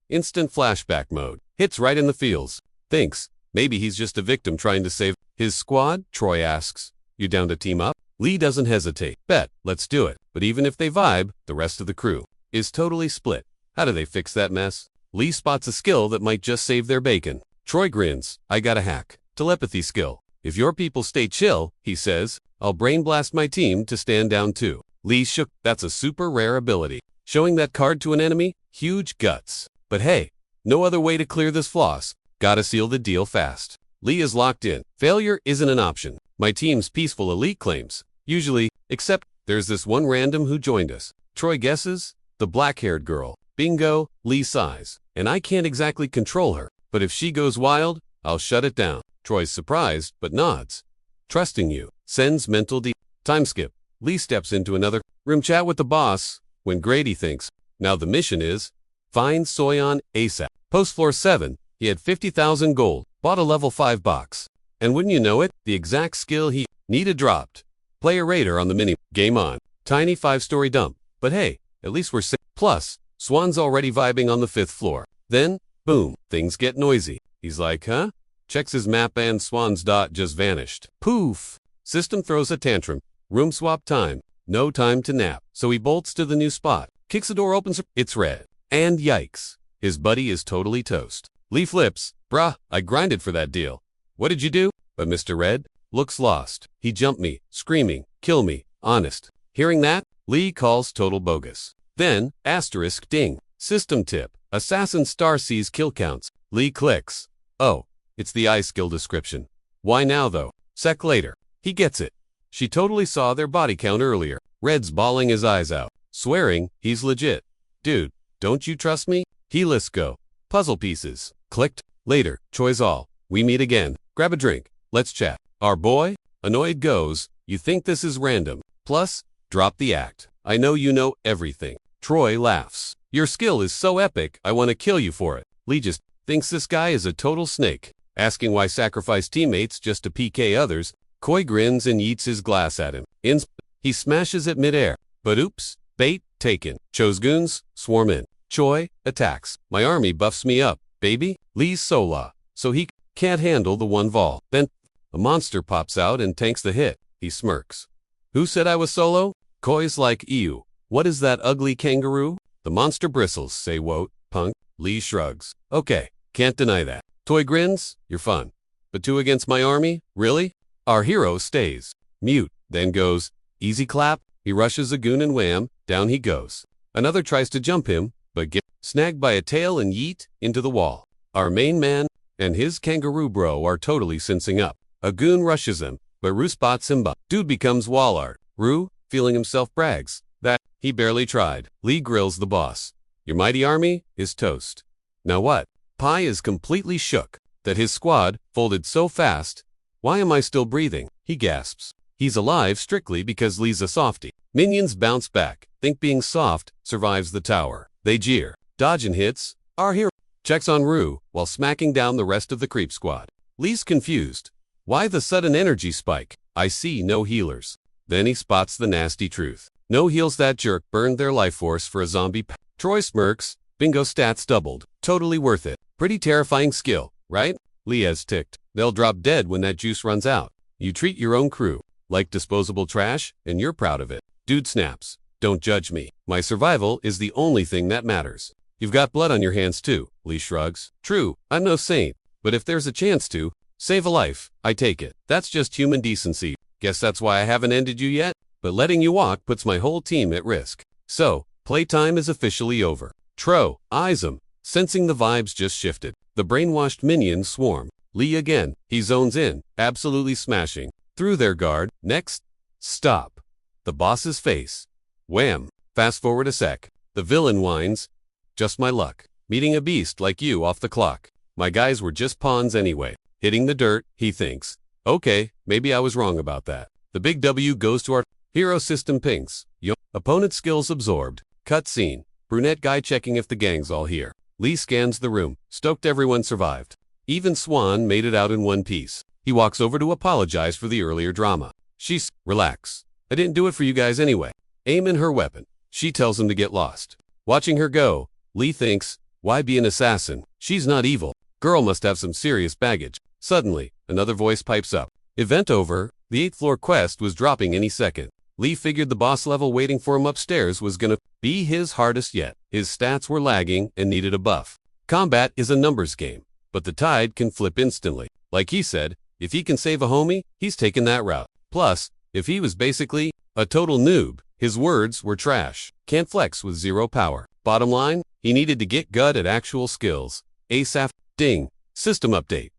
Instant flashback mode. Hits right in the feels. Thinks, maybe he's just a victim trying to save his squad? Troy asks. You down to team up? Lee doesn't hesitate. Bet, let's do it. But even if they vibe, the rest of the crew is totally split. How do they fix that mess? Lee spots a skill that might just save their bacon. Troy grins. I got a hack. Telepathy skill. If your people stay chill, he says, I'll brain blast my team to stand down too. Lee shook. That's a super rare ability. Showing that card to an enemy? Huge guts. But hey, no other way to clear this floss. Gotta seal the deal fast. Lee is locked in. Failure isn't an option. My team's peaceful elite claims. Usually, except there's this one random who joined us. Troy guesses, the black-haired girl. Bingo, Lee sighs. And I can't exactly control her. But if she goes wild, I'll shut it down. Troy's surprised, but nods. Trusting you. Sends mental time skip. Lee steps into another room chat with the boss when Grady thinks, now the mission is, find Soyeon ASAP. Post floor 7, he had 50,000 gold, bought a level 5 box. And wouldn't you know it, the exact skill he needed dropped. Play a raider on the mini. Game on. Tiny 5-story dump. But hey, at least we're safe. Plus, Swan's already vibing on the 5th floor. Then, boom, things get noisy. He's like, huh? Checks his map and Swan's dot just vanished. Poof! System throws a tantrum. Room swap time. No time to nap. So he bolts to the new spot. Kicks the door open. It's red. And yikes. His buddy is totally toast. Lee flips. Bruh, I grinded for that deal. What did you do? But Mr. Red looks lost. He jumped me, screaming, kill me, honest. Hearing that, Lee calls total bogus. Then, asterisk ding. System tip. Assassin star sees kill counts. Lee clicks. Oh, it's the eye skill description. Why now though? Sec later. He gets it. She totally saw their body count earlier. Red's bawling his eyes out, swearing he's legit. Dude, don't you trust me? He lists go. Puzzle pieces. Clicked. Later. Choi's all. We meet again. Grab a drink. Let's chat. Our boy? Annoyed goes. You think this is random. Plus, drop the act. I know you know everything. Troy laughs. Your skill is so epic, I want to kill you for it. Lee just thinks this guy is a total snake. Asking why sacrifice teammates just to PK others, Koi grins and yeets his glass at him. He smashes it midair. But oops, bait taken. Cho's goons swarm in. Choi attacks. My army buffs me up, baby. Lee's Sola. So he can't handle the one vol. Then a monster pops out and tanks the hit. He smirks. Who said I was solo? Koi's like, ew. What is that ugly kangaroo? The monster bristles, say wote, punk. Lee shrugs. Okay, can't deny that. Toy grins, you're fun. But 2 against my army? Really? Our hero stays. Mute, then goes, easy clap. He rushes a goon and wham, down he goes. Another tries to jump him, but gets snagged by a tail and yeet into the wall. Our main man and his kangaroo bro are totally sensing up. A goon rushes him, but Rue spots him but dude becomes wall art. Rue, feeling himself brags that he barely tried. Lee grills the boss. Your mighty army is toast. Now what? Pai is completely shook. that his squad folded so fast. Why am I still breathing? He gasps. He's alive strictly because Lee's a softie. Minions bounce back, think being soft survives the tower. They jeer. Dodging hits. Our hero checks on Rue while smacking down the rest of the creep squad. Lee's confused. Why the sudden energy spike? I see no healers. Then he spots the nasty truth. No heals. That jerk burned their life force for a zombie Troy smirks. Bingo, stats doubled. Totally worth it. Pretty terrifying skill, right? Lee has ticked. They'll drop dead when that juice runs out. You treat your own crew like disposable trash, and you're proud of it. Dude snaps. Don't judge me. My survival is the only thing that matters. You've got blood on your hands too, Lee shrugs. True, I'm no saint, but if there's a chance to save a life, I take it. That's just human decency. Guess that's why I haven't ended you yet, but letting you walk puts my whole team at risk. So, playtime is officially over. Tro eyes him, sensing the vibes just shifted. The brainwashed minions swarm. Lee again. He zones in, absolutely smashing through their guard. Next, stop. The boss's face. Wham. Fast forward a sec. The villain whines. Just my luck. Meeting a beast like you off the clock. My guys were just pawns anyway. Hitting the dirt, he thinks. Okay, maybe I was wrong about that. The big W goes to our hero. System pinks. Opponent skills absorbed. Cutscene. Brunette guy checking if the gang's all here. Lee scans the room, stoked everyone survived. Even Swan made it out in one piece. He walks over to apologize for the earlier drama. She's, relax. I didn't do it for you guys anyway. Aim in her weapon. She tells him to get lost. Watching her go, Lee thinks, why be an assassin? She's not evil. Girl must have some serious baggage. Suddenly, another voice pipes up. Event over. The 8th floor quest was dropping any second. Lee figured the boss level waiting for him upstairs was gonna be his hardest yet. His stats were lagging and needed a buff. Combat is a numbers game, but the tide can flip instantly. Like he said, if he can save a homie, he's taken that route. Plus, if he was basically a total noob, his words were trash. Can't flex with zero power. Bottom line, he needed to get good at actual skills. ASAP. Ding. System update.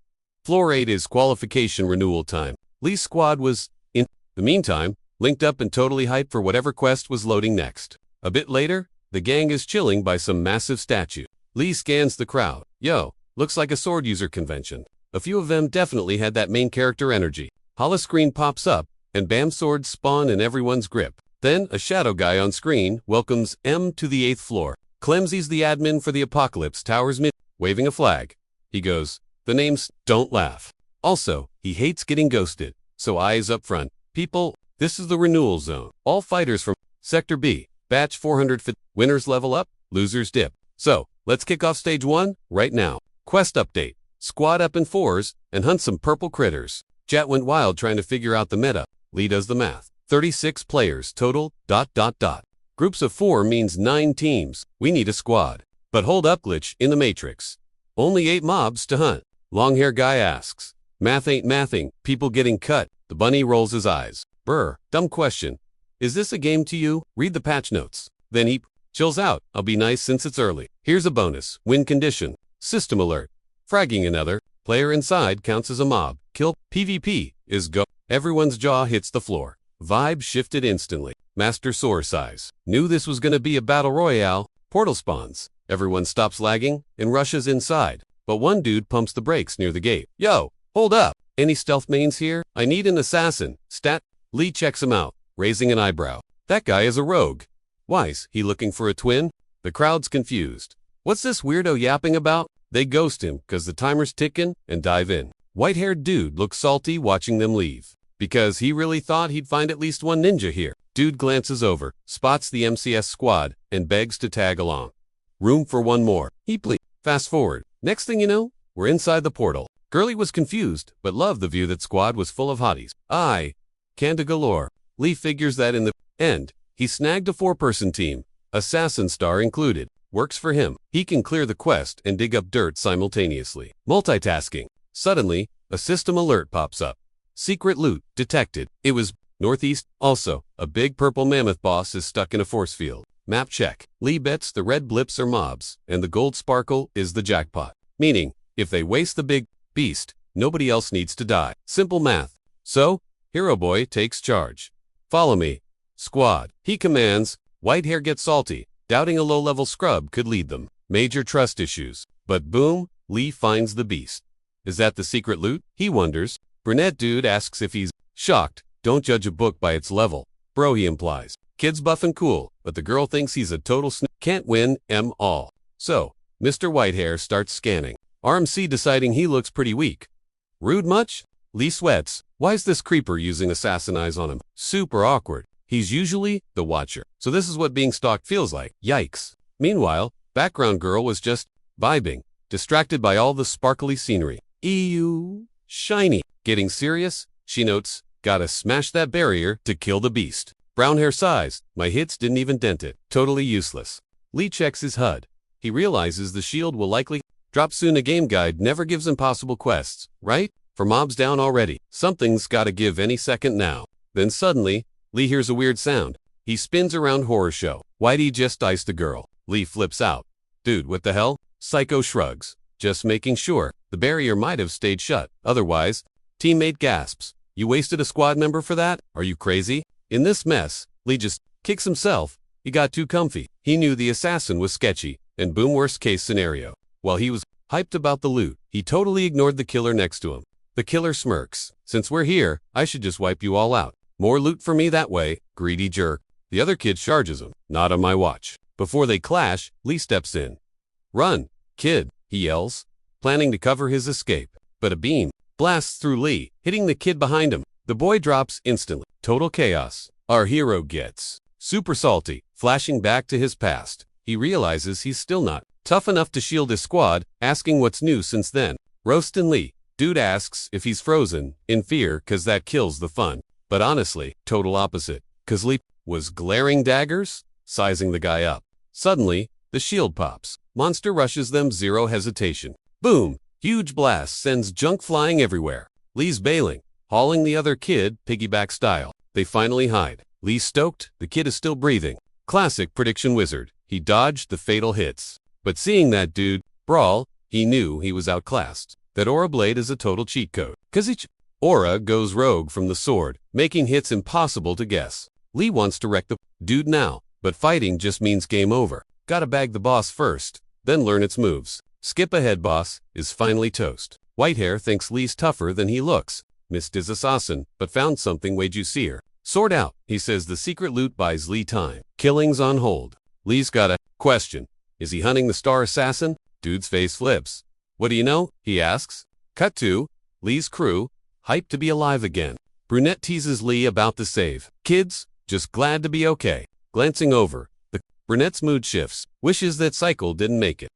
Floor 8 is qualification renewal time. Lee's squad was, in the meantime, linked up and totally hyped for whatever quest was loading next. A bit later, the gang is chilling by some massive statue. Lee scans the crowd. Yo, looks like a sword user convention. A few of them definitely had that main character energy. Holoscreen pops up, and bam, swords spawn in everyone's grip. Then, a shadow guy on screen welcomes M to the 8th floor. Clemsy's the admin for the Apocalypse Tower's mid, waving a flag. He goes, the names, don't laugh. Also, he hates getting ghosted, so eyes up front. People, this is the renewal zone. All fighters from Sector B, Batch 450, winners level up, losers dip. So, let's kick off stage 1, right now. Quest update. Squad up in 4s, and hunt some purple critters. Chat went wild trying to figure out the meta. Lee does the math. 36 players total, ... Groups of 4 means 9 teams. We need a squad. But hold up, glitch in the matrix. Only 8 mobs to hunt. Long hair guy asks. Math ain't mathing, people getting cut. The bunny rolls his eyes. Brr, dumb question. Is this a game to you? Read the patch notes. Then he chills out. I'll be nice since it's early. Here's a bonus. Win condition. System alert. Fragging another. Player inside counts as a mob. Kill. PvP is go. Everyone's jaw hits the floor. Vibe shifted instantly. Master sore size. Knew this was gonna be a battle royale. Portal spawns. Everyone stops lagging and rushes inside. But one dude pumps the brakes near the gate. Yo, hold up. Any stealth mains here? I need an assassin. Stat. Lee checks him out, raising an eyebrow. That guy is a rogue. Why's he looking for a twin? The crowd's confused. What's this weirdo yapping about? They ghost him cause the timer's ticking and dive in. White-haired dude looks salty watching them leave. Because he really thought he'd find at least one ninja here. Dude glances over, spots the MCS squad, and begs to tag along. Room for one more. He pleads. Fast forward. Next thing you know, we're inside the portal. Girlie was confused, but loved the view that squad was full of hotties. Canda galore. Lee figures that in the end, he snagged a 4-person team, assassin star included. Works for him. He can clear the quest and dig up dirt simultaneously. Multitasking. Suddenly, a system alert pops up. Secret loot detected. It was northeast. Also, a big purple mammoth boss is stuck in a force field. Map check. Lee bets the red blips are mobs, and the gold sparkle is the jackpot. Meaning, if they waste the big beast, nobody else needs to die. Simple math. So, Hero Boy takes charge. Follow me. Squad. He commands. White hair gets salty, doubting a low-level scrub could lead them. Major trust issues. But boom, Lee finds the beast. Is that the secret loot? He wonders. Brunette dude asks if he's shocked. Don't judge a book by its level. Bro, he implies. Kid's buff and cool, but the girl thinks he's a total can't win all. So, Mr. Whitehair starts scanning. RMC deciding he looks pretty weak. Rude much? Lee sweats. Why's this creeper using assassin eyes on him? Super awkward. He's usually the watcher. So this is what being stalked feels like. Yikes. Meanwhile, background girl was just vibing, distracted by all the sparkly scenery. Ew. Shiny. Getting serious? She notes, gotta smash that barrier to kill the beast. Brown hair sighs. My hits didn't even dent it. Totally useless. Lee checks his HUD. He realizes the shield will likely drop soon. A game guide never gives impossible quests, right? For mobs down already. Something's gotta give any second now. Then suddenly, Lee hears a weird sound. He spins around horror show. Why'd he just ice the girl? Lee flips out. Dude, what the hell? Psycho shrugs. Just making sure. The barrier might have stayed shut. Otherwise, teammate gasps. You wasted a squad member for that? Are you crazy? In this mess, Lee just kicks himself. He got too comfy. He knew the assassin was sketchy, and boom, worst case scenario. While he was hyped about the loot, he totally ignored the killer next to him. The killer smirks. Since we're here, I should just wipe you all out. More loot for me that way, greedy jerk. The other kid charges him. Not on my watch. Before they clash, Lee steps in. Run, kid, he yells, planning to cover his escape. But a beam blasts through Lee, hitting the kid behind him. The boy drops instantly. Total chaos. Our hero gets super salty, flashing back to his past. He realizes he's still not tough enough to shield his squad, asking what's new since then. Roastin' Lee. Dude asks if he's frozen, in fear, cause that kills the fun. But honestly, total opposite. Cause Lee was glaring daggers, sizing the guy up. Suddenly, the shield pops. Monster rushes them, zero hesitation. Boom! Huge blast sends junk flying everywhere. Lee's bailing, hauling the other kid, piggyback style. They finally hide. Lee stoked, the kid is still breathing. Classic prediction wizard. He dodged the fatal hits. But seeing that dude brawl, he knew he was outclassed. That aura blade is a total cheat code. Cause each aura goes rogue from the sword, making hits impossible to guess. Lee wants to wreck the dude now, but fighting just means game over. Gotta bag the boss first, then learn its moves. Skip ahead, boss, is finally toast. Whitehair thinks Lee's tougher than he looks. Missed his assassin, but found something way juicier. Sword out, he says the secret loot buys Lee time. Killings on hold. Lee's got a question. Is he hunting the star assassin? Dude's face flips. What do you know? He asks. Cut to Lee's crew, hyped to be alive again. Brunette teases Lee about the save. Kids, just glad to be okay. Glancing over, the brunette's mood shifts. Wishes that cycle didn't make it.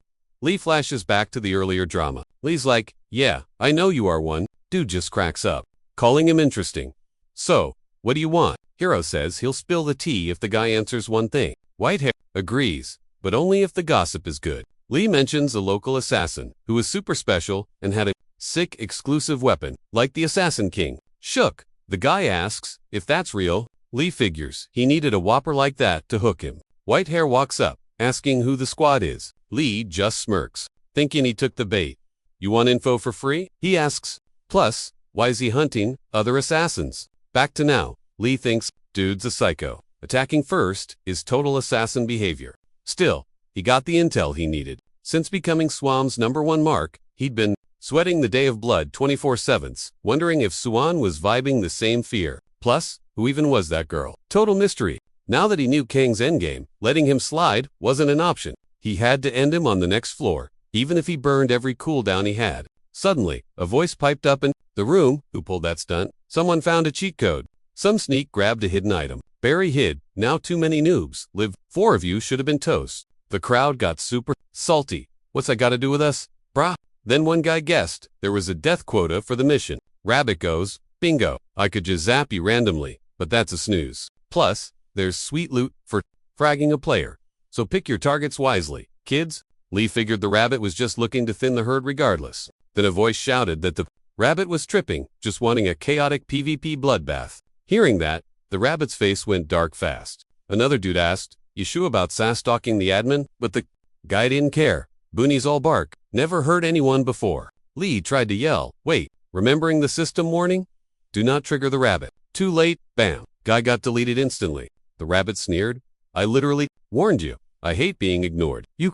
Lee flashes back to the earlier drama. Lee's like, yeah, I know you are one. Dude just cracks up, calling him interesting. So, what do you want? Hero says he'll spill the tea if the guy answers one thing. Whitehair agrees, but only if the gossip is good. Lee mentions a local assassin who was super special and had a sick exclusive weapon, like the Assassin King. Shook. The guy asks if that's real. Lee figures he needed a whopper like that to hook him. Whitehair walks up, asking who the squad is. Lee just smirks, thinking he took the bait. You want info for free? He asks. Plus, why is he hunting other assassins? Back to now. Lee thinks dude's a psycho. Attacking first is total assassin behavior. Still, he got the intel he needed. Since becoming Swam's #1 mark, he'd been sweating the day of blood 24/7, wondering if Swan was vibing the same fear. Plus, who even was that girl? Total mystery. Now that he knew Kang's endgame, letting him slide wasn't an option. He had to end him on the next floor, even if he burned every cooldown he had. Suddenly, a voice piped up in the room. Who pulled that stunt? Someone found a cheat code. Some sneak grabbed a hidden item. Barry hid. Now too many noobs. Live. 4 of you should have been toast. The crowd got super salty. What's that got to do with us? Brah. Then one guy guessed there was a death quota for the mission. Rabbit goes, bingo. I could just zap you randomly, but that's a snooze. Plus, there's sweet loot for fragging a player. So pick your targets wisely. Kids, Lee figured the rabbit was just looking to thin the herd regardless. Then a voice shouted that the rabbit was tripping, just wanting a chaotic PvP bloodbath. Hearing that, the rabbit's face went dark fast. Another dude asked, you sure about sass stalking the admin? But the guy didn't care. Boonies all bark. Never heard anyone before. Lee tried to yell, wait, remembering the system warning? Do not trigger the rabbit. Too late, bam. Guy got deleted instantly. The rabbit sneered. I literally warned you. I hate being ignored. You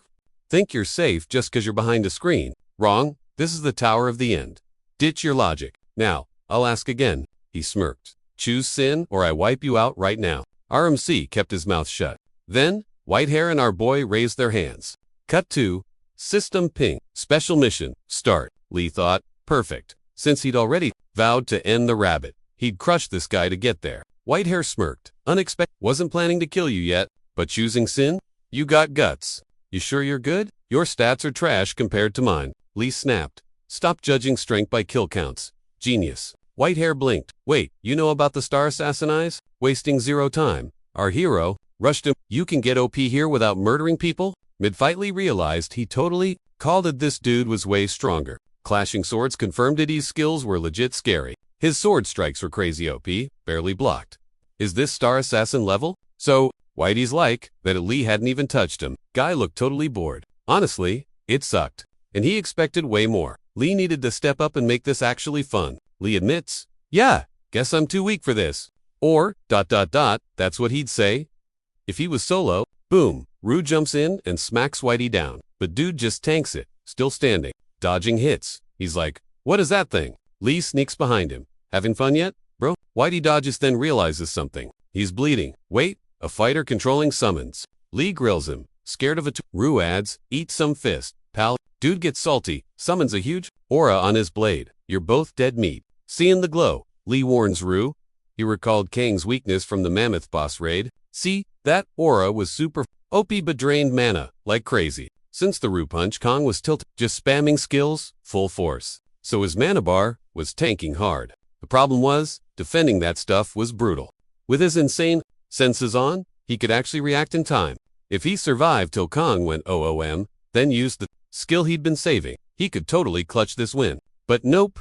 think you're safe just 'cause you're behind a screen. Wrong. This is the Tower of the End. Ditch your logic. Now, I'll ask again. He smirked. Choose sin or I wipe you out right now. RMC kept his mouth shut. Then, Whitehair and our boy raised their hands. Cut to System Ping. Special mission. Start. Lee thought. Perfect. Since he'd already vowed to end the rabbit, he'd crush this guy to get there. Whitehair smirked. Unexpected. Wasn't planning to kill you yet, but choosing sin? You got guts. You sure you're good? Your stats are trash compared to mine. Lee snapped. Stop judging strength by kill counts. Genius. Whitehair blinked. Wait, you know about the Star Assassin eyes? Wasting zero time. Our hero rushed him. You can get OP here without murdering people? Mid-fight Lee realized he totally called it. This dude was way stronger. Clashing swords confirmed Diddy's skills were legit scary. His sword strikes were crazy OP, barely blocked. Is this Star Assassin level? So, Whitey's like that Lee hadn't even touched him. Guy looked totally bored. Honestly, it sucked. And he expected way more. Lee needed to step up and make this actually fun. Lee admits, yeah, guess I'm too weak for this. Or, that's what he'd say. If he was solo, boom, Rue jumps in and smacks Whitey down. But dude just tanks it, still standing, dodging hits. He's like, what is that thing? Lee sneaks behind him. Having fun yet, bro? Whitey dodges then realizes something. He's bleeding. Wait, a fighter controlling summons. Lee grills him, scared of a Rue adds, eat some fist, pal. Dude gets salty, summons a huge aura on his blade. You're both dead meat. Seeing the glow, Lee warns Rue. He recalled Kang's weakness from the Mammoth boss raid. See, that aura was super OP but drained mana, like crazy. Since the Rue punch, Kang was tilted, just spamming skills, full force. So his mana bar was tanking hard. The problem was, defending that stuff was brutal. With his insane senses on, he could actually react in time. If he survived till Kang went OOM, then used the skill he'd been saving, he could totally clutch this win. But nope.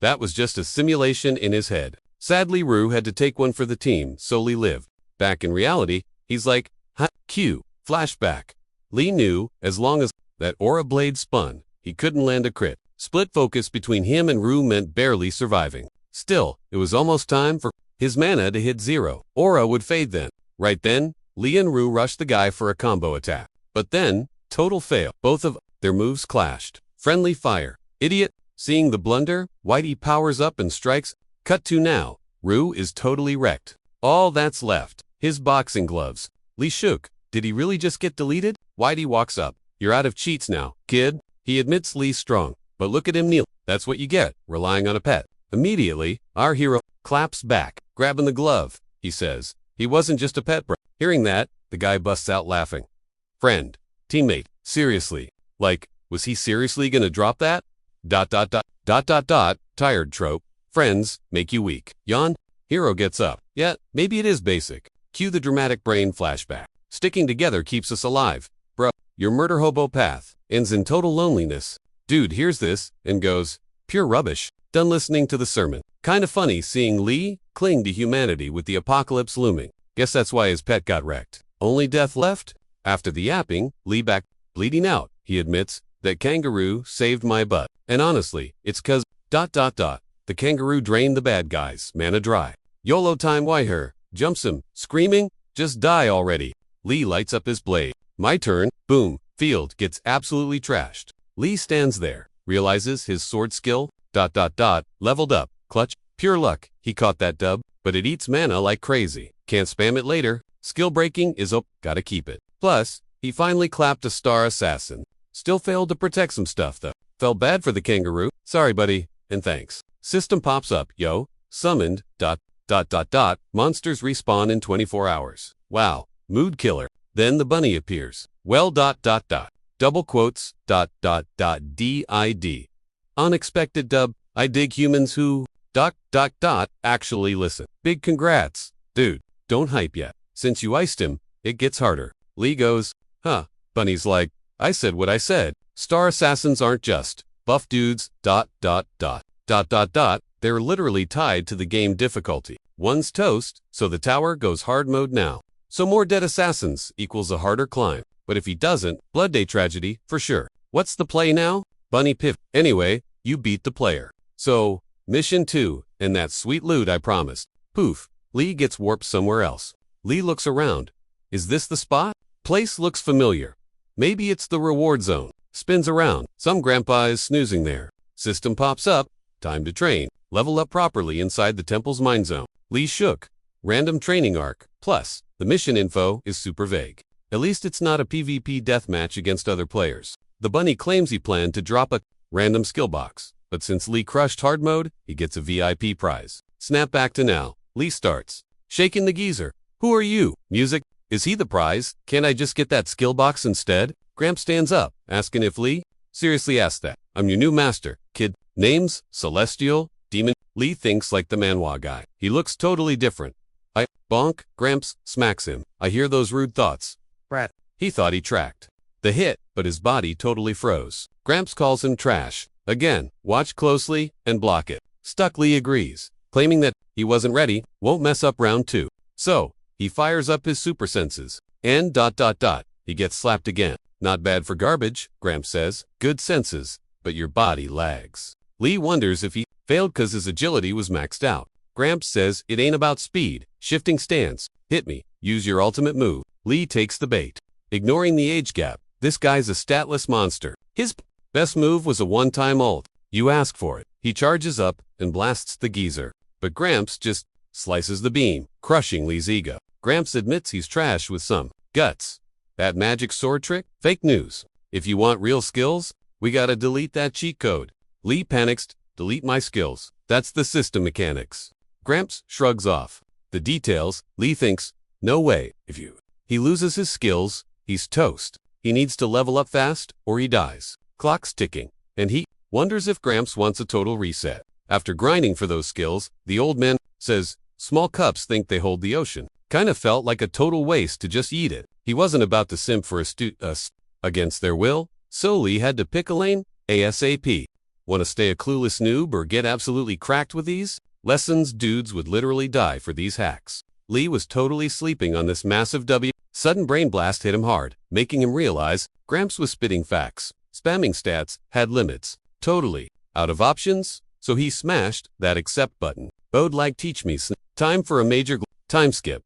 That was just a simulation in his head. Sadly, Rue had to take one for the team, so Lee lived. Back in reality, he's like, ha, Q, flashback. Lee knew, as long as that aura blade spun, he couldn't land a crit. Split focus between him and Rue meant barely surviving. Still, it was almost time for his mana to hit zero. Aura would fade then. Right then, Lee and Rue rushed the guy for a combo attack. But then, total fail. Both of their moves clashed. Friendly fire. Idiot. Seeing the blunder, Whitey powers up and strikes. Cut to now. Rue is totally wrecked. All that's left. His boxing gloves. Lee shook. Did he really just get deleted? Whitey walks up. You're out of cheats now, kid. He admits Lee's strong. But look at him kneel. That's what you get, relying on a pet. Immediately, our hero claps back, grabbing the glove. He says, he wasn't just a pet, bro. Hearing that, the guy busts out laughing. Friend. Teammate. Seriously. Like, was he seriously gonna drop that? ... Tired trope. Friends make you weak. Yawn. Hero gets up. Yeah, maybe it is basic. Cue the dramatic brain flashback. Sticking together keeps us alive. Bruh, your murder hobo path ends in total loneliness. Dude hears this and goes, pure rubbish. Done listening to the sermon. Kinda funny seeing Lee cling to humanity with the apocalypse looming. Guess that's why his pet got wrecked. Only death left? After the yapping, Lee back bleeding out. He admits, that kangaroo saved my butt. And honestly, it's cause ... The kangaroo drained the bad guys, mana dry. YOLO time Whitehair jumps him, screaming, just die already. Lee lights up his blade. My turn, boom, field gets absolutely trashed. Lee stands there, realizes his sword skill, ... leveled up, clutch, pure luck, he caught that dub, but it eats mana like crazy. Can't spam it later, skill breaking is up, gotta keep it. Plus, he finally clapped a Star Assassin. Still failed to protect some stuff though. Felt bad for the kangaroo. Sorry buddy, and thanks. System pops up, yo. Summoned, ... Monsters respawn in 24 hours. Wow, mood killer. Then the bunny appears. Well ... Double quotes, ... DID. Unexpected dub. I dig humans who ... actually listen. Big congrats. Dude, don't hype yet. Since you iced him, it gets harder. Lee goes, huh. Bunny's like, I said what I said. Star Assassins aren't just buff dudes, ... They're literally tied to the game difficulty. One's toast, so the tower goes hard mode now. So more dead assassins equals a harder climb. But if he doesn't, Blood Day tragedy, for sure. What's the play now? Bunny pivot. Anyway, you beat the player. So, mission 2, and that sweet loot I promised. Poof, Lee gets warped somewhere else. Lee looks around. Is this the spot? Place looks familiar. Maybe it's the reward zone. Spins around. Some grandpa is snoozing there. System pops up. Time to train. Level up properly inside the temple's mind zone. Lee shook. Random training arc. Plus, the mission info is super vague. At least it's not a PvP deathmatch against other players. The bunny claims he planned to drop a random skill box, but since Lee crushed hard mode, he gets a VIP prize. Snap back to now. Lee starts. Shaking the geezer. Who are you? Music. Is he the prize? Can't I just get that skill box instead? Gramps stands up, asking if Lee seriously asked that. I'm your new master, kid. Names? Celestial? Demon? Lee thinks like the manhwa guy. He looks totally different. Bonk. Gramps smacks him. I hear those rude thoughts. Brat. He thought he tracked the hit, but his body totally froze. Gramps calls him trash. Again, watch closely and block it. Stuck Lee agrees, claiming that he wasn't ready, won't mess up round 2. So, he fires up his super senses. And ... He gets slapped again. Not bad for garbage, Gramps says. Good senses, but your body lags. Lee wonders if he failed cause his agility was maxed out. Gramps says it ain't about speed. Shifting stance. Hit me. Use your ultimate move. Lee takes the bait. Ignoring the age gap. This guy's a statless monster. His best move was a one-time ult. You ask for it. He charges up and blasts the geezer. But Gramps just slices the beam, crushing Lee's ego. Gramps admits he's trash with some guts. That magic sword trick? Fake news. If you want real skills, we gotta delete that cheat code. Lee panics. Delete my skills. That's the system mechanics. Gramps shrugs off. The details, Lee thinks, no way. If he loses his skills, he's toast. He needs to level up fast or he dies. Clock's ticking, and he wonders if Gramps wants a total reset. After grinding for those skills, the old man says, small cups think they hold the ocean. Kinda felt like a total waste to just eat it. He wasn't about to simp for against their will, so Lee had to pick a lane ASAP. Want to stay a clueless noob or get absolutely cracked with these lessons? Dudes would literally die for these hacks. Lee was totally sleeping on this massive W. Sudden brain blast hit him hard, making him realize Gramps was spitting facts. Spamming stats had limits. Totally out of options, so he smashed that accept button. Bode like teach me. Time for a major time skip.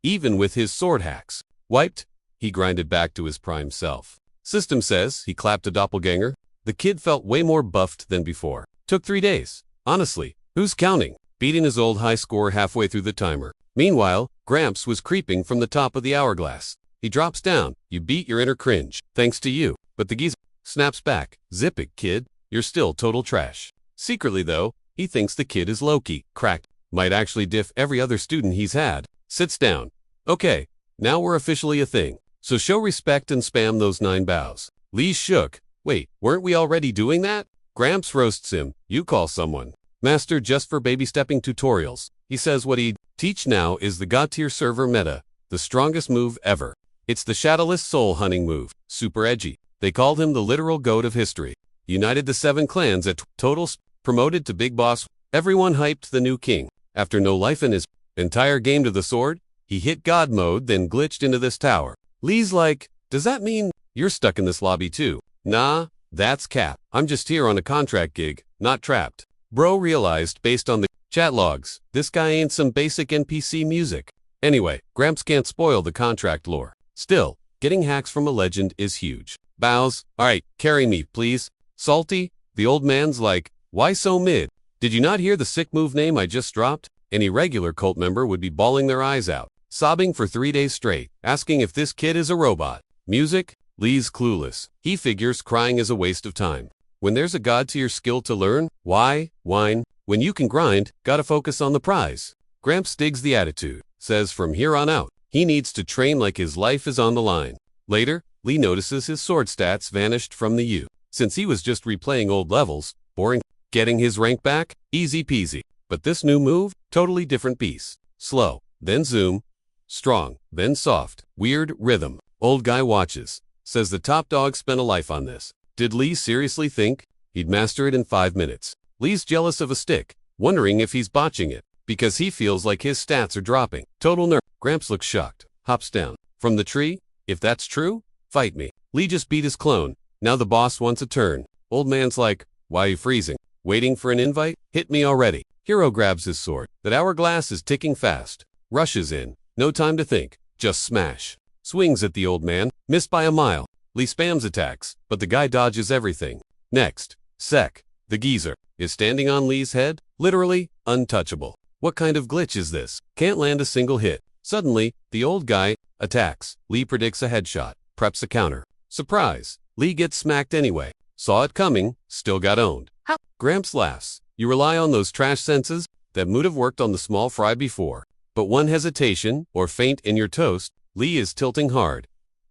Even with his sword hacks wiped, he grinded back to his prime self. System says he clapped a doppelganger. The kid felt way more buffed than before. Took 3 days. Honestly, who's counting? Beating his old high score halfway through the timer. Meanwhile, Gramps was creeping from the top of the hourglass. He drops down. You beat your inner cringe. Thanks to you. But the geezer snaps back. Zip it, kid. You're still total trash. Secretly though, he thinks the kid is low-key, cracked. Might actually diff every other student he's had. Sits down. Okay, now we're officially a thing. So show respect and spam those 9 bows. Lee shook. Wait, weren't we already doing that? Gramps roasts him. You call someone master just for baby-stepping tutorials. He says what he'd teach now is the god-tier server meta, the strongest move ever. It's the shadowless soul hunting move. Super edgy. They called him the literal goat of history. United the 7 clans at total, promoted to big boss. Everyone hyped the new king. After no life in his entire game to the sword, he hit god mode then glitched into this tower. Lee's like, does that mean you're stuck in this lobby too? Nah, that's cap. I'm just here on a contract gig, not trapped. Bro realized based on the chat logs, this guy ain't some basic NPC music. Anyway, Gramps can't spoil the contract lore. Still, getting hacks from a legend is huge. Bows, alright, carry me, please. Salty, the old man's like, why so mid? Did you not hear the sick move name I just dropped? Any regular cult member would be bawling their eyes out, sobbing for 3 days straight, asking if this kid is a robot. Music? Lee's clueless. He figures crying is a waste of time. When there's a god-tier skill to learn, why whine? When you can grind, gotta focus on the prize. Gramps digs the attitude, says from here on out, he needs to train like his life is on the line. Later, Lee notices his sword stats vanished from the U. Since he was just replaying old levels, boring. Getting his rank back? Easy peasy. But this new move? Totally different piece. Slow, then zoom. Strong, then soft. Weird rhythm. Old guy watches. Says the top dog spent a life on this. Did Lee seriously think he'd master it in 5 minutes? Lee's jealous of a stick, wondering if he's botching it, because he feels like his stats are dropping. Total nerd. Gramps looks shocked. Hops down from the tree. If that's true, fight me. Lee just beat his clone. Now the boss wants a turn. Old man's like, why are you freezing? Waiting for an invite? Hit me already. Hero grabs his sword. That hourglass is ticking fast. Rushes in. No time to think. Just smash. Swings at the old man. Missed by a mile. Lee spams attacks, but the guy dodges everything. Next. Sec. The geezer. is standing on Lee's head, literally untouchable. What kind of glitch is this? Can't land a single hit. Suddenly, the old guy attacks. Lee predicts a headshot, preps a counter. Surprise! Lee gets smacked anyway. Saw it coming, still got owned. How? Gramps laughs. You rely on those trash senses that would have worked on the small fry before. But one hesitation, or feint in your toast, Lee is tilting hard.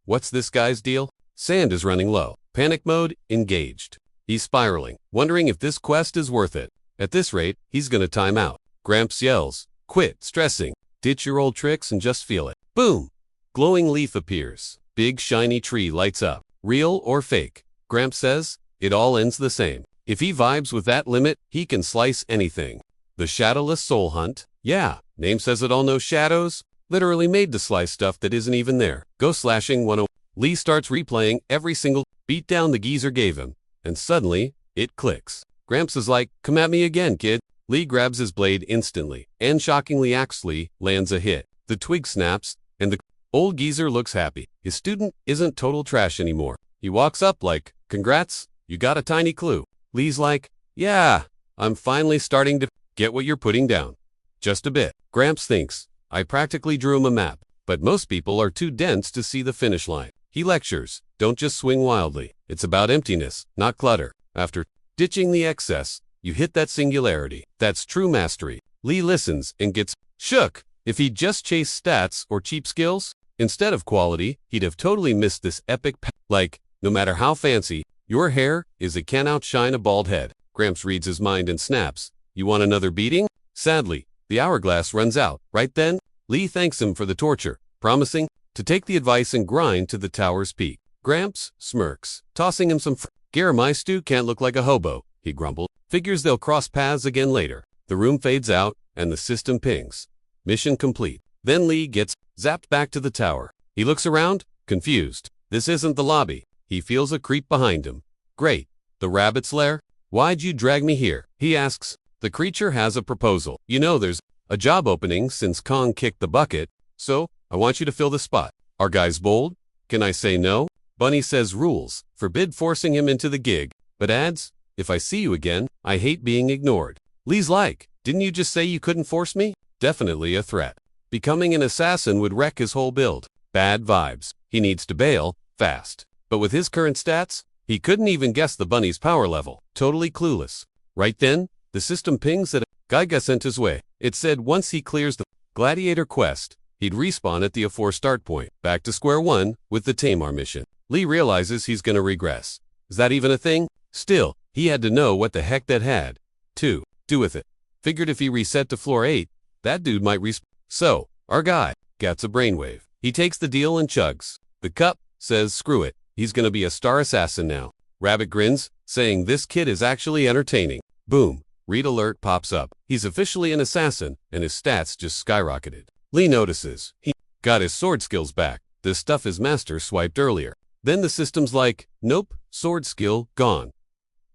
What's this guy's deal? Sand is running low. Panic mode, engaged. He's spiraling, wondering if this quest is worth it. At this rate, he's gonna time out. Gramps yells, quit stressing. Ditch your old tricks and just feel it. Boom! Glowing leaf appears. Big shiny tree lights up. Real or fake? Gramps says, it all ends the same. If he vibes with that limit, he can slice anything. The Shadowless Soul Hunt? Yeah, name says it all, no shadows. Literally made to slice stuff that isn't even there. Go slashing 101. Lee starts replaying every single beatdown the geezer gave him. And suddenly, it clicks. Gramps is like, come at me again, kid. Lee grabs his blade instantly, and shockingly actually lands a hit. The twig snaps, and the old geezer looks happy. His student isn't total trash anymore. He walks up like, congrats, you got a tiny clue. Lee's like, yeah, I'm finally starting to get what you're putting down. Just a bit. Gramps thinks, I practically drew him a map, but most people are too dense to see the finish line. He lectures, don't just swing wildly. It's about emptiness, not clutter. After ditching the excess, you hit that singularity. That's true mastery. Lee listens and gets shook. If he'd just chased stats or cheap skills, instead of quality, he'd have totally missed this epic like, no matter how fancy, your hair is it can't outshine a bald head. Gramps reads his mind and snaps. You want another beating? Sadly, the hourglass runs out. Right then, Lee thanks him for the torture, promising to take the advice and grind to the tower's peak. Gramps smirks, tossing him some gear. My stew can't look like a hobo, he grumbled. Figures they'll cross paths again later. The room fades out, and the system pings. Mission complete. Then Lee gets zapped back to the tower. He looks around, confused. This isn't the lobby. He feels a creep behind him. Great. The rabbit's lair? Why'd you drag me here? He asks. The creature has a proposal. You know there's a job opening since Kong kicked the bucket, so I want you to fill the spot. Are guys bold? Can I say no? Bunny says rules forbid forcing him into the gig, but adds, if I see you again, I hate being ignored. Lee's like, didn't you just say you couldn't force me? Definitely a threat. Becoming an assassin would wreck his whole build. Bad vibes. He needs to bail, fast. But with his current stats, he couldn't even guess the bunny's power level. Totally clueless. Right then, the system pings that a guy got sent his way. It said once he clears the gladiator quest, he'd respawn at the A4 start point. Back to square one with the Tamar mission. Lee realizes he's gonna regress. Is that even a thing? Still, he had to know what the heck that had to do with it. Figured if he reset to floor 8, that dude might respawn. So, our guy gets a brainwave. He takes the deal and chugs. The cup says screw it. He's gonna be a star assassin now. Rabbit grins, saying this kid is actually entertaining. Boom. Read alert pops up. He's officially an assassin, and his stats just skyrocketed. Lee notices. He got his sword skills back. This stuff his master swiped earlier. Then the system's like, nope, sword skill gone.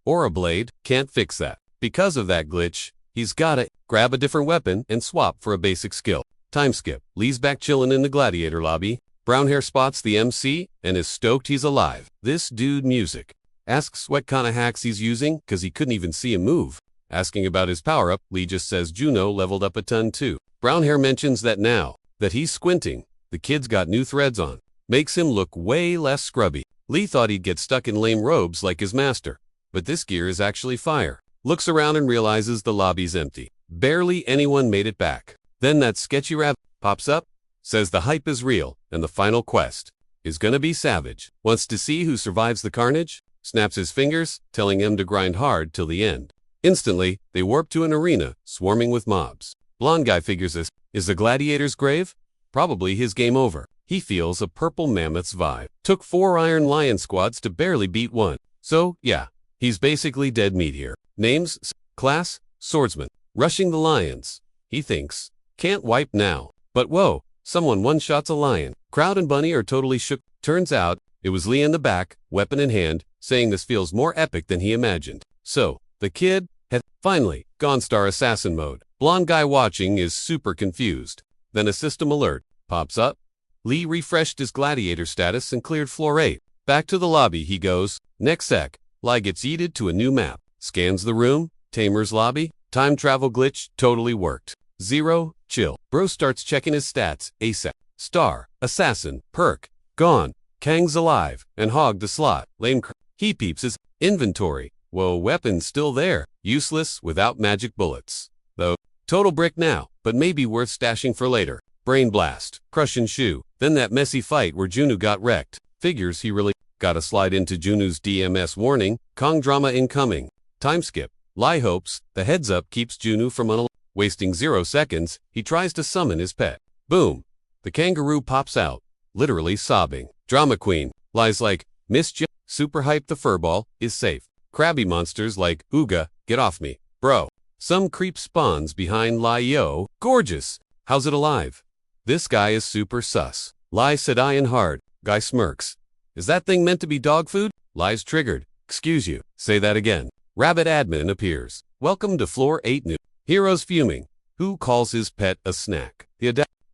Or a blade, can't fix that. Because of that glitch, he's gotta grab a different weapon and swap for a basic skill. Time skip. Lee's back chillin' in the gladiator lobby. Brown hair spots the MC and is stoked he's alive. This dude music. Asks what kind of hacks he's using, cause he couldn't even see him move. Asking about his power-up, Lee just says Juno leveled up a ton too. Brown hair mentions that now that he's squinting, the kid's got new threads on. Makes him look way less scrubby. Lee thought he'd get stuck in lame robes like his master, but this gear is actually fire. Looks around and realizes the lobby's empty. Barely anyone made it back. Then that sketchy rabbit pops up, says the hype is real, and the final quest is gonna be savage. Wants to see who survives the carnage? Snaps his fingers, telling him to grind hard till the end. Instantly, they warp to an arena, swarming with mobs. Blonde guy figures this is the gladiator's grave? Probably his game over. He feels a purple mammoth's vibe. Took 4 Iron Lion squads to barely beat one. So, yeah, he's basically dead meat here. Names, class, swordsman. Rushing the lions. He thinks. Can't wipe now. But whoa, someone one-shots a lion. Crowd and Bunny are totally shook. Turns out, it was Lee in the back, weapon in hand, saying this feels more epic than he imagined. So, the kid had finally gone star assassin mode. Blonde guy watching is super confused. Then a system alert pops up. Lee refreshed his gladiator status and cleared floor 8. Back to the lobby he goes. Next sec, Lee gets yeeted to a new map. Scans the room. Tamer's lobby? Time travel glitch totally worked. 0, chill. Bro starts checking his stats ASAP. Star, assassin, perk, gone. Kang's alive, and hogged the slot. Lame he peeps his inventory. Whoa, weapons still there. Useless without magic bullets. Though, total brick now, but maybe worth stashing for later. Brain blast, crushing shoe. Then that messy fight where Juno got wrecked. Figures he really gotta slide into Juno's DMS warning. Kong drama incoming. Time skip. Lie hopes. The heads up keeps Juno from wasting 0 seconds. He tries to summon his pet. Boom. The kangaroo pops out, literally sobbing. Drama queen. Lies like, missed ya. Super hype the furball is safe. Crabby monsters like, ooga, get off me, bro. Some creep spawns behind Lie yo. Gorgeous. How's it alive? This guy is super sus. Lie said I and hard. Guy smirks. Is that thing meant to be dog food? Lie's triggered. Excuse you. Say that again. Rabbit admin appears. Welcome to floor 8 new. Heroes fuming. Who calls his pet a snack?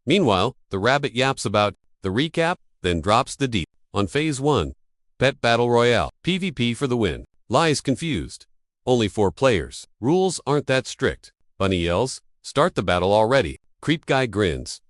Meanwhile, the rabbit yaps about the recap, then drops the deep. On phase 1. Pet Battle Royale. PvP for the win. Lie is confused. Only 4 players. Rules aren't that strict. Bunny yells, start the battle already. Creep guy grins.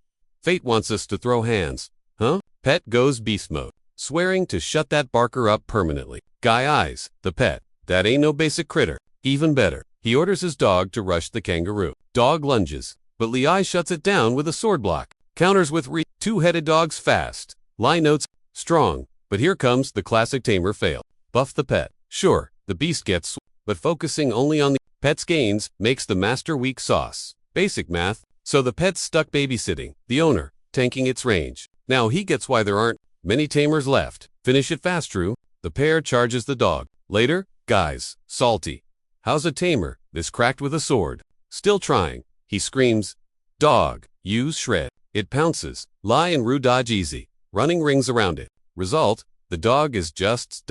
Fate wants us to throw hands. Huh? Pet goes beast mode, swearing to shut that barker up permanently. Guy eyes the pet. That ain't no basic critter. Even better. He orders his dog to rush the kangaroo. Dog lunges, but Lie shuts it down with a sword block. Counters with two-headed dogs fast. Lie notes, strong, but here comes the classic tamer fail. Buff the pet. Sure, the beast gets, but focusing only on the pet's gains makes the master weak sauce. Basic math. So the pet's stuck babysitting, the owner, tanking its range. Now he gets why there aren't many tamers left. Finish it fast, Drew. The pair charges the dog. Later, guys, salty. How's a tamer? This cracked with a sword. Still trying. He screams, dog, use shred. It pounces. Lie and Rue dodge easy, running rings around it. Result, the dog is just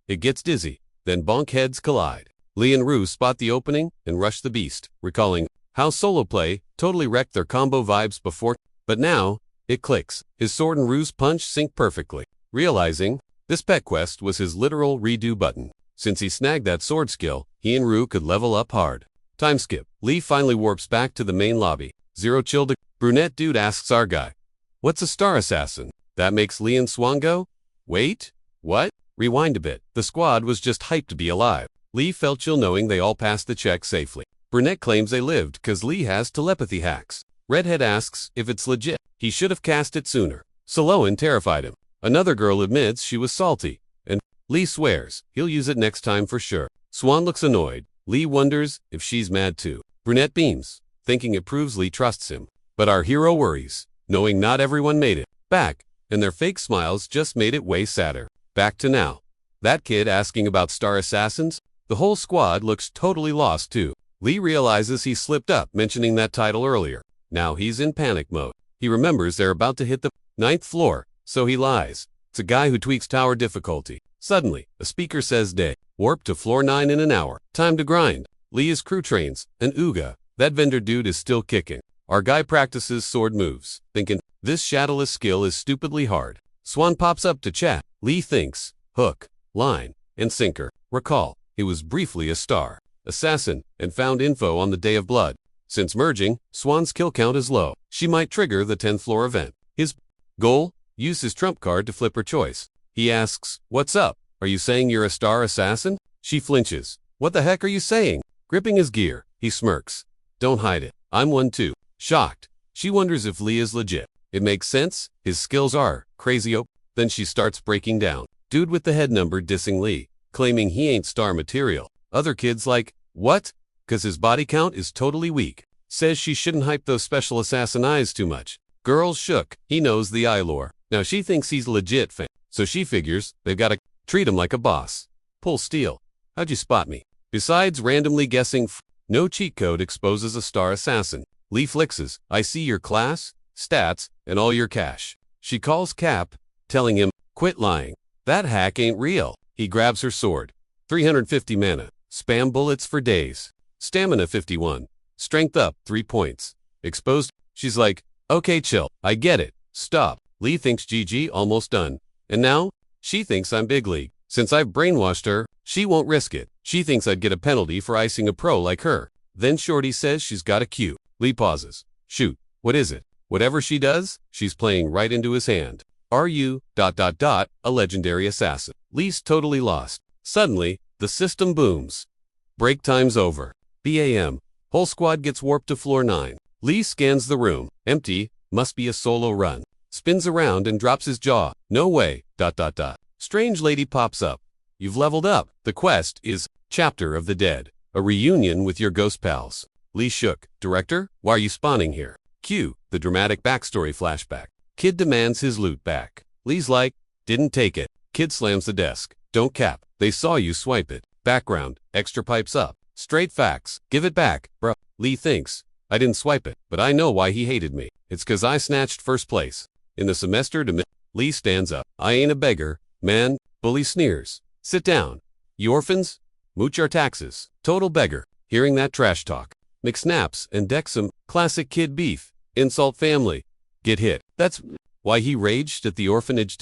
It gets dizzy. Then bonk heads collide. Lee and Rue spot the opening and rush the beast, recalling how solo play totally wrecked their combo vibes before, but now, it clicks. His sword and Rue's punch sync perfectly. Realizing, this pet quest was his literal redo button. Since he snagged that sword skill, he and Rue could level up hard. Time skip. Lee finally warps back to the main lobby. 0 chill to brunette dude asks our guy, what's a star assassin? That makes Lee and Swan go, wait, what? Rewind a bit. The squad was just hyped to be alive. Lee felt chill knowing they all passed the check safely. Brunette claims they lived cause Lee has telepathy hacks. Redhead asks if it's legit. He should have cast it sooner. Saloan terrified him. Another girl admits she was salty. And Lee swears he'll use it next time for sure. Swan looks annoyed. Lee wonders if she's mad too. Brunette beams, thinking it proves Lee trusts him. But our hero worries, knowing not everyone made it back, and their fake smiles just made it way sadder. Back to now. That kid asking about star assassins? The whole squad looks totally lost too. Lee realizes he slipped up mentioning that title earlier. Now he's in panic mode. He remembers they're about to hit the 9th floor, so he lies. It's a guy who tweaks tower difficulty. Suddenly, a speaker says day. Warp to floor 9 in an hour. Time to grind. Lee is crew trains, and ooga, that vendor dude is still kicking. Our guy practices sword moves, thinking, this shadowless skill is stupidly hard. Swan pops up to chat. Lee thinks, hook, line, and sinker. Recall, he was briefly a star assassin, and found info on the Day of Blood. Since merging, Swan's kill count is low. She might trigger the 10th floor event. His goal? Use his trump card to flip her choice. He asks, what's up? Are you saying you're a star assassin? She flinches. What the heck are you saying? Gripping his gear, he smirks. Don't hide it. I'm one too. Shocked. She wonders if Lee is legit. It makes sense. His skills are crazy. Then she starts breaking down. Dude with the head number dissing Lee, claiming he ain't star material. Other kids like, what? Cause his body count is totally weak. Says she shouldn't hype those special assassin eyes too much. Girls shook. He knows the eye lore. Now she thinks he's legit fan. So she figures they've gotta treat him like a boss. Pull steel. How'd you spot me? Besides randomly guessing, no cheat code exposes a star assassin. Lee flexes. I see your class, stats, and all your cash. She calls Cap, telling him, quit lying. That hack ain't real. He grabs her sword. 350 mana. Spam bullets for days. Stamina 51. Strength up 3 points. Exposed. She's like, okay chill. I get it. Stop. Lee thinks GG almost done. And now, she thinks I'm big league. Since I've brainwashed her, she won't risk it. She thinks I'd get a penalty for icing a pro like her. Then Shorty says she's got a cue. Lee pauses. Shoot, what is it? Whatever she does, she's playing right into his hand. Are you, a legendary assassin? Lee's totally lost. Suddenly, the system booms. Break time's over. BAM. Whole squad gets warped to floor 9. Lee scans the room. Empty. Must be a solo run. Spins around and drops his jaw. No way, Strange lady pops up. You've leveled up. The quest is Chapter of the Dead. A reunion with your ghost pals. Lee shook. Director, why are you spawning here? Cue, the dramatic backstory flashback. Kid demands his loot back. Lee's like, didn't take it. Kid slams the desk. Don't cap. They saw you swipe it. Background, extra pipes up. Straight facts. Give it back, bruh. Lee thinks. I didn't swipe it, but I know why he hated me. It's 'cause I snatched first place. In the semester to Lee stands up. I ain't a beggar, man. Bully sneers. Sit down. You orphans? Mooch our taxes. Total beggar. Hearing that trash talk. McSnaps and Dexum, classic kid beef. Insult family. Get hit. That's why he raged at the orphanage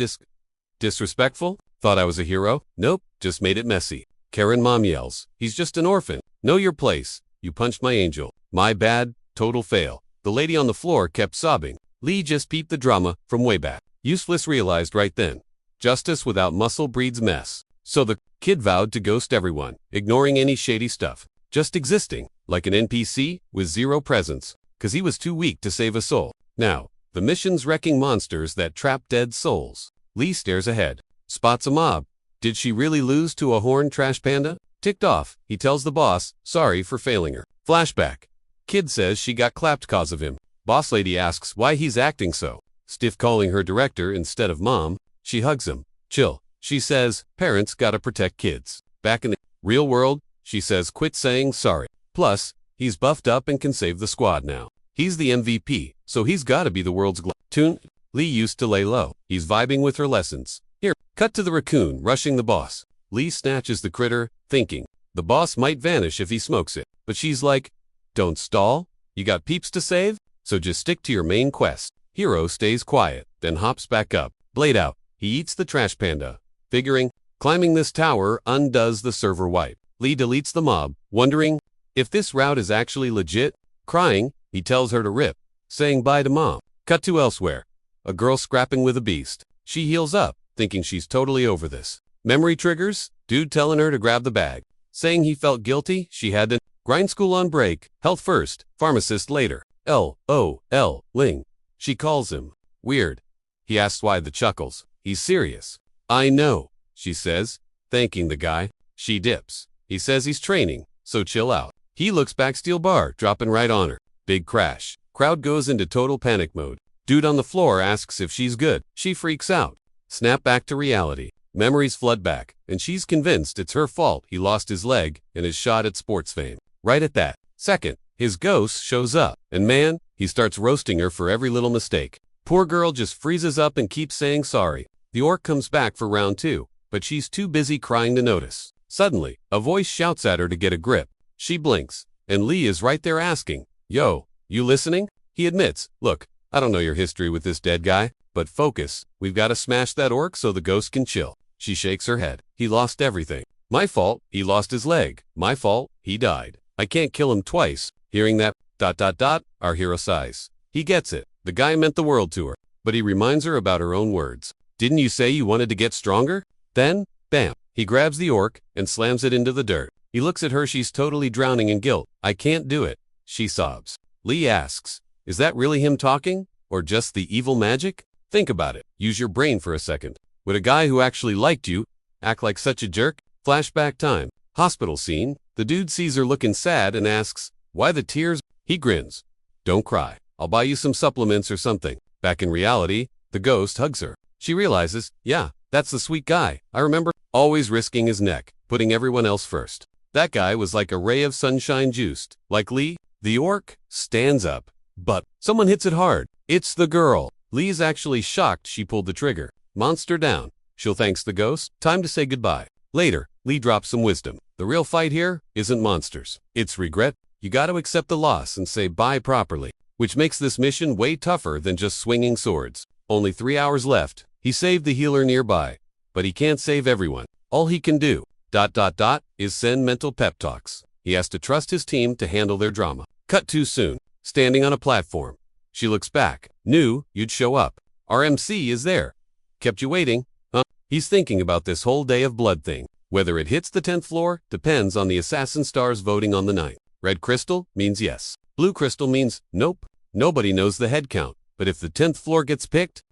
disrespectful? Thought I was a hero? Nope, just made it messy. Karen mom yells. He's just an orphan. Know your place. You punched my angel. My bad. Total fail. The lady on the floor kept sobbing. Lee just peeped the drama from way back. Useless realized right then. Justice without muscle breeds mess. So the kid vowed to ghost everyone, ignoring any shady stuff. Just existing, like an NPC, with zero presence, 'cause he was too weak to save a soul. Now, the mission's wrecking monsters that trap dead souls. Lee stares ahead. Spots a mob. Did she really lose to a horned trash panda? Ticked off, he tells the boss, sorry for failing her. Flashback. Kid says she got clapped 'cause of him. Boss lady asks why he's acting so stiff, calling her director instead of mom. She hugs him. Chill. She says, parents gotta protect kids. Back in the real world, she says quit saying sorry. Plus, he's buffed up and can save the squad now. He's the MVP, so he's gotta be the world's tune. Lee used to lay low. He's vibing with her lessons. Here, cut to the raccoon rushing the boss. Lee snatches the critter, thinking, the boss might vanish if he smokes it. But she's like, don't stall. You got peeps to save? So just stick to your main quest. Hero stays quiet, then hops back up. Blade out. He eats the trash panda. Figuring, climbing this tower undoes the server wipe. Lee deletes the mob, wondering if this route is actually legit. Crying, he tells her to rip, saying bye to mom. Cut to elsewhere. A girl scrapping with a beast. She heals up, thinking she's totally over this. Memory triggers, dude telling her to grab the bag. Saying he felt guilty, she had to grind school on break, health first, pharmacist later. LOL, Ling. She calls him. Weird. He asks why the chuckles. He's serious. I know, she says, thanking the guy. She dips. He says he's training, so chill out. He looks back, steel bar, dropping right on her. Big crash. Crowd goes into total panic mode. Dude on the floor asks if she's good. She freaks out. Snap back to reality. Memories flood back, and she's convinced it's her fault he lost his leg and is shot at sports fame. Right at that second, his ghost shows up, and man, he starts roasting her for every little mistake. Poor girl just freezes up and keeps saying sorry. The orc comes back for round 2, but she's too busy crying to notice. Suddenly, a voice shouts at her to get a grip. She blinks, and Lee is right there asking, yo, you listening? He admits, look, I don't know your history with this dead guy, but focus, we've got to smash that orc so the ghost can chill. She shakes her head. He lost everything. My fault, he lost his leg. My fault, he died. I can't kill him twice. Hearing that, our hero sighs. He gets it. The guy meant the world to her, but he reminds her about her own words. Didn't you say you wanted to get stronger? Then, bam, he grabs the orc and slams it into the dirt. He looks at her, she's totally drowning in guilt. I can't do it. She sobs. Lee asks, is that really him talking? Or just the evil magic? Think about it. Use your brain for a second. Would a guy who actually liked you act like such a jerk? Flashback time. Hospital scene. The dude sees her looking sad and asks, why the tears? He grins. Don't cry. I'll buy you some supplements or something. Back in reality, the ghost hugs her. She realizes, yeah, that's the sweet guy. I remember always risking his neck, putting everyone else first. That guy was like a ray of sunshine juiced. Like Lee, the orc stands up. But someone hits it hard. It's the girl. Lee's actually shocked she pulled the trigger. Monster down. She'll thanks the ghost. Time to say goodbye. Later, Lee drops some wisdom. The real fight here isn't monsters. It's regret. You gotta accept the loss and say bye properly. Which makes this mission way tougher than just swinging swords. Only 3 hours left. He saved the healer nearby. But he can't save everyone. All he can do Is send mental pep talks. He has to trust his team to handle their drama. Cut too soon. Standing on a platform. She looks back. Knew you'd show up. Our MC is there. Kept you waiting. He's thinking about this whole day of blood thing. Whether it hits the 10th floor depends on the assassin stars voting on the night. Red crystal means yes. Blue crystal means nope. Nobody knows the head count. But if the 10th floor gets picked,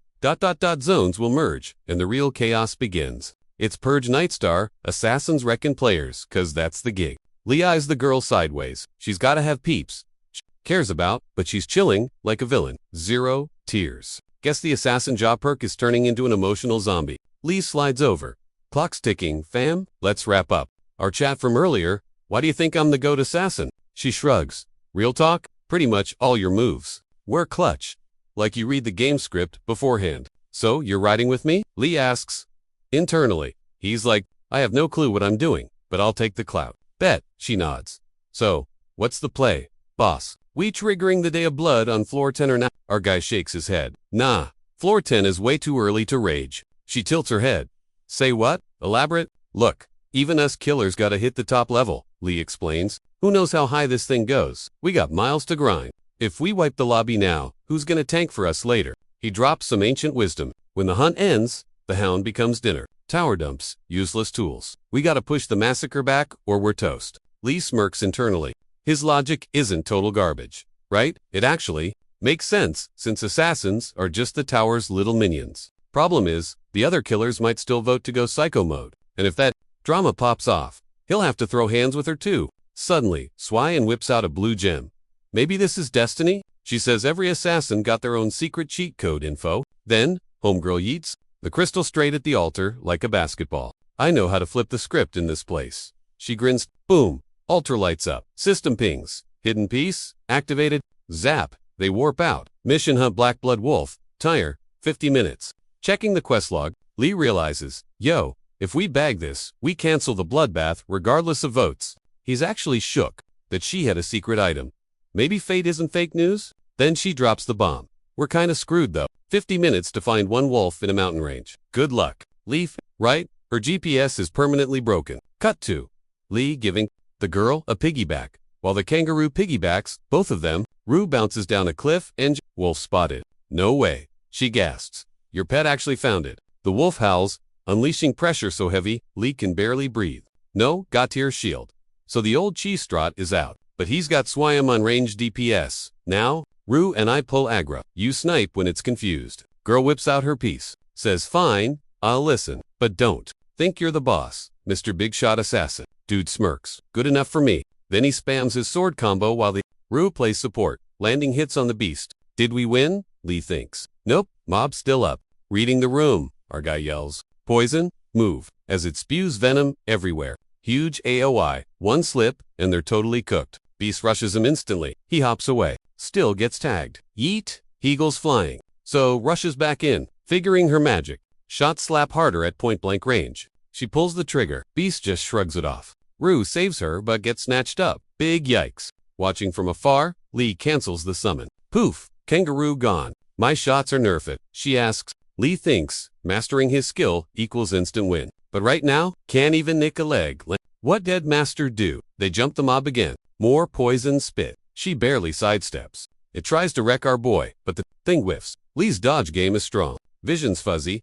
zones will merge and the real chaos begins. It's Purge Nightstar, assassins reckon players, cause that's the gig. Lee eyes the girl sideways. She's gotta have peeps. She cares about, but she's chilling like a villain. 0 tears. Guess the assassin jaw perk is turning into an emotional zombie. Lee slides over. Clock's ticking, fam. Let's wrap up. Our chat from earlier. Why do you think I'm the GOAT assassin? She shrugs. Real talk? Pretty much all your moves. We're clutch. Like you read the game script beforehand. So, you're riding with me? Lee asks. Internally, he's like, I have no clue what I'm doing, but I'll take the clout. Bet, she nods. So, what's the play, boss? We triggering the day of blood on floor 10 or not? Our guy shakes his head. Nah, floor 10 is way too early to rage. She tilts her head. Say what? Elaborate? Look, even us killers gotta hit the top level, Lee explains. Who knows how high this thing goes? We got miles to grind. If we wipe the lobby now, who's gonna tank for us later? He drops some ancient wisdom. When the hunt ends, the hound becomes dinner. Tower dumps, useless tools. We gotta push the massacre back or we're toast. Lee smirks internally. His logic isn't total garbage, right? It actually makes sense since assassins are just the tower's little minions. Problem is, the other killers might still vote to go psycho mode. And if that drama pops off, he'll have to throw hands with her too. Suddenly, Swyan whips out a blue gem. Maybe this is destiny? She says every assassin got their own secret cheat code info. Then, homegirl yeets the crystal straight at the altar like a basketball. I know how to flip the script in this place. She grins. Boom. Altar lights up. System pings. Hidden piece. Activated. Zap. They warp out. Mission hunt Black Blood Wolf. Tire. 50 minutes. Checking the quest log, Lee realizes, yo, if we bag this, we cancel the bloodbath regardless of votes. He's actually shook that she had a secret item. Maybe fate isn't fake news? Then she drops the bomb. We're kinda screwed though. 50 minutes to find one wolf in a mountain range. Good luck. Leaf, right? Her GPS is permanently broken. Cut to Lee giving the girl a piggyback. While the kangaroo piggybacks, both of them, Rue bounces down a cliff and wolf spotted. No way. She gasps. Your pet actually found it. The wolf howls, unleashing pressure so heavy, Lee can barely breathe. No, Gautier's shield. So the old cheese strot is out. But he's got Swayam on range DPS. Now, Rue and I pull aggro. You snipe when it's confused. Girl whips out her piece. Says fine, I'll listen. But don't. Think you're the boss, Mr. Big Shot Assassin. Dude smirks. Good enough for me. Then he spams his sword combo while the Rue plays support, landing hits on the beast. Did we win? Lee thinks. Nope, mob's still up. Reading the room, our guy yells. Poison, move, as it spews venom everywhere. Huge AOI, one slip, and they're totally cooked. Beast rushes him instantly. He hops away. Still gets tagged. Yeet, he goes flying. So rushes back in, figuring her magic. Shots slap harder at point-blank range. She pulls the trigger. Beast just shrugs it off. Rue saves her but gets snatched up. Big yikes. Watching from afar, Lee cancels the summon. Poof, kangaroo gone. My shots are nerfed. She asks. Lee thinks mastering his skill equals instant win. But right now, can't even nick a leg. What did Master do? They jump the mob again. More poison spit. She barely sidesteps. It tries to wreck our boy, but the thing whiffs. Lee's dodge game is strong. Vision's fuzzy.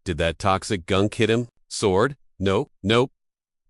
Did that toxic gunk hit him? Sword? Nope.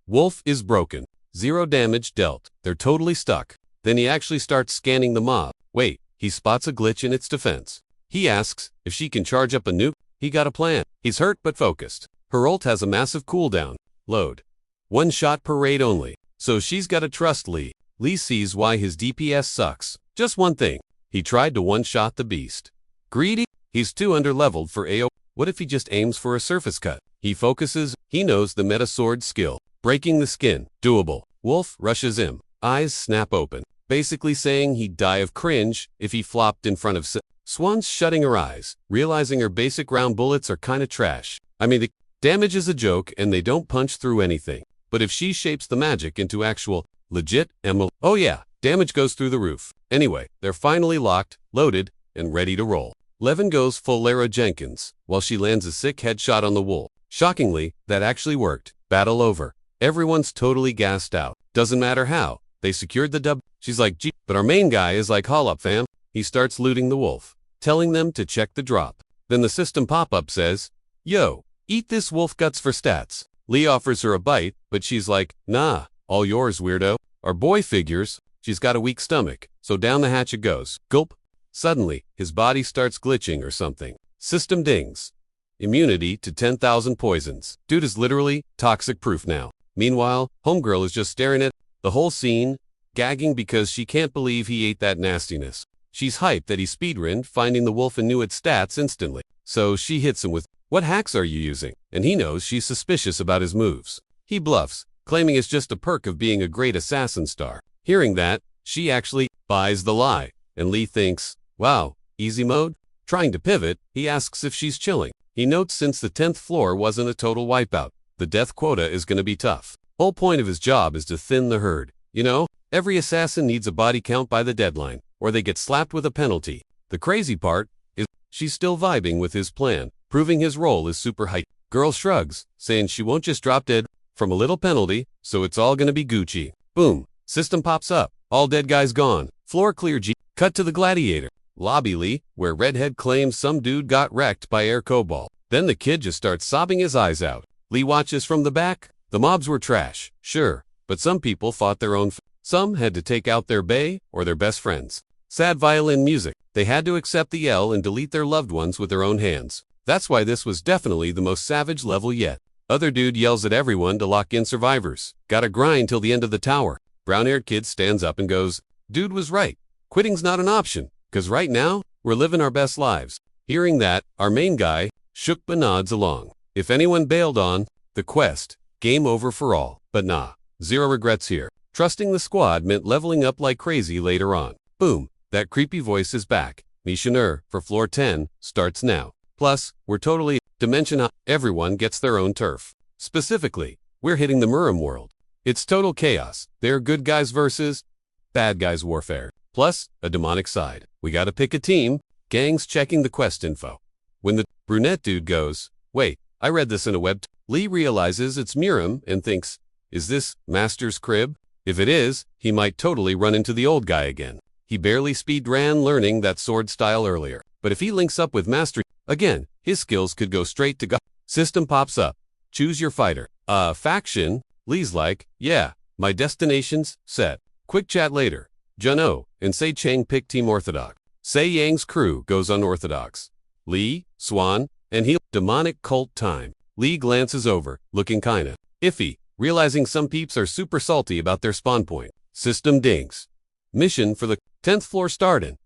Wolf is broken. 0 damage dealt. They're totally stuck. Then he actually starts scanning the mob. Wait, he spots a glitch in its defense. He asks if she can charge up a nuke. He got a plan. He's hurt but focused. Her ult has a massive cooldown. Load. 1 shot per raid only. So she's gotta trust Lee. Lee sees why his DPS sucks. Just one thing. He tried to one-shot the beast. Greedy? He's too underleveled for AO. What if he just aims for a surface cut? He focuses. He knows the meta sword skill. Breaking the skin. Doable. Wolf rushes him. Eyes snap open. Basically saying he'd die of cringe if he flopped in front of Swan's shutting her eyes, realizing her basic round bullets are kinda trash. I mean, the damage is a joke and they don't punch through anything. But if she shapes the magic into actual, legit ML, oh yeah, damage goes through the roof. Anyway, they're finally locked, loaded, and ready to roll. Levin goes full Lara Jenkins, while she lands a sick headshot on the wool. Shockingly, that actually worked. Battle over. Everyone's totally gassed out. Doesn't matter how. They secured the dub. She's like, gee, but our main guy is like, haul up fam. He starts looting the wolf, telling them to check the drop. Then the system pop-up says, yo, eat this wolf guts for stats. Lee offers her a bite, but she's like, nah, all yours, weirdo. Our boy figures she's got a weak stomach, so down the hatch it goes. Gulp. Suddenly, his body starts glitching or something. System dings. Immunity to 10,000 poisons. Dude is literally toxic proof now. Meanwhile, homegirl is just staring at the whole scene, gagging because she can't believe he ate that nastiness. She's hyped that he speedrunned finding the wolf and knew its stats instantly. So she hits him with, what hacks are you using? And he knows she's suspicious about his moves. He bluffs, claiming it's just a perk of being a great assassin star. Hearing that, she actually buys the lie, and Lee thinks, wow, easy mode? Trying to pivot, he asks if she's chilling. He notes since the 10th floor wasn't a total wipeout, the death quota is gonna be tough. Whole point of his job is to thin the herd. You know, every assassin needs a body count by the deadline, or they get slapped with a penalty. The crazy part is she's still vibing with his plan, proving his role is super hype. Girl shrugs, saying she won't just drop dead from a little penalty, so it's all gonna be Gucci. Boom. System pops up. All dead guys gone. Floor clear. Cut to the Gladiator. Lobby Lee, where Redhead claims some dude got wrecked by air cobalt. Then the kid just starts sobbing his eyes out. Lee watches from the back. The mobs were trash, sure, but some people fought their own. Some had to take out their bae or their best friends. Sad violin music. They had to accept the L and delete their loved ones with their own hands. That's why this was definitely the most savage level yet. Other dude yells at everyone to lock in survivors. Gotta grind till the end of the tower. Brown-haired kid stands up and goes, dude was right. Quitting's not an option, 'cause right now, we're living our best lives. Hearing that, our main guy shook but nods along. If anyone bailed on the quest, game over for all. But nah, zero regrets here. Trusting the squad meant leveling up like crazy later on. Boom, that creepy voice is back. Missioner for floor 10 starts now. Plus, we're totally dimension. Everyone gets their own turf. Specifically, we're hitting the Murim world. It's total chaos. They're good guys versus bad guys warfare. Plus, a demonic side. We gotta pick a team. Gangs checking the quest info. When the brunette dude goes, wait, I read this in a web. Lee realizes it's Murim and thinks, is this Master's crib? If it is, he might totally run into the old guy again. He barely speed ran learning that sword style earlier. But if he links up with Master, again, his skills could go straight to God. System pops up. Choose your fighter. Faction. Lee's like, yeah, my destination's set. Quick chat later. Juno and Sei Chang pick Team Orthodox. Sei Yang's crew goes unorthodox. Lee, Swan, and he demonic cult time. Lee glances over, looking kinda iffy, realizing some peeps are super salty about their spawn point. System dings. Mission for the 10th floor started.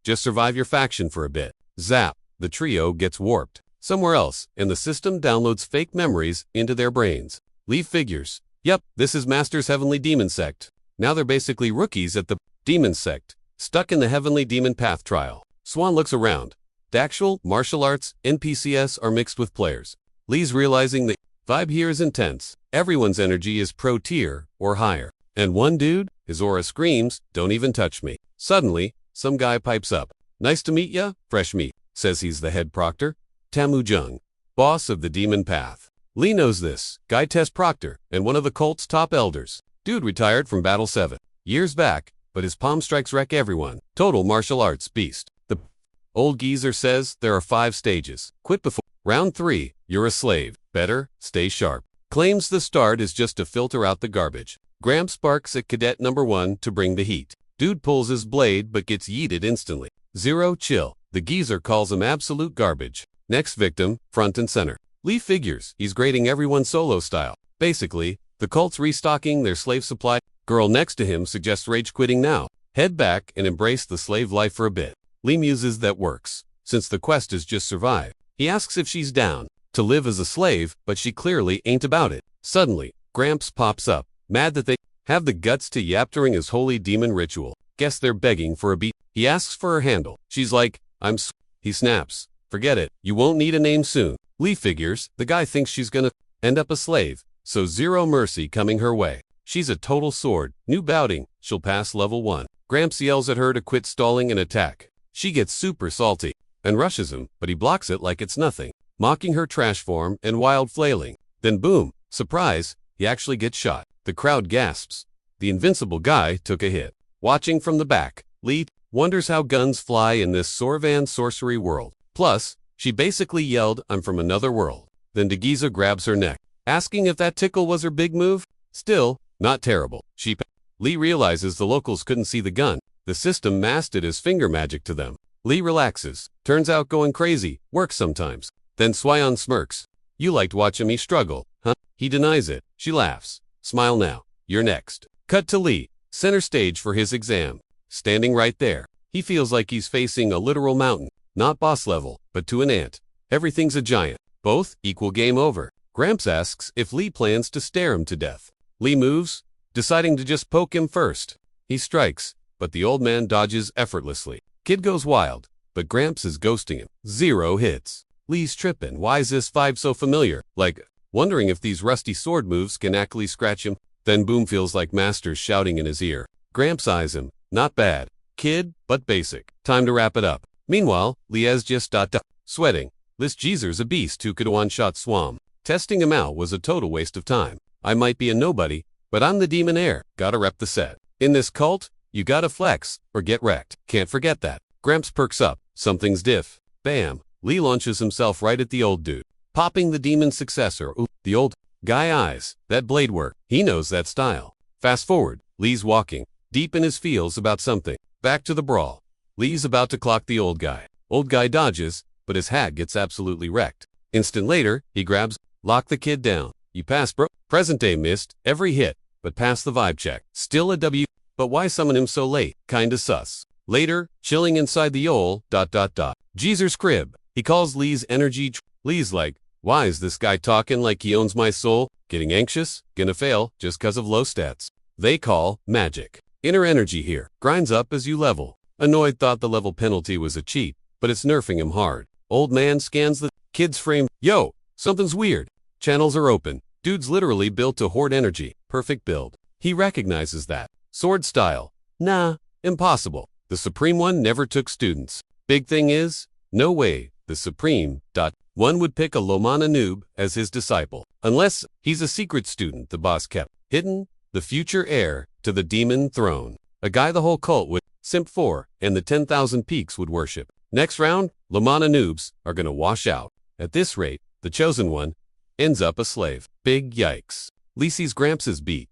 Just survive your faction for a bit. Zap, the trio gets warped somewhere else, and the system downloads fake memories into their brains. Lee figures, yep, this is Master's Heavenly Demon Sect. Now they're basically rookies at the Demon Sect, stuck in the Heavenly Demon Path trial. Swan looks around. The actual martial arts NPCs are mixed with players. Lee's realizing the vibe here is intense. Everyone's energy is pro tier or higher. And one dude, his aura screams, don't even touch me. Suddenly, some guy pipes up. Nice to meet ya, fresh meat, says he's the head proctor. Tamu Jung, boss of the Demon Path. Lee knows this, guy test proctor, and one of the cult's top elders. Dude retired from Battle 7 years back, but his palm strikes wreck everyone. Total martial arts beast. The old geezer says there are 5 stages. Quit before round 3, you're a slave. Better stay sharp. Claims the start is just to filter out the garbage. Gramps barks at cadet number 1 to bring the heat. Dude pulls his blade but gets yeeted instantly. Zero chill. The geezer calls him absolute garbage. Next victim, front and center. Lee figures he's grading everyone solo style. Basically, the cult's restocking their slave supply. Girl next to him suggests rage quitting now. Head back and embrace the slave life for a bit. Lee muses that works, since the quest is just survive. He asks if she's down to live as a slave, but she clearly ain't about it. Suddenly, Gramps pops up, mad that they have the guts to yap during his holy demon ritual. Guess they're begging for a beat. He asks for her handle. She's like, He snaps. Forget it, you won't need a name soon. Lee figures the guy thinks she's gonna end up a slave, so zero mercy coming her way. She's a total sword, new bouting, she'll pass level 1. Gramps yells at her to quit stalling and attack. She gets super salty and rushes him, but he blocks it like it's nothing, mocking her trash form and wild flailing. Then boom, surprise, he actually gets shot. The crowd gasps. The invincible guy took a hit. Watching from the back, Lee wonders how guns fly in this Sorvan sorcery world. Plus, she basically yelled, "I'm from another world." Then Degiza grabs her neck, asking if that tickle was her big move. Still, not terrible. Lee realizes the locals couldn't see the gun. The system masked it as finger magic to them. Lee relaxes. Turns out going crazy works sometimes. Then Swayon smirks. "You liked watching me struggle, huh?" He denies it. She laughs. "Smile now. You're next." Cut to Lee, center stage for his exam. Standing right there. He feels like he's facing a literal mountain. Not boss level, but to an ant. Everything's a giant. Both equal game over. Gramps asks if Lee plans to stare him to death. Lee moves, deciding to just poke him first. He strikes, but the old man dodges effortlessly. Kid goes wild, but Gramps is ghosting him. 0 hits. Lee's trippin'. Why is this vibe so familiar? Like, wondering if these rusty sword moves can actually scratch him. Then Boom feels like Master's shouting in his ear. Gramps eyes him. Not bad. Kid, but basic. Time to wrap it up. Meanwhile, Lee's just sweating. This geezer's a beast who could one-shot Swam. Testing him out was a total waste of time. I might be a nobody, but I'm the demon heir. Gotta rep the set. In this cult, you gotta flex, or get wrecked. Can't forget that. Gramps perks up. Something's diff. Bam. Lee launches himself right at the old dude. Popping the demon's successor. Ooh, the old guy eyes. That blade work. He knows that style. Fast forward. Lee's walking. Deep in his feels about something. Back to the brawl. Lee's about to clock the old guy. Old guy dodges, but his hat gets absolutely wrecked. Instant later, he grabs, lock the kid down. You passed, bro. Present day missed every hit, but passed the vibe check. Still a W, but why summon him so late? Kinda sus. Later, chilling inside the ol. Geezer's crib. He calls Lee's energy. Lee's like, why is this guy talking like he owns my soul? Getting anxious? Gonna fail just 'cause of low stats. They call magic. Inner energy here. Grinds up as you level. Annoyed thought the level penalty was a cheat, but it's nerfing him hard. Old man scans the kid's frame. Yo, something's weird. Channels are open. Dude's literally built to hoard energy. Perfect build. He recognizes that. Sword style. Nah, impossible. The Supreme One never took students. Big thing is, no way the Supreme One would pick a Lomana noob as his disciple. Unless he's a secret student the boss kept hidden, the future heir to the demon throne. A guy the whole cult would simp for, and the 10,000 peaks would worship. Next round, Lomana noobs are gonna wash out. At this rate, the chosen one ends up a slave. Big yikes. Lee sees Gramps' beat.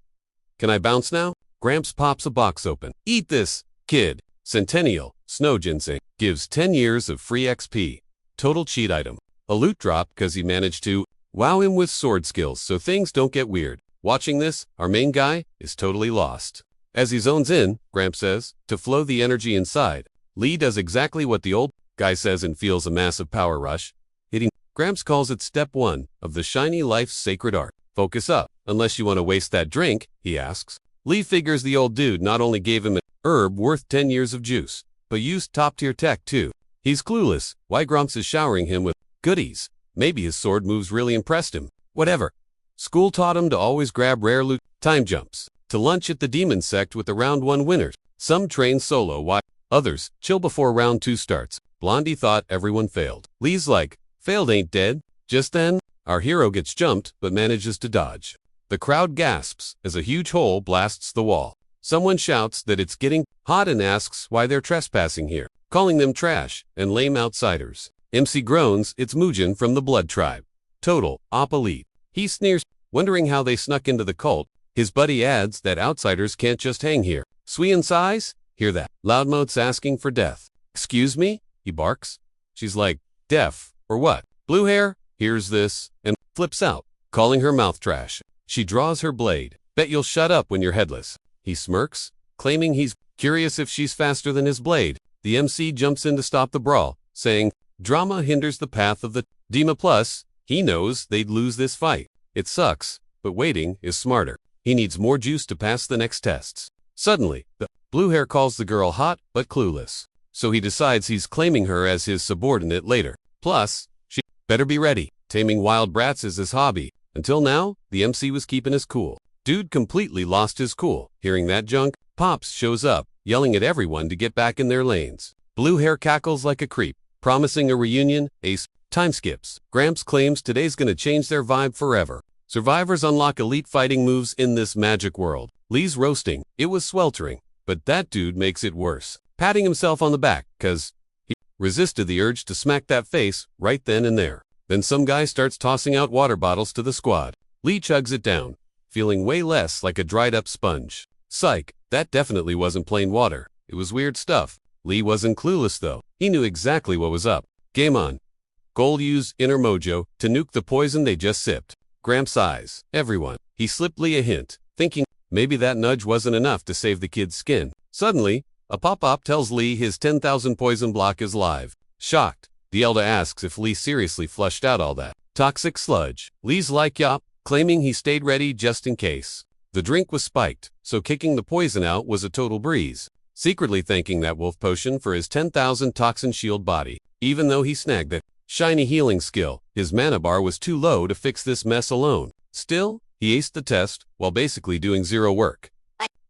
Can I bounce now? Gramps pops a box open. Eat this, kid. Centennial, Snow Ginseng, gives 10 years of free XP. Total cheat item. A loot drop because he managed to wow him with sword skills so things don't get weird. Watching this, our main guy is totally lost. As he zones in, Gramps says, to flow the energy inside. Lee does exactly what the old guy says and feels a massive power rush. Hitting. Gramps calls it step 1 of the shiny life's sacred art. Focus up. Unless you want to waste that drink, he asks. Lee figures the old dude not only gave him an herb worth 10 years of juice, but used top-tier tech too. He's clueless why Gramps is showering him with goodies. Maybe his sword moves really impressed him. Whatever. School taught him to always grab rare loot. Time jumps. To lunch at the demon sect with the round 1 winners. Some train solo while others chill before round 2 starts. Blondie thought everyone failed. Lee's like, failed ain't dead. Just then, our hero gets jumped but manages to dodge. The crowd gasps as a huge hole blasts the wall. Someone shouts that it's getting hot and asks why they're trespassing here, calling them trash and lame outsiders. MC groans it's Mugen from the Blood Tribe. Total, op elite. He sneers, wondering how they snuck into the cult. His buddy adds that outsiders can't just hang here. Suian sighs? Hear that. Loudmouth's asking for death. Excuse me? He barks. She's like, deaf, or what? Blue hair? Hears this, and flips out, calling her mouth trash. She draws her blade. Bet you'll shut up when you're headless. He smirks, claiming he's curious if she's faster than his blade. The MC jumps in to stop the brawl, saying, drama hinders the path of the Dima plus. He knows they'd lose this fight. It sucks, but waiting is smarter. He needs more juice to pass the next tests. Suddenly, the blue hair calls the girl hot but clueless. So he decides he's claiming her as his subordinate later. Plus, she better be ready. Taming wild brats is his hobby. Until now, the MC was keeping his cool. Dude completely lost his cool. Hearing that junk, Pops shows up, yelling at everyone to get back in their lanes. Blue hair cackles like a creep, promising a reunion. Ace time skips. Gramps claims today's gonna change their vibe forever. Survivors unlock elite fighting moves in this magic world. Lee's roasting. It was sweltering, but that dude makes it worse. Patting himself on the back, cause he resisted the urge to smack that face right then and there. Then some guy starts tossing out water bottles to the squad. Lee chugs it down, feeling way less like a dried up sponge. Psych, that definitely wasn't plain water. It was weird stuff. Lee wasn't clueless though. He knew exactly what was up. Game on. Gold used inner mojo to nuke the poison they just sipped. Gramps' eyes. Everyone. He slipped Lee a hint, thinking maybe that nudge wasn't enough to save the kid's skin. Suddenly, a pop-up tells Lee his 10,000 poison block is live. Shocked, the Elder asks if Lee seriously flushed out all that toxic sludge. Lee's like yup, claiming he stayed ready just in case. The drink was spiked, so kicking the poison out was a total breeze. Secretly thanking that wolf potion for his 10,000 toxin shield body. Even though he snagged that shiny healing skill, his mana bar was too low to fix this mess alone. Still, he aced the test while basically doing zero work.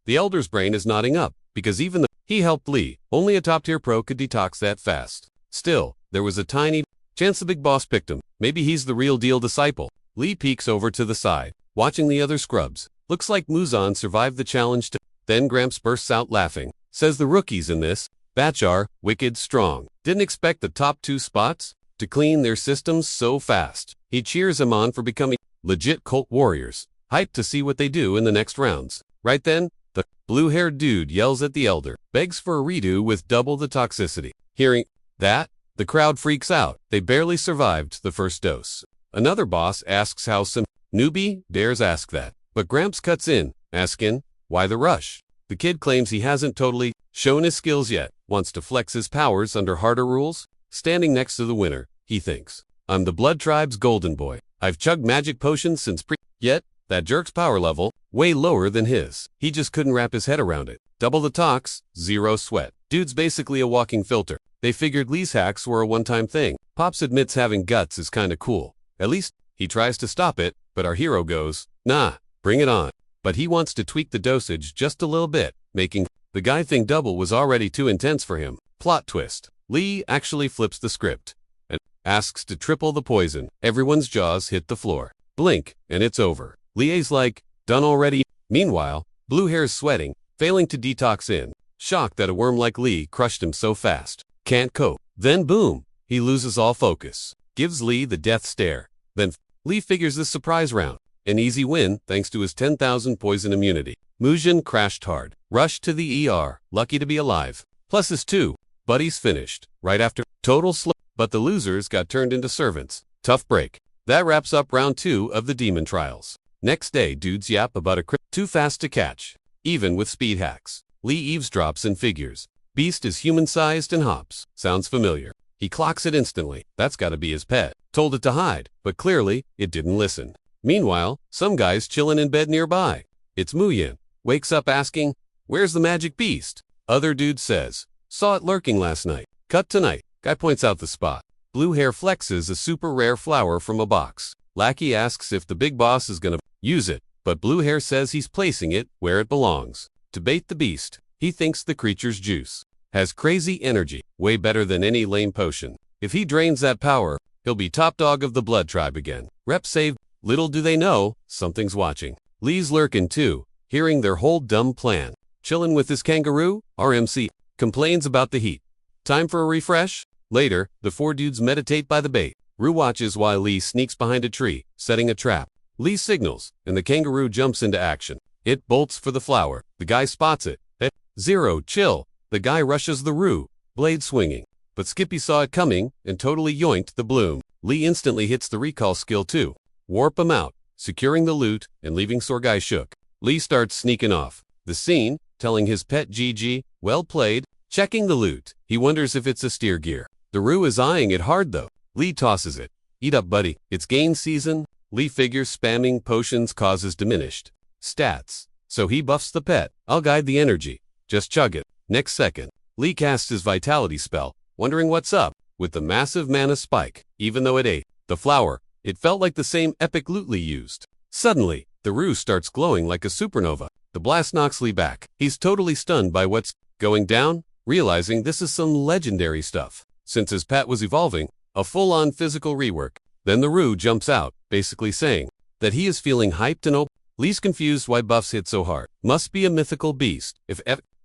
The Elder's brain is nodding up, because even though he helped Lee, only a top-tier pro could detox that fast. Still, there was a tiny chance the big boss picked him. Maybe he's the real deal disciple. Lee peeks over to the side, watching the other scrubs. Looks like Muzan survived the challenge too. Then Gramps bursts out laughing. Says the rookies in this batch are wicked strong. Didn't expect the top 2 spots to clean their systems so fast. He cheers them on for becoming legit cult warriors, hyped to see what they do in the next rounds. Right then, the blue-haired dude yells at the Elder, begs for a redo with double the toxicity. Hearing that, the crowd freaks out. They barely survived the first dose. Another boss asks how some newbie dares ask that, but Gramps cuts in, asking, why the rush? The kid claims he hasn't totally shown his skills yet, wants to flex his powers under harder rules. Standing next to the winner, he thinks, I'm the Blood Tribe's golden boy. I've chugged magic potions since yet, that jerk's power level, way lower than his. He just couldn't wrap his head around it. Double the tox, zero sweat. Dude's basically a walking filter. They figured Lee's hacks were a one-time thing. Pops admits having guts is kinda cool. At least, he tries to stop it, but our hero goes, nah, bring it on. But he wants to tweak the dosage just a little bit, making the guy think double was already too intense for him. Plot twist. Lee actually flips the script and asks to triple the poison. Everyone's jaws hit the floor. Blink, and it's over. Lie's like, done already? Meanwhile, Blue Hair's sweating, failing to detox in, shocked that a worm like Lee crushed him so fast. Can't cope. Then boom, he loses all focus. Gives Lee the death stare. Then Lee figures this surprise round. An easy win thanks to his 10,000 poison immunity. Muzan crashed hard. Rushed to the ER, lucky to be alive. Plus his 2 buddies finished. Right after total slip. But the losers got turned into servants. Tough break. That wraps up round 2 of the demon trials. Next day, dudes yap about a crit too fast to catch. Even with speed hacks. Lee eavesdrops and figures. Beast is human-sized and hops. Sounds familiar. He clocks it instantly. That's gotta be his pet. Told it to hide, but clearly, it didn't listen. Meanwhile, some guy's chillin' in bed nearby. It's Muyin. Wakes up asking, where's the magic beast? Other dude says, saw it lurking last night. Cut tonight. Guy points out the spot. Blue Hair flexes a super rare flower from a box. Lackey asks if the big boss is gonna use it, but Blue Hair says he's placing it where it belongs. To bait the beast, he thinks the creature's juice has crazy energy, way better than any lame potion. If he drains that power, he'll be top dog of the Blood Tribe again. Rep save. Little do they know, something's watching. Lee's lurking too, hearing their whole dumb plan. Chillin' with his kangaroo, RMC, complains about the heat. Time for a refresh? Later, the 4 dudes meditate by the bait. Rue watches while Lee sneaks behind a tree, setting a trap. Lee signals, and the kangaroo jumps into action. It bolts for the flower. The guy spots it. Zero, chill. The guy rushes the Rue, blade swinging. But Skippy saw it coming, and totally yoinked the bloom. Lee instantly hits the recall skill too. Warp him out, securing the loot, and leaving Sorgai shook. Lee starts sneaking off. The scene, telling his pet GG, well played, checking the loot. He wonders if it's a steer gear. The Rue is eyeing it hard though. Lee tosses it. Eat up buddy, it's gain season. Lee figures spamming potions causes diminished stats. So he buffs the pet. I'll guide the energy. Just chug it. Next second, Lee casts his vitality spell, wondering what's up with the massive mana spike. Even though it ate the flower, it felt like the same epic loot Lee used. Suddenly, the Rue starts glowing like a supernova. The blast knocks Lee back. He's totally stunned by what's going down, realizing this is some legendary stuff. Since his pet was evolving, a full-on physical rework. Then the Rue jumps out, basically saying, that he is feeling hyped and Lee's confused why buffs hit so hard. Must be a mythical beast. If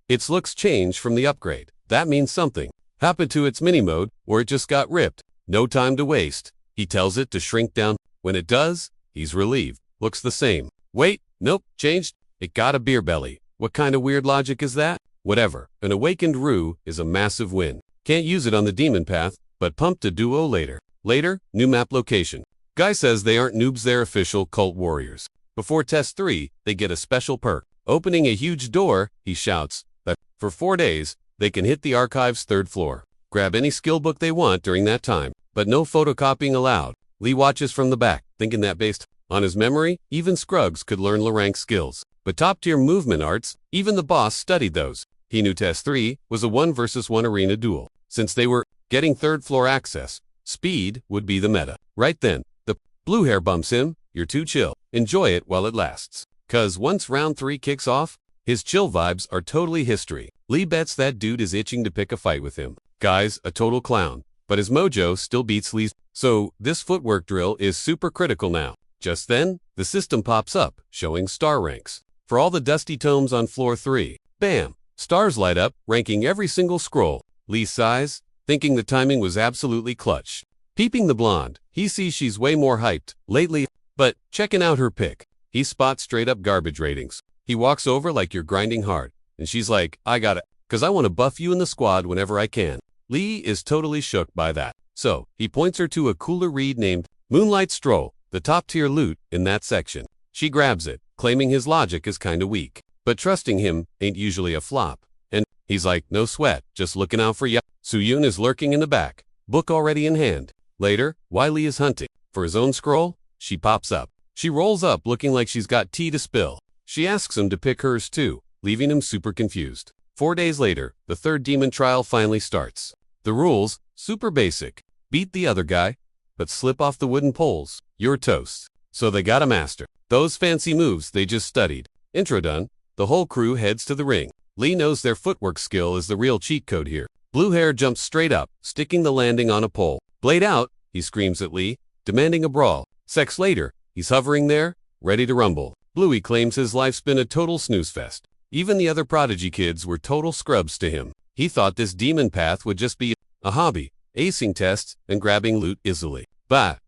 its looks change from the upgrade, that means something happened to its mini mode, or it just got ripped. No time to waste. He tells it to shrink down. When it does, he's relieved. Looks the same. Wait, nope, changed. It got a beer belly. What kind of weird logic is that? Whatever. An awakened Rue is a massive win. Can't use it on the demon path, but pumped a duo later. Later, new map location. Guy says they aren't noobs, they're official cult warriors. Before test 3, they get a special perk. Opening a huge door, he shouts that for 4 days, they can hit the archive's 3rd floor. Grab any skill book they want during that time, but no photocopying allowed. Lee watches from the back, thinking that based on his memory, even Scruggs could learn rank skills. But top-tier movement arts, even the boss studied those. He knew test 3 was a 1 versus 1 arena duel. Since they were getting 3rd floor access, speed would be the meta. Right then, the blue hair bumps him, "You're too chill. Enjoy it while it lasts." 'Cause once round 3 kicks off, his chill vibes are totally history. Lee bets that dude is itching to pick a fight with him. Guy's a total clown, but his mojo still beats Lee's. So this footwork drill is super critical now. Just then, the system pops up, showing star ranks. For all the dusty tomes on floor 3, bam! Stars light up, ranking every single scroll. Lee sighs, thinking the timing was absolutely clutch. Peeping the blonde, he sees she's way more hyped lately, but checking out her pic, he spots straight-up garbage ratings. He walks over like you're grinding hard, and she's like, "I got it, 'cause I want to buff you in the squad whenever I can." Lee is totally shook by that, so he points her to a cooler read named Moonlight Stroll, the top-tier loot in that section. She grabs it, claiming his logic is kinda weak, but trusting him ain't usually a flop. And he's like, "No sweat, just looking out for ya." Suyun is lurking in the back, book already in hand. Later, while Lee is hunting for his own scroll, she pops up. She rolls up looking like she's got tea to spill. She asks him to pick hers too, leaving him super confused. 4 days later, the 3rd demon trial finally starts. The rules, super basic. Beat the other guy, but slip off the wooden poles. You're toast. So they gotta master those fancy moves they just studied. Intro done, the whole crew heads to the ring. Lee knows their footwork skill is the real cheat code here. Blue hair jumps straight up, sticking the landing on a pole. "Blade out," he screams at Lee, demanding a brawl. Sex later, he's hovering there, ready to rumble. Bluey claims his life's been a total snooze fest. Even the other prodigy kids were total scrubs to him. He thought this demon path would just be a hobby, acing tests and grabbing loot easily. Bah!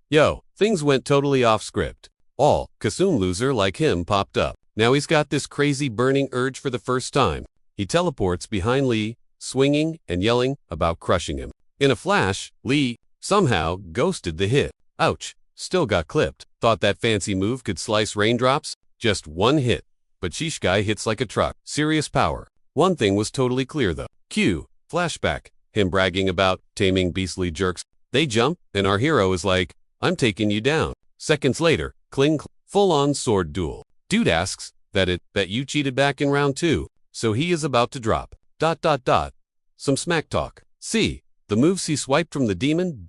Yo, things went totally off script. All Kasum loser like him popped up. Now he's got this crazy burning urge for the first time. He teleports behind Lee, swinging and yelling about crushing him. In a flash, Lee somehow ghosted the hit. Ouch, still got clipped. Thought that fancy move could slice raindrops? Just one hit. But sheesh, guy hits like a truck. Serious power. One thing was totally clear though. Cue, flashback, him bragging about taming beastly jerks. They jump, and our hero is like, "I'm taking you down." Seconds later, cling, full-on sword duel. Dude asks that you cheated back in round 2, so he is about to drop. ... Some smack talk. See, the moves he swiped from the demon ...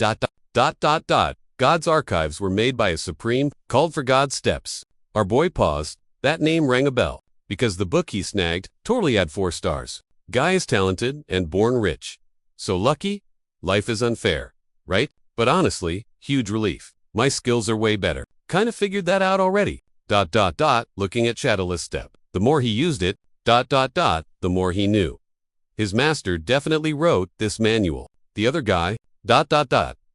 God's archives were made by a supreme, called for God's steps. Our boy paused. That name rang a bell, because the book he snagged totally had 4 stars. Guy is talented and born rich. So lucky? Life is unfair, right? But honestly, huge relief. My skills are way better. Kinda figured that out already. ... Looking at Shadowless Step. The more he used it, ... the more he knew. His master definitely wrote this manual. The other guy, ...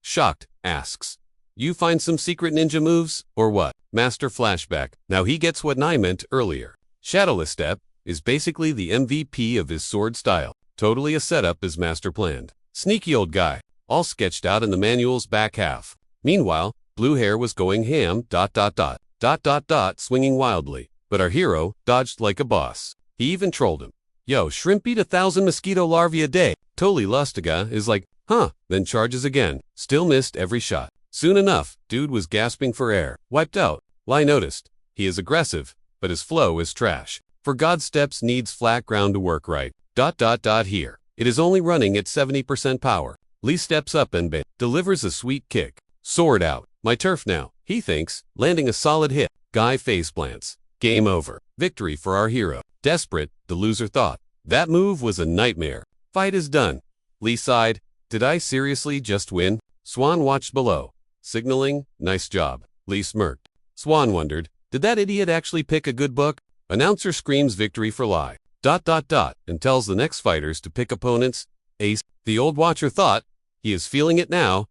shocked, asks, "You find some secret ninja moves, or what?" Master flashback. Now he gets what I meant earlier. Shadowless Step is basically the MVP of his sword style. Totally a setup as master planned. Sneaky old guy, all sketched out in the manual's back half. Meanwhile, blue hair was going ham ... swinging wildly. But our hero dodged like a boss. He even trolled him. "Yo, shrimp eat 1,000 mosquito larvae a day." Totally Lustiga is like, "Huh," then charges again. Still missed every shot. Soon enough, dude was gasping for air. Wiped out. Lai noticed. He is aggressive, but his flow is trash. For God's steps needs flat ground to work right. ... Here. It is only running at 70% power. Lee steps up and delivers a sweet kick. Sword out. My turf now, he thinks, landing a solid hit. Guy face plants. Game over. Victory for our hero. Desperate, the loser thought. That move was a nightmare. Fight is done. Lee sighed. Did I seriously just win? Swan watched below, signaling, nice job. Lee smirked. Swan wondered, did that idiot actually pick a good book? Announcer screams victory for Lai. ... and tells the next fighters to pick opponents. Ace. The old watcher thought, he is feeling it now. ...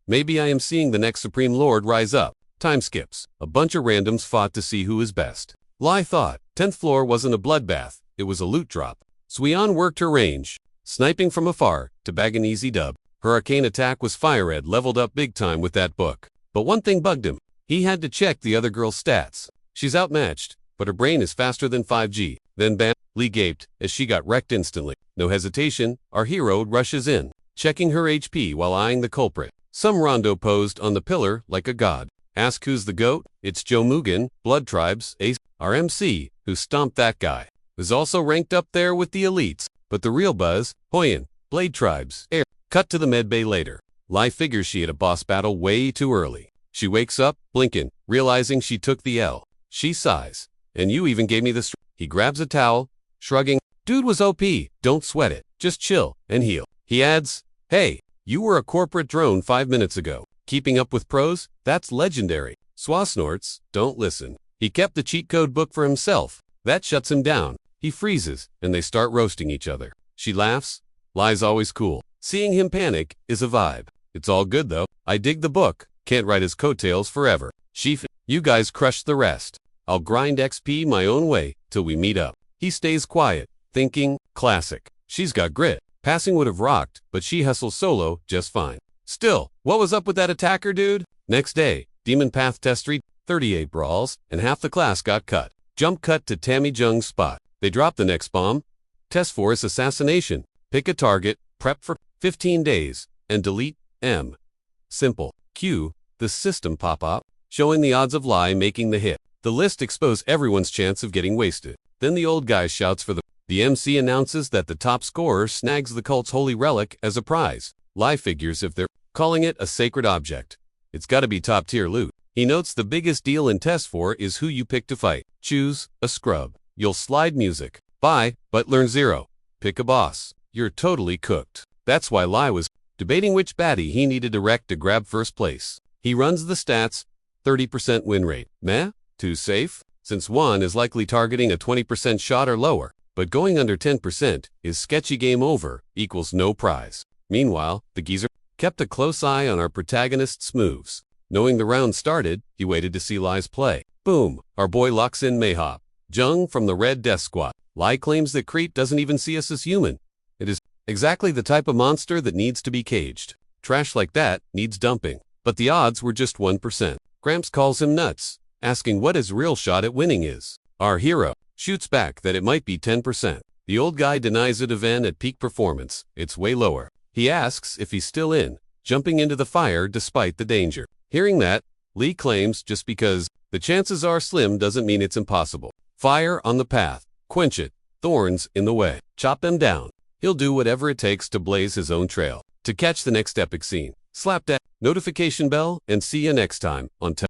Maybe I am seeing the next Supreme Lord rise up. Time skips. A bunch of randoms fought to see who is best. Lai thought, 10th floor wasn't a bloodbath, it was a loot drop. Suyeon worked her range, sniping from afar, to bag an easy dub. Her arcane attack was fire red, leveled up big time with that book. But one thing bugged him. He had to check the other girl's stats. She's outmatched, but her brain is faster than 5G. Then bam, Lee gaped, as she got wrecked instantly. No hesitation, our hero rushes in, checking her HP while eyeing the culprit. Some rondo posed on the pillar like a god. Ask who's the GOAT? It's Joe Mugen, Blood Tribes, Ace. Our MC, who stomped that guy, was also ranked up there with the elites. But the real buzz, Hoyen, Blade Tribes, Air. Cut to the medbay later. Lai figures she had a boss battle way too early. She wakes up, blinking, realizing she took the L. She sighs. And you even gave me the He grabs a towel, shrugging. Dude was OP, don't sweat it, just chill and heal. He adds, hey, you were a corporate drone 5 minutes ago. Keeping up with pros? That's legendary. Swa snorts, don't listen. He kept the cheat code book for himself. That shuts him down. He freezes, and they start roasting each other. She laughs. Lai's always cool. Seeing him panic is a vibe. It's all good though. I dig the book. Can't ride his coattails forever. You guys crushed the rest. I'll grind XP my own way till we meet up. He stays quiet, thinking, classic. She's got grit. Passing would have rocked, but she hustles solo just fine. Still, what was up with that attacker dude? Next day, Demon Path Test 38 brawls, and half the class got cut. Jump cut to Tammy Jung's spot. They drop the next bomb. Test Force assassination. Pick a target, prep for 15 days, and delete M. Simple. Q. The system pop-up, showing the odds of Lai making the hit. The list exposed everyone's chance of getting wasted. Then the old guy shouts for the MC announces that the top scorer snags the cult's holy relic as a prize. Lai figures if they're calling it a sacred object, it's gotta be top-tier loot. He notes the biggest deal in Test 4 is who you pick to fight. Choose a scrub. You'll slide music. Buy, but learn 0. Pick a boss. You're totally cooked. That's why Lai was debating which baddie he needed to wreck to grab first place. He runs the stats. 30% win rate. Meh? Too safe? Since one is likely targeting a 20% shot or lower, but going under 10% is sketchy game over, equals no prize. Meanwhile, the geezer kept a close eye on our protagonist's moves. Knowing the round started, he waited to see Lai's play. Boom! Our boy locks in Mayhop. Jung from the Red Death Squad. Lai claims that Crete doesn't even see us as human. It is exactly the type of monster that needs to be caged. Trash like that needs dumping. But the odds were just 1%. Gramps calls him nuts, asking what his real shot at winning is. Our hero shoots back that it might be 10%. The old guy denies it even at peak performance. It's way lower. He asks if he's still in, jumping into the fire despite the danger. Hearing that, Lee claims just because the chances are slim doesn't mean it's impossible. Fire on the path. Quench it. Thorns in the way. Chop them down. He'll do whatever it takes to blaze his own trail. To catch the next epic scene, slap that notification bell and see you next time on